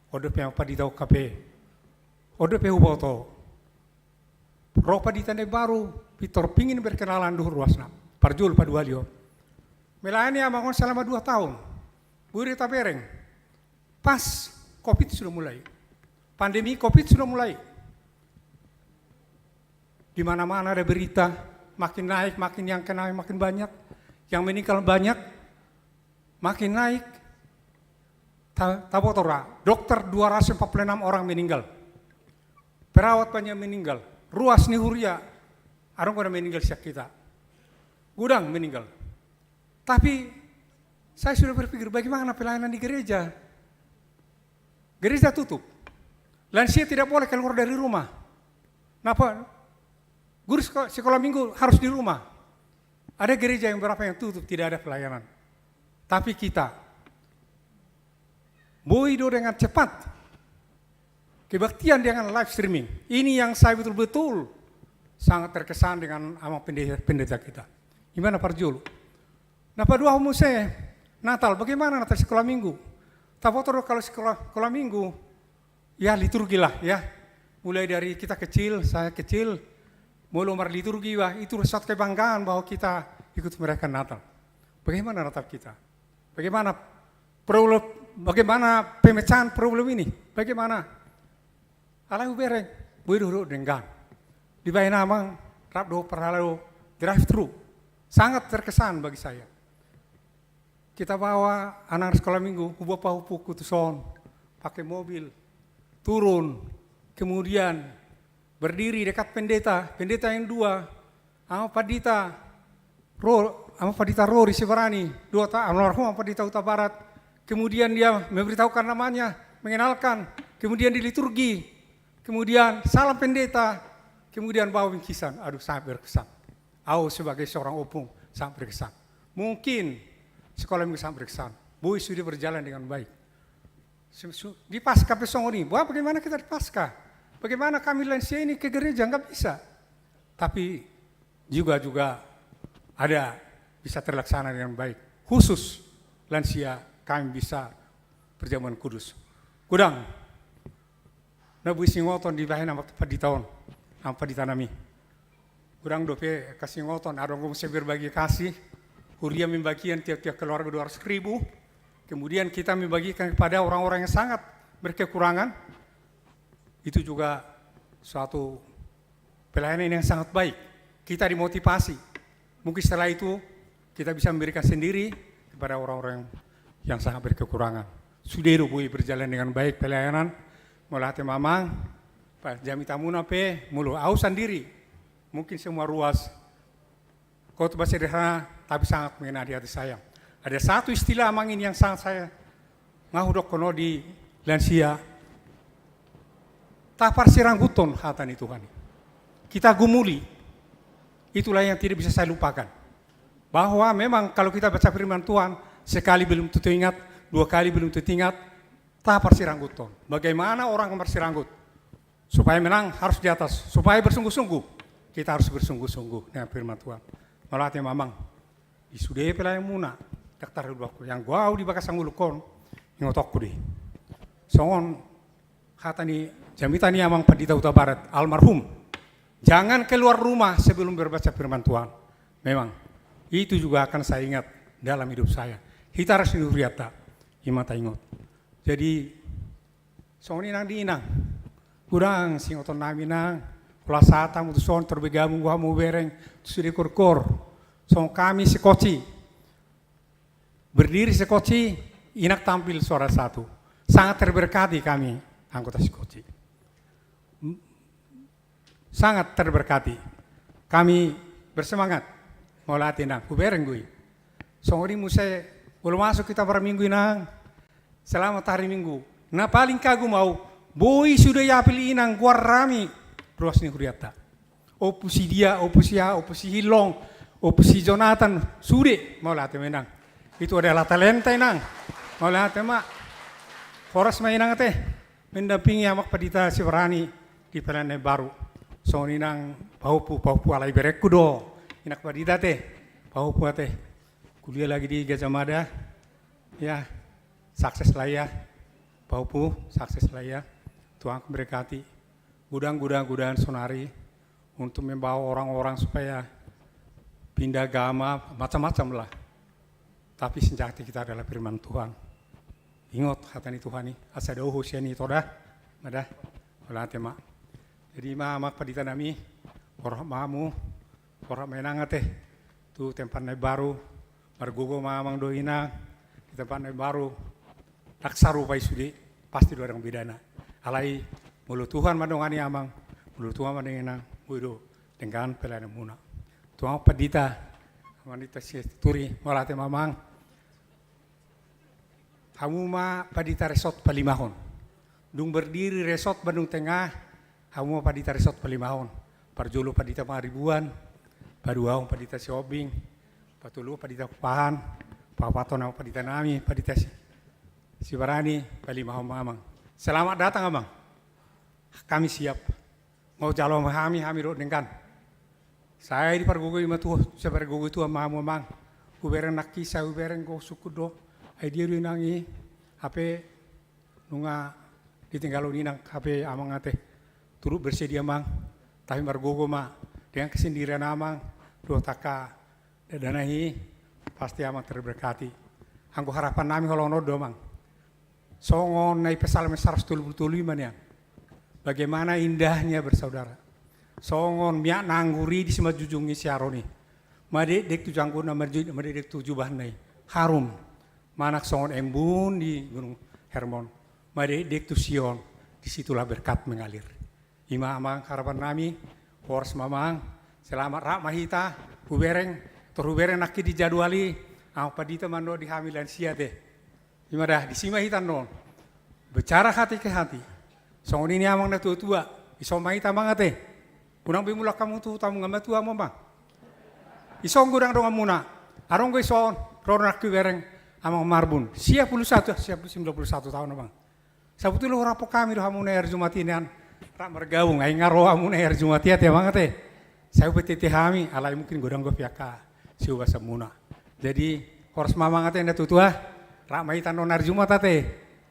Odo pena padi tahu kape. Odo pe huboto. Roh padi tanda baru, Pitor pingin berkenalan do ruasna. Parjul padualio. Melayani amangon selama 2 tahun. Buri tabereng, pas COVID sudah mulai, pandemi COVID sudah mulai, di mana-mana ada berita, makin naik, makin yang kena makin banyak, yang meninggal banyak, makin naik. Tabotora, dokter 246 orang meninggal, perawat banyak meninggal, ruas nihuria, orang pada meninggal siap kita, gudang meninggal, tapi saya sudah berpikir bagaimana pelayanan di gereja. Gereja tutup. Lansia tidak boleh keluar dari rumah. Kenapa? Guru sekolah minggu harus di rumah. Ada gereja yang berapa yang tutup, tidak ada pelayanan. Tapi kita, boido dengan cepat, kebaktian dengan live streaming. Ini yang saya betul-betul sangat terkesan dengan amang pendeta kita. Gimana Pak Julu? Nah Pak Dua saya Natal, bagaimana Natal sekolah minggu? Tapotor kalau sekolah minggu, ya liturgi lah ya. Mulai dari kita kecil, saya kecil, mulai umar liturgi, wah itu suatu kebanggaan bahwa kita ikut merayakan Natal. Bagaimana Natal kita? Bagaimana pemecahan problem ini? Bagaimana? Alau bereng, buiru dengan. Di bayi namang, rapdo perhalau drive thru, sangat terkesan bagi saya. Kita bawa anak sekolah minggu, hupu kutuson, pakai mobil, turun, kemudian berdiri dekat pendeta yang dua, sama Padita Rori Sibarani, almarhum Padita Huta Barat. Kemudian dia memberitahukan namanya, mengenalkan, kemudian di liturgi, kemudian salam pendeta, kemudian bawa bingkisan. Aduh, sangat berkesan. Aku sebagai seorang opung sangat berkesan. Mungkin sekolah minggu sangat berkesan. Boy sudah berjalan dengan baik. Di Pasca Pesongoni, bagaimana kita di Pasca? Bagaimana kami lansia ini ke gereja? Enggak bisa. Tapi juga ada bisa terlaksana dengan baik. Khusus lansia kami bisa perjamuan kudus. Kudang, nabu singoton di bahan apa di tahun, apa di tanami. Kudang dope kasih ngoton, ada orang bisa berbagi kasih. Huria membagikan tiap-tiap keluarga 200.000. Kemudian kita membagikan kepada orang-orang yang sangat berkekurangan. Itu juga suatu pelayanan yang sangat baik. Kita dimotivasi. Mungkin setelah itu kita bisa memberikan sendiri kepada orang-orang yang sangat berkekurangan. Sudah bui berjalan dengan baik pelayanan. Melatih mamang, Pak Jami Tamuna mulu au sendiri. Mungkin semua ruas. Khotbah sederhana tapi sangat mengena di hati saya. Ada satu istilah amang ini yang sangat saya ngahudok kono di lansia. Tapar sirangguton hatani Tuhan. Kita gumuli. Itulah yang tidak bisa saya lupakan. Bahwa memang kalau kita baca firman Tuhan, sekali belum tentu ingat, 2 kali belum tentu ingat, tapar sirangguton. Bagaimana orang bersiranggut? Supaya menang harus di atas, supaya bersungguh-sungguh. Kita harus bersungguh-sungguh dengan firman Tuhan. Melatih mamang, isude pelayan muna, daktar dulu yang gua di bakas angulukon, ngotokku deh. Songon, kata nih, jamita nih amang Padita Huta Barat, almarhum. Jangan keluar rumah sebelum berbaca firman Tuhan. Memang, itu juga akan saya ingat dalam hidup saya. Kita harus nuriata, imata ingot. Jadi, songon inang di inang, kurang singoton nami nang, Kulasata mutuson terbegamu gua mau bereng sudah korkor. So kami sekoci. Berdiri sekoci, inak tampil suara satu. Sangat terberkati kami anggota sekoci. Sangat terberkati. Kami bersemangat mau latih nang bereng gue. So ini musai belum masuk kita pada minggu inang. Selamat hari Minggu. Nah paling kagum mau boy sudah ya pilih inang gua rami. Ruas ni kuriata. Opusi dia, opusi Hilong, opusi Jonathan, sudah mau latih menang. Itu adalah talenta inang. Mau latih mak. Horas mainang teh mendampingi amak Padita Sibarani di pelayanan baru. So inang paupu alai berekku do. Inak Padita teh paupu teh. Kuliah lagi di Gajah Mada. Ya, sukses lah ya. Paupu, sukses lah ya. Tuhan memberkati. Gudang sonari untuk membawa orang-orang supaya pindah agama macam-macam lah. Tapi senjata kita adalah firman Tuhan. Ingat hatani Tuhan ini, asado husiani toda, madah, oleh tema. Jadi mak Padita nami, orang mamu, orang menang teh, tu tempatnya baru, margogo mamang doina, di tempatnya baru, taksaru pai sudi, pasti dua orang bidana. Alai mulut Tuhan madongani amang, mulut Tuhan madongina, mudo dengan pelayanan muna. Tuhan Padita, wanita si turi, malate mamang. Kamu ma Padita Resort Palimahon. Dung berdiri Resort Bandung Tengah, kamu ma Padita Resort Palimahon. Parjolo Padita Maribuan, Paduaong Padita Siobing, Patulu Padita Kupahan, Papaton Padita Nami, Padita Sibarani, Palimahon mamang. Selamat datang amang. kami siap. Mau calon kami dok dengan. Saya di pergugu ima tuh, saya pergugu itu mamang. Ubereng nak kisah, ubereng go suku do. Ai dia nangi, HP nunga ditinggalin nang HP amang ate. Turut bersedia mang, tapi pergugu ma dengan kesendirian amang, do taka danahi pasti amang terberkati. Anggo harapan nami kalau nodo mang. Songon nai Psalm 125 ya. Bagaimana indahnya bersaudara. Songon miak nangguri di sema jujungi siaroni. Madek tujangku na madek tujubah nai. Harum. Manak songon embun di Gunung Hermon. Madek tu Sion. Disitulah berkat mengalir. Ima amang harapan nami. Hors mamang. Selamat rak mahita. Hubereng. Terhubereng nakki dijadwali. Apa dita mando di hamilan siate. Ima dah disima hitan non. Bicara hati ke hati. Songon ini amang na tua-tua. Isomai tamang ate. Kunang bimulak kamu tuh tamu ngama tua mama. Isong gudang dong amuna. Arong go ison. Ronak bereng amang marbun. Siap 91 tahun abang. Sabutullah rapo kami do hamuna air Jumatinan. Rak mergaung ai ngaro hamuna air Jumatia te banget teh. Saya petete hami alai mungkin gudang go piaka. Siu basa muna. Jadi hors mamang ate nda tutua. Rak maitan non air Jumat ate.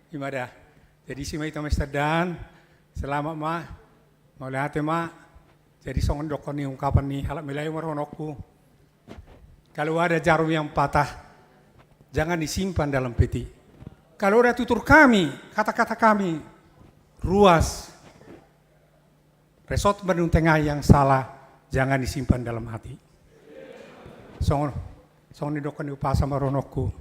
Gimana? Jadi si maitan mestedan. Selamat ma. Mau lihat ma. Jadi songon dokon nih ungkapan nih halak milayu meronokku. Kalau ada jarum yang patah, jangan disimpan dalam peti. Kalau ada tutur kami, kata-kata kami, ruas, resort Bandung Tengah yang salah, jangan disimpan dalam hati. Songon nih dokon nih upasa meronokku.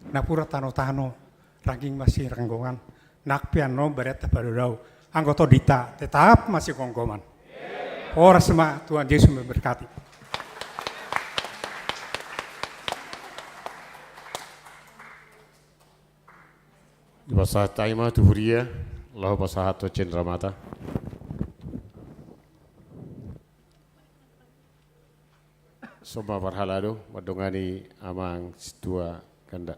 Napura tano-tano, ranking masih renggongan. Nakpian no beret padodau. Anggota dita tetap masih gonggoman. Orang semua Tuhan Yesus memberkati. Di masa taima tuhuria, lau pasahat to cendramata. Soma parhalado, madongani amang situa kanda.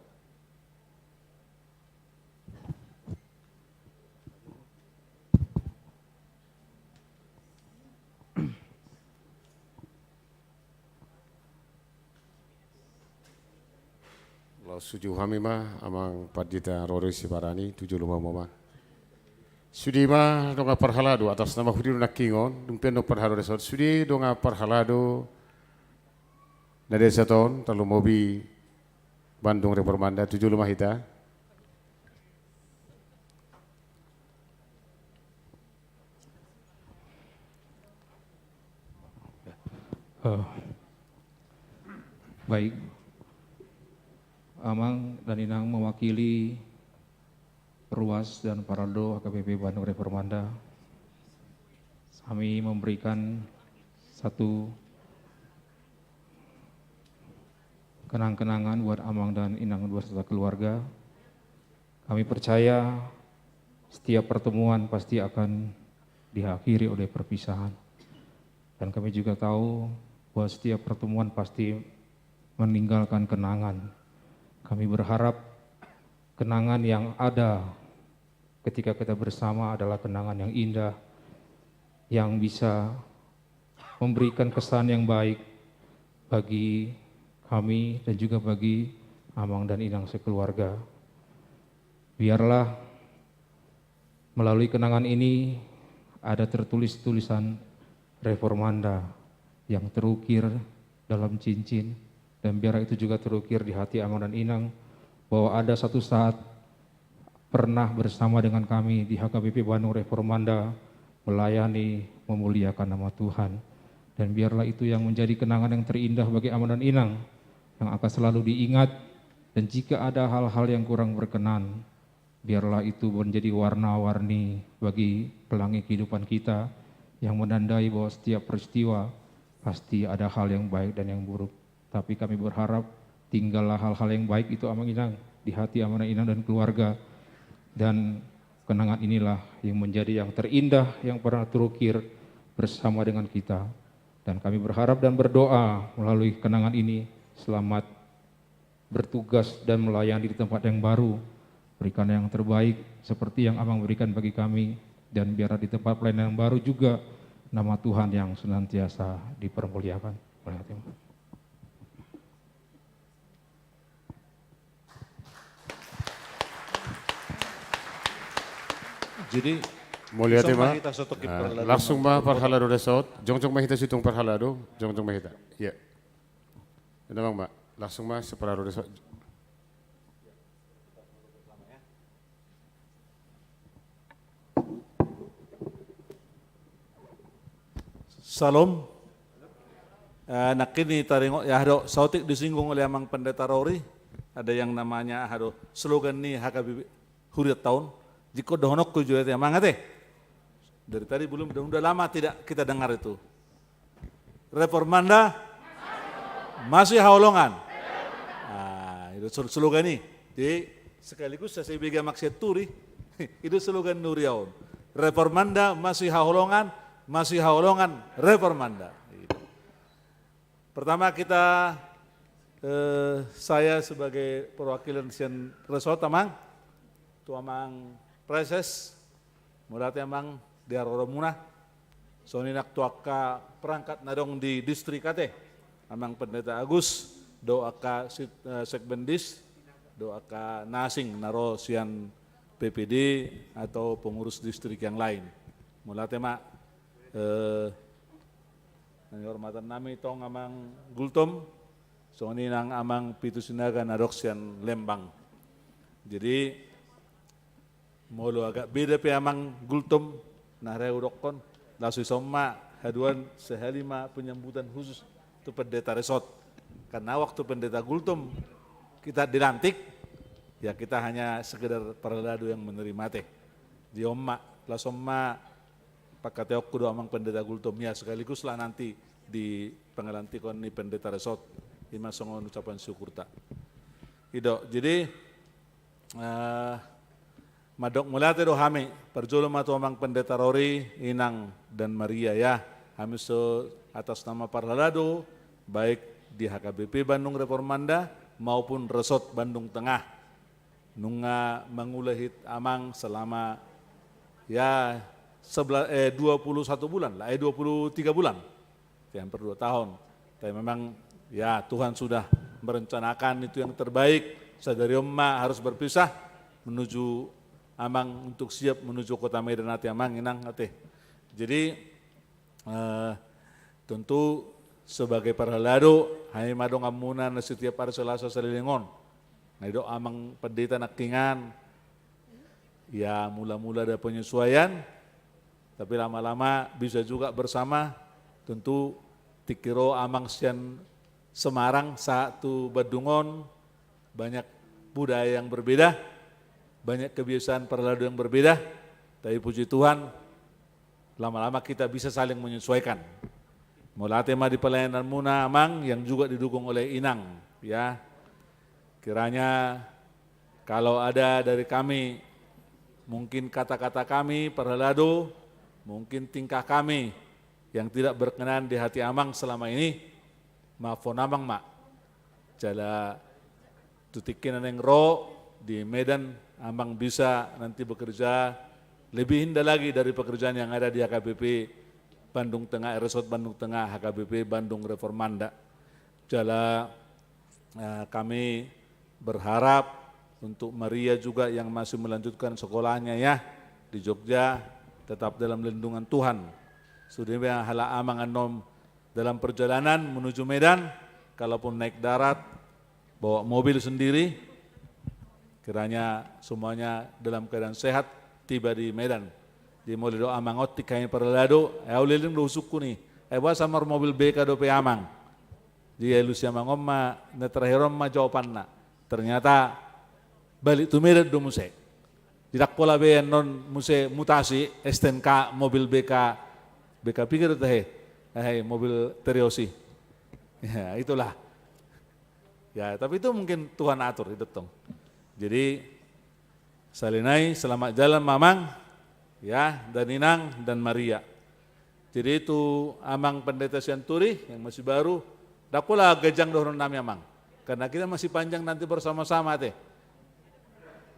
Suju kami mah amang padita roro siparani 75 mama. Sudi mah donga parhalado atas nama hudiru nakingon dumpen no parhalado resort sudi donga parhalado na desa ton talu mobi Bandung Reformanda 75 hita. Baik. Amang dan Inang mewakili Ruas dan Paraldo HKBP Bandung Reformanda. Kami memberikan satu kenang-kenangan buat Amang dan Inang beserta keluarga. Kami percaya setiap pertemuan pasti akan diakhiri oleh perpisahan. Dan kami juga tahu bahwa setiap pertemuan pasti meninggalkan kenangan. Kami berharap kenangan yang ada ketika kita bersama adalah kenangan yang indah, yang bisa memberikan kesan yang baik bagi kami dan juga bagi Amang dan Inang sekeluarga. Biarlah melalui kenangan ini ada tertulis tulisan Reformanda yang terukir dalam cincin. Dan biar itu juga terukir di hati Amang dan Inang bahwa ada satu saat pernah bersama dengan kami di HKBP Bandung Reformanda melayani, memuliakan nama Tuhan. Dan biarlah itu yang menjadi kenangan yang terindah bagi Amang dan Inang yang akan selalu diingat. Dan jika ada hal-hal yang kurang berkenan, biarlah itu menjadi warna-warni bagi pelangi kehidupan kita yang menandai bahwa setiap peristiwa pasti ada hal yang baik dan yang buruk. Tapi kami berharap tinggallah hal-hal yang baik itu Amang Inang di hati Amang dan Inang dan keluarga. Dan kenangan inilah yang menjadi yang terindah yang pernah terukir bersama dengan kita. Dan kami berharap dan berdoa melalui kenangan ini selamat bertugas dan melayani di tempat yang baru. Berikan yang terbaik seperti yang Amang berikan bagi kami dan biar di tempat pelayanan yang baru juga nama Tuhan yang senantiasa dipermuliakan. Jadi mulia tema mahita sotok langsung mah parhalado resort jong mahita situng parhalado jong mahita ya memang mbak langsung mah separado resort. Salam. Nakini taringo ya hado sautik disinggung oleh Amang Pendeta Rory, ada yang namanya hado slogan nih HKBP Huriat tahun. Jika dohonok kujuet ya mangate. Dari tadi belum udah lama tidak kita dengar itu. Reformanda masih haulongan. Nah, itu slogan ini. Jadi sekaligus saya bega maksiat turi. Itu slogan Nuriaun. Reformanda masih haulongan, Reformanda. Pertama kita saya sebagai perwakilan Sian Resort Amang, tu Amang Preses, mulai Amang di Aroromuna, soninak tuaka perangkat nadong di distrik kate, Amang Pendeta Agus, doaka sekbendis, doaka nasing naro Sian PPD atau pengurus distrik yang lain. Mulai tema hormatan nami tong Amang Gultom, soni nang Amang Pitusinaga nadok Sian Lembang. Jadi molo agak beda pe Amang Gultom nah reudokon lasu somma haduan sehalima penyambutan khusus tu pendeta resort. Karena waktu pendeta Gultom kita dilantik ya kita hanya sekedar perladu yang menerima teh. Di omma la somma pakateok kudu Amang pendeta Gultom ya sekaligus lah nanti di pengelantikon ni pendeta resort. Ima songon ucapan syukur tak. Ido jadi madok mulate do hami perjolo matu Amang Pendeta Rory, Inang dan Maria ya. Kami atas nama Parhalado baik di HKBP Bandung Reformanda maupun Resort Bandung Tengah. Nunga mengulahit Amang selama ya 21 bulan lah, 23 bulan. Hampir 2 tahun. Tapi memang ya Tuhan sudah merencanakan itu yang terbaik. Sadari Omma harus berpisah menuju Amang untuk siap menuju kota Medan hati Amang inang hati. Jadi tentu sebagai Parhalado hanya madong amunan setiap hari Selasa selilingon. Nah itu Amang pendeta nakingan ya mula-mula ada penyesuaian tapi lama-lama bisa juga bersama tentu tikiro Amang Sian Semarang satu Badungon banyak budaya yang berbeda. Banyak kebiasaan Parhalado yang berbeda, tapi puji Tuhan lama-lama kita bisa saling menyesuaikan. Mulai tema di pelayanan Muna Amang yang juga didukung oleh Inang, ya. Kiranya kalau ada dari kami, mungkin kata-kata kami Parhalado, mungkin tingkah kami yang tidak berkenan di hati Amang selama ini, maafon Amang mak. Jala tutikin yang ro di Medan Amang bisa nanti bekerja lebih indah lagi dari pekerjaan yang ada di HKBP Bandung Tengah, Resort Bandung Tengah, HKBP Bandung Reformanda. Jala kami berharap untuk Maria juga yang masih melanjutkan sekolahnya ya di Jogja tetap dalam lindungan Tuhan. Sudah hala Amang anom dalam perjalanan menuju Medan, kalaupun naik darat, bawa mobil sendiri, kiranya semuanya dalam keadaan sehat tiba di Medan. Di mulai doa Amangot tikain Parhalado, liling do suku nih. Samar mobil BK do pe Amang. Di Lucia Mangom ma netraherom ma jawaban na. Ternyata balik tu Medan do muse. Tidak pola be non muse mutasi STNK mobil BK pikir teh mobil Teriosi. Ya itulah. Ya tapi itu mungkin Tuhan atur itu tong. Jadi salinai selamat jalan Mamang ya dan Inang dan Maria. Jadi itu Amang Pendeta Sianturi yang masih baru, dakulah gajang dohron nami Amang. Karena kita masih panjang nanti bersama-sama teh.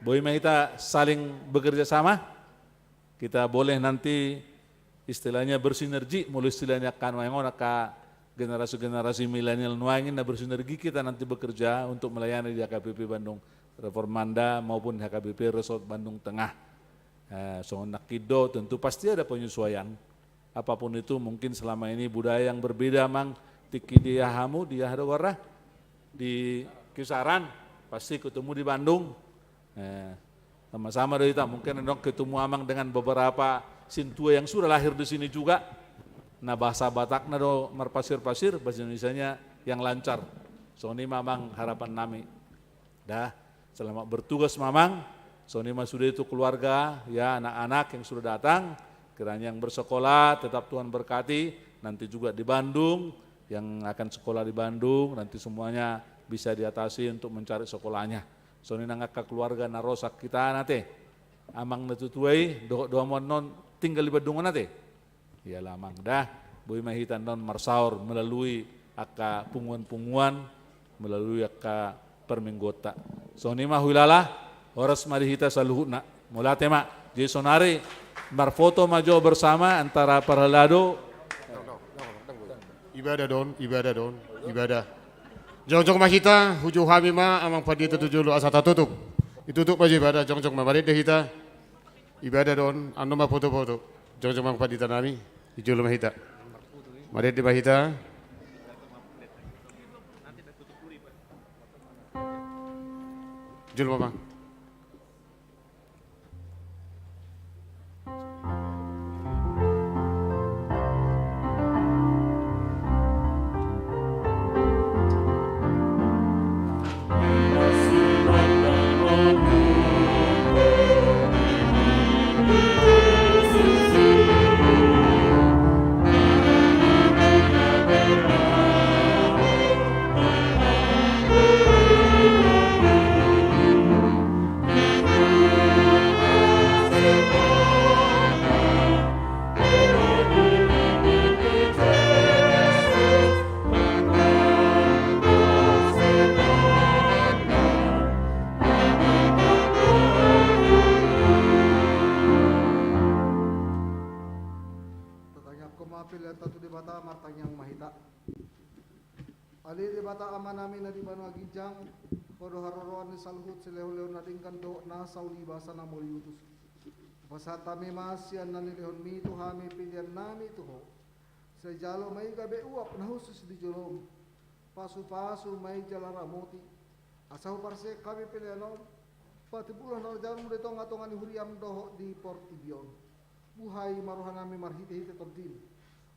Boy kita saling bekerja sama kita boleh nanti istilahnya bersinergi, mulai istilahnya kan wangon ka generasi-generasi milenial nuangin na bersinergi kita nanti bekerja untuk melayani di HKBP Bandung Reformanda maupun HKBP Resort Bandung Tengah. So nakido tentu pasti ada penyesuaian. Apapun itu mungkin selama ini budaya yang berbeda mang tiki dia hamu dia hadawara di kisaran pasti ketemu di Bandung. Sama-sama dari kita mungkin dong ketemu amang dengan beberapa sintua yang sudah lahir di sini juga. Nah bahasa Batakna do marpasir-pasir bahasa Indonesianya yang lancar. So ini mamang harapan nami. Dah selamat bertugas mamang. So ini sudah itu keluarga ya anak-anak yang sudah datang. Kiranya yang bersekolah tetap Tuhan berkati. Nanti juga di Bandung yang akan sekolah di Bandung nanti semuanya bisa diatasi untuk mencari sekolahnya. So ini nangaka keluarga narosak kita nanti. Amang natutuai doa non tinggal di Bandung nanti. Ya lamang dah boy mahitan non marsaur melalui aka punguan-punguan melalui aka perminggota. So ini mah huilalah oras marihita saluhuna. Mulate mak jesonari marfoto majo bersama antara para lado. Ibadah don, ibadah. Jong-jong mahita, huju hami ma amang padi tetujulu asata tutup. Ditutup aja ibadah, jong-jong mamarit deh kita. Ibadah don, anu ma foto-foto. Jong-jong mang padi tanami, hujulu mahita. Marit di mahita. Jul mama. Ali di bata amanami na di Banu Agijang, kodo haroroan ni salhut sileo-leo na tingkan do na sauli basa na moliutus. Pasata mi masyan na nilihon mi tuhami pilihan nami tuho. Sa jalo may gabe uap na husus di jolom. Pasu-pasu may jalaramuti. Asahu parse kami pilihanon. Pati bulan na jalo mo dito nga tongan ni huriam doho di Portibion. Buhay maruhan nami marhite-hite tordin.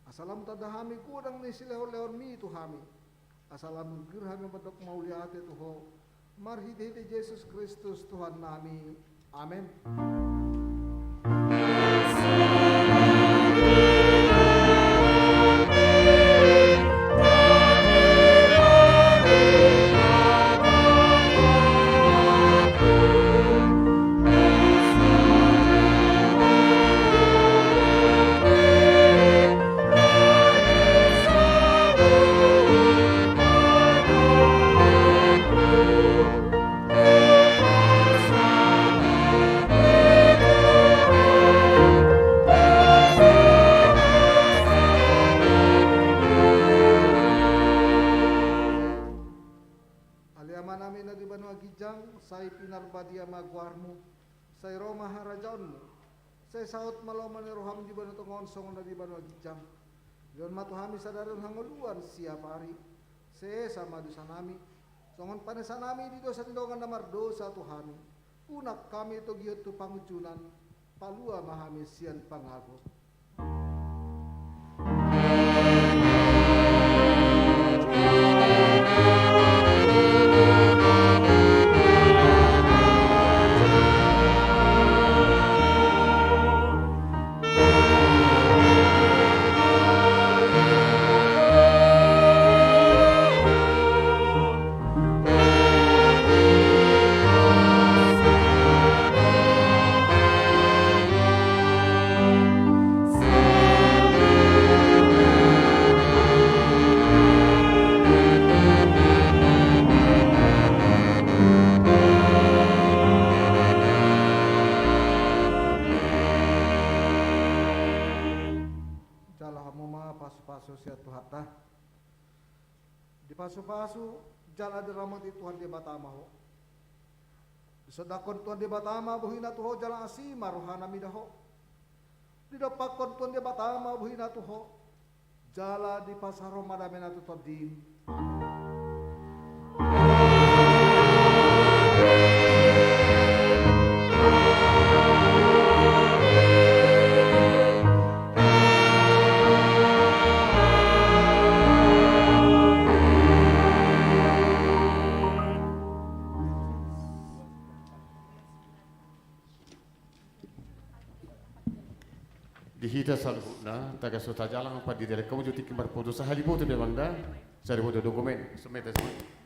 Asalam tadahami kudang ni sileo-leon mi tuhami. Asalam gerhami bentuk mauliate tuho. Marhite-hite Yesus Kristus Tuhan nami. Amin. Say pinarbadia magwarmu, say Roma harajaonmu, say saut maloman ni roham di Banu Tongon songon na di Banu Agijang. Yon matuhami sadaron hanguluan siap hari, say sama dosanami, songon panesanami di dosa tindongan namar dosa Tuhami. Unak kami to giyot tu pangucunan, palua mahami sian pangago. jala hamuma pasu-pasu sia Tuhan tah. Di pasu-pasu jala diramati Tuhan dia batama ho. Disodakon Tuhan dia batama buhina tuho jala asima rohana midaho. Didapakon Tuhan dia batama buhina tuho jala di pasaro madamena tu todin. Dihita salhuna taga sota jalang apa di dalam kamu juti kimar foto sahali foto de bangda sari foto dokumen semeta semua.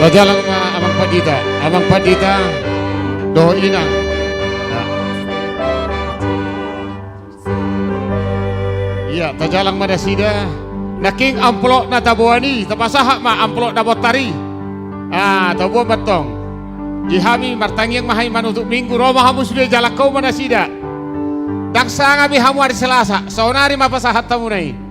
Tajalang Abang Padita, Doh Inang. Ya, tajalang madasida, naking amplok na tabuani, tapasahak ma amplok na botari. Tabuan batong. Jihami martangyang mahay manutuk minggu, Roma hamu sudah jalakau madasida. Daksa ngabi hamu hari Selasa, saunari mapasahat tamunai.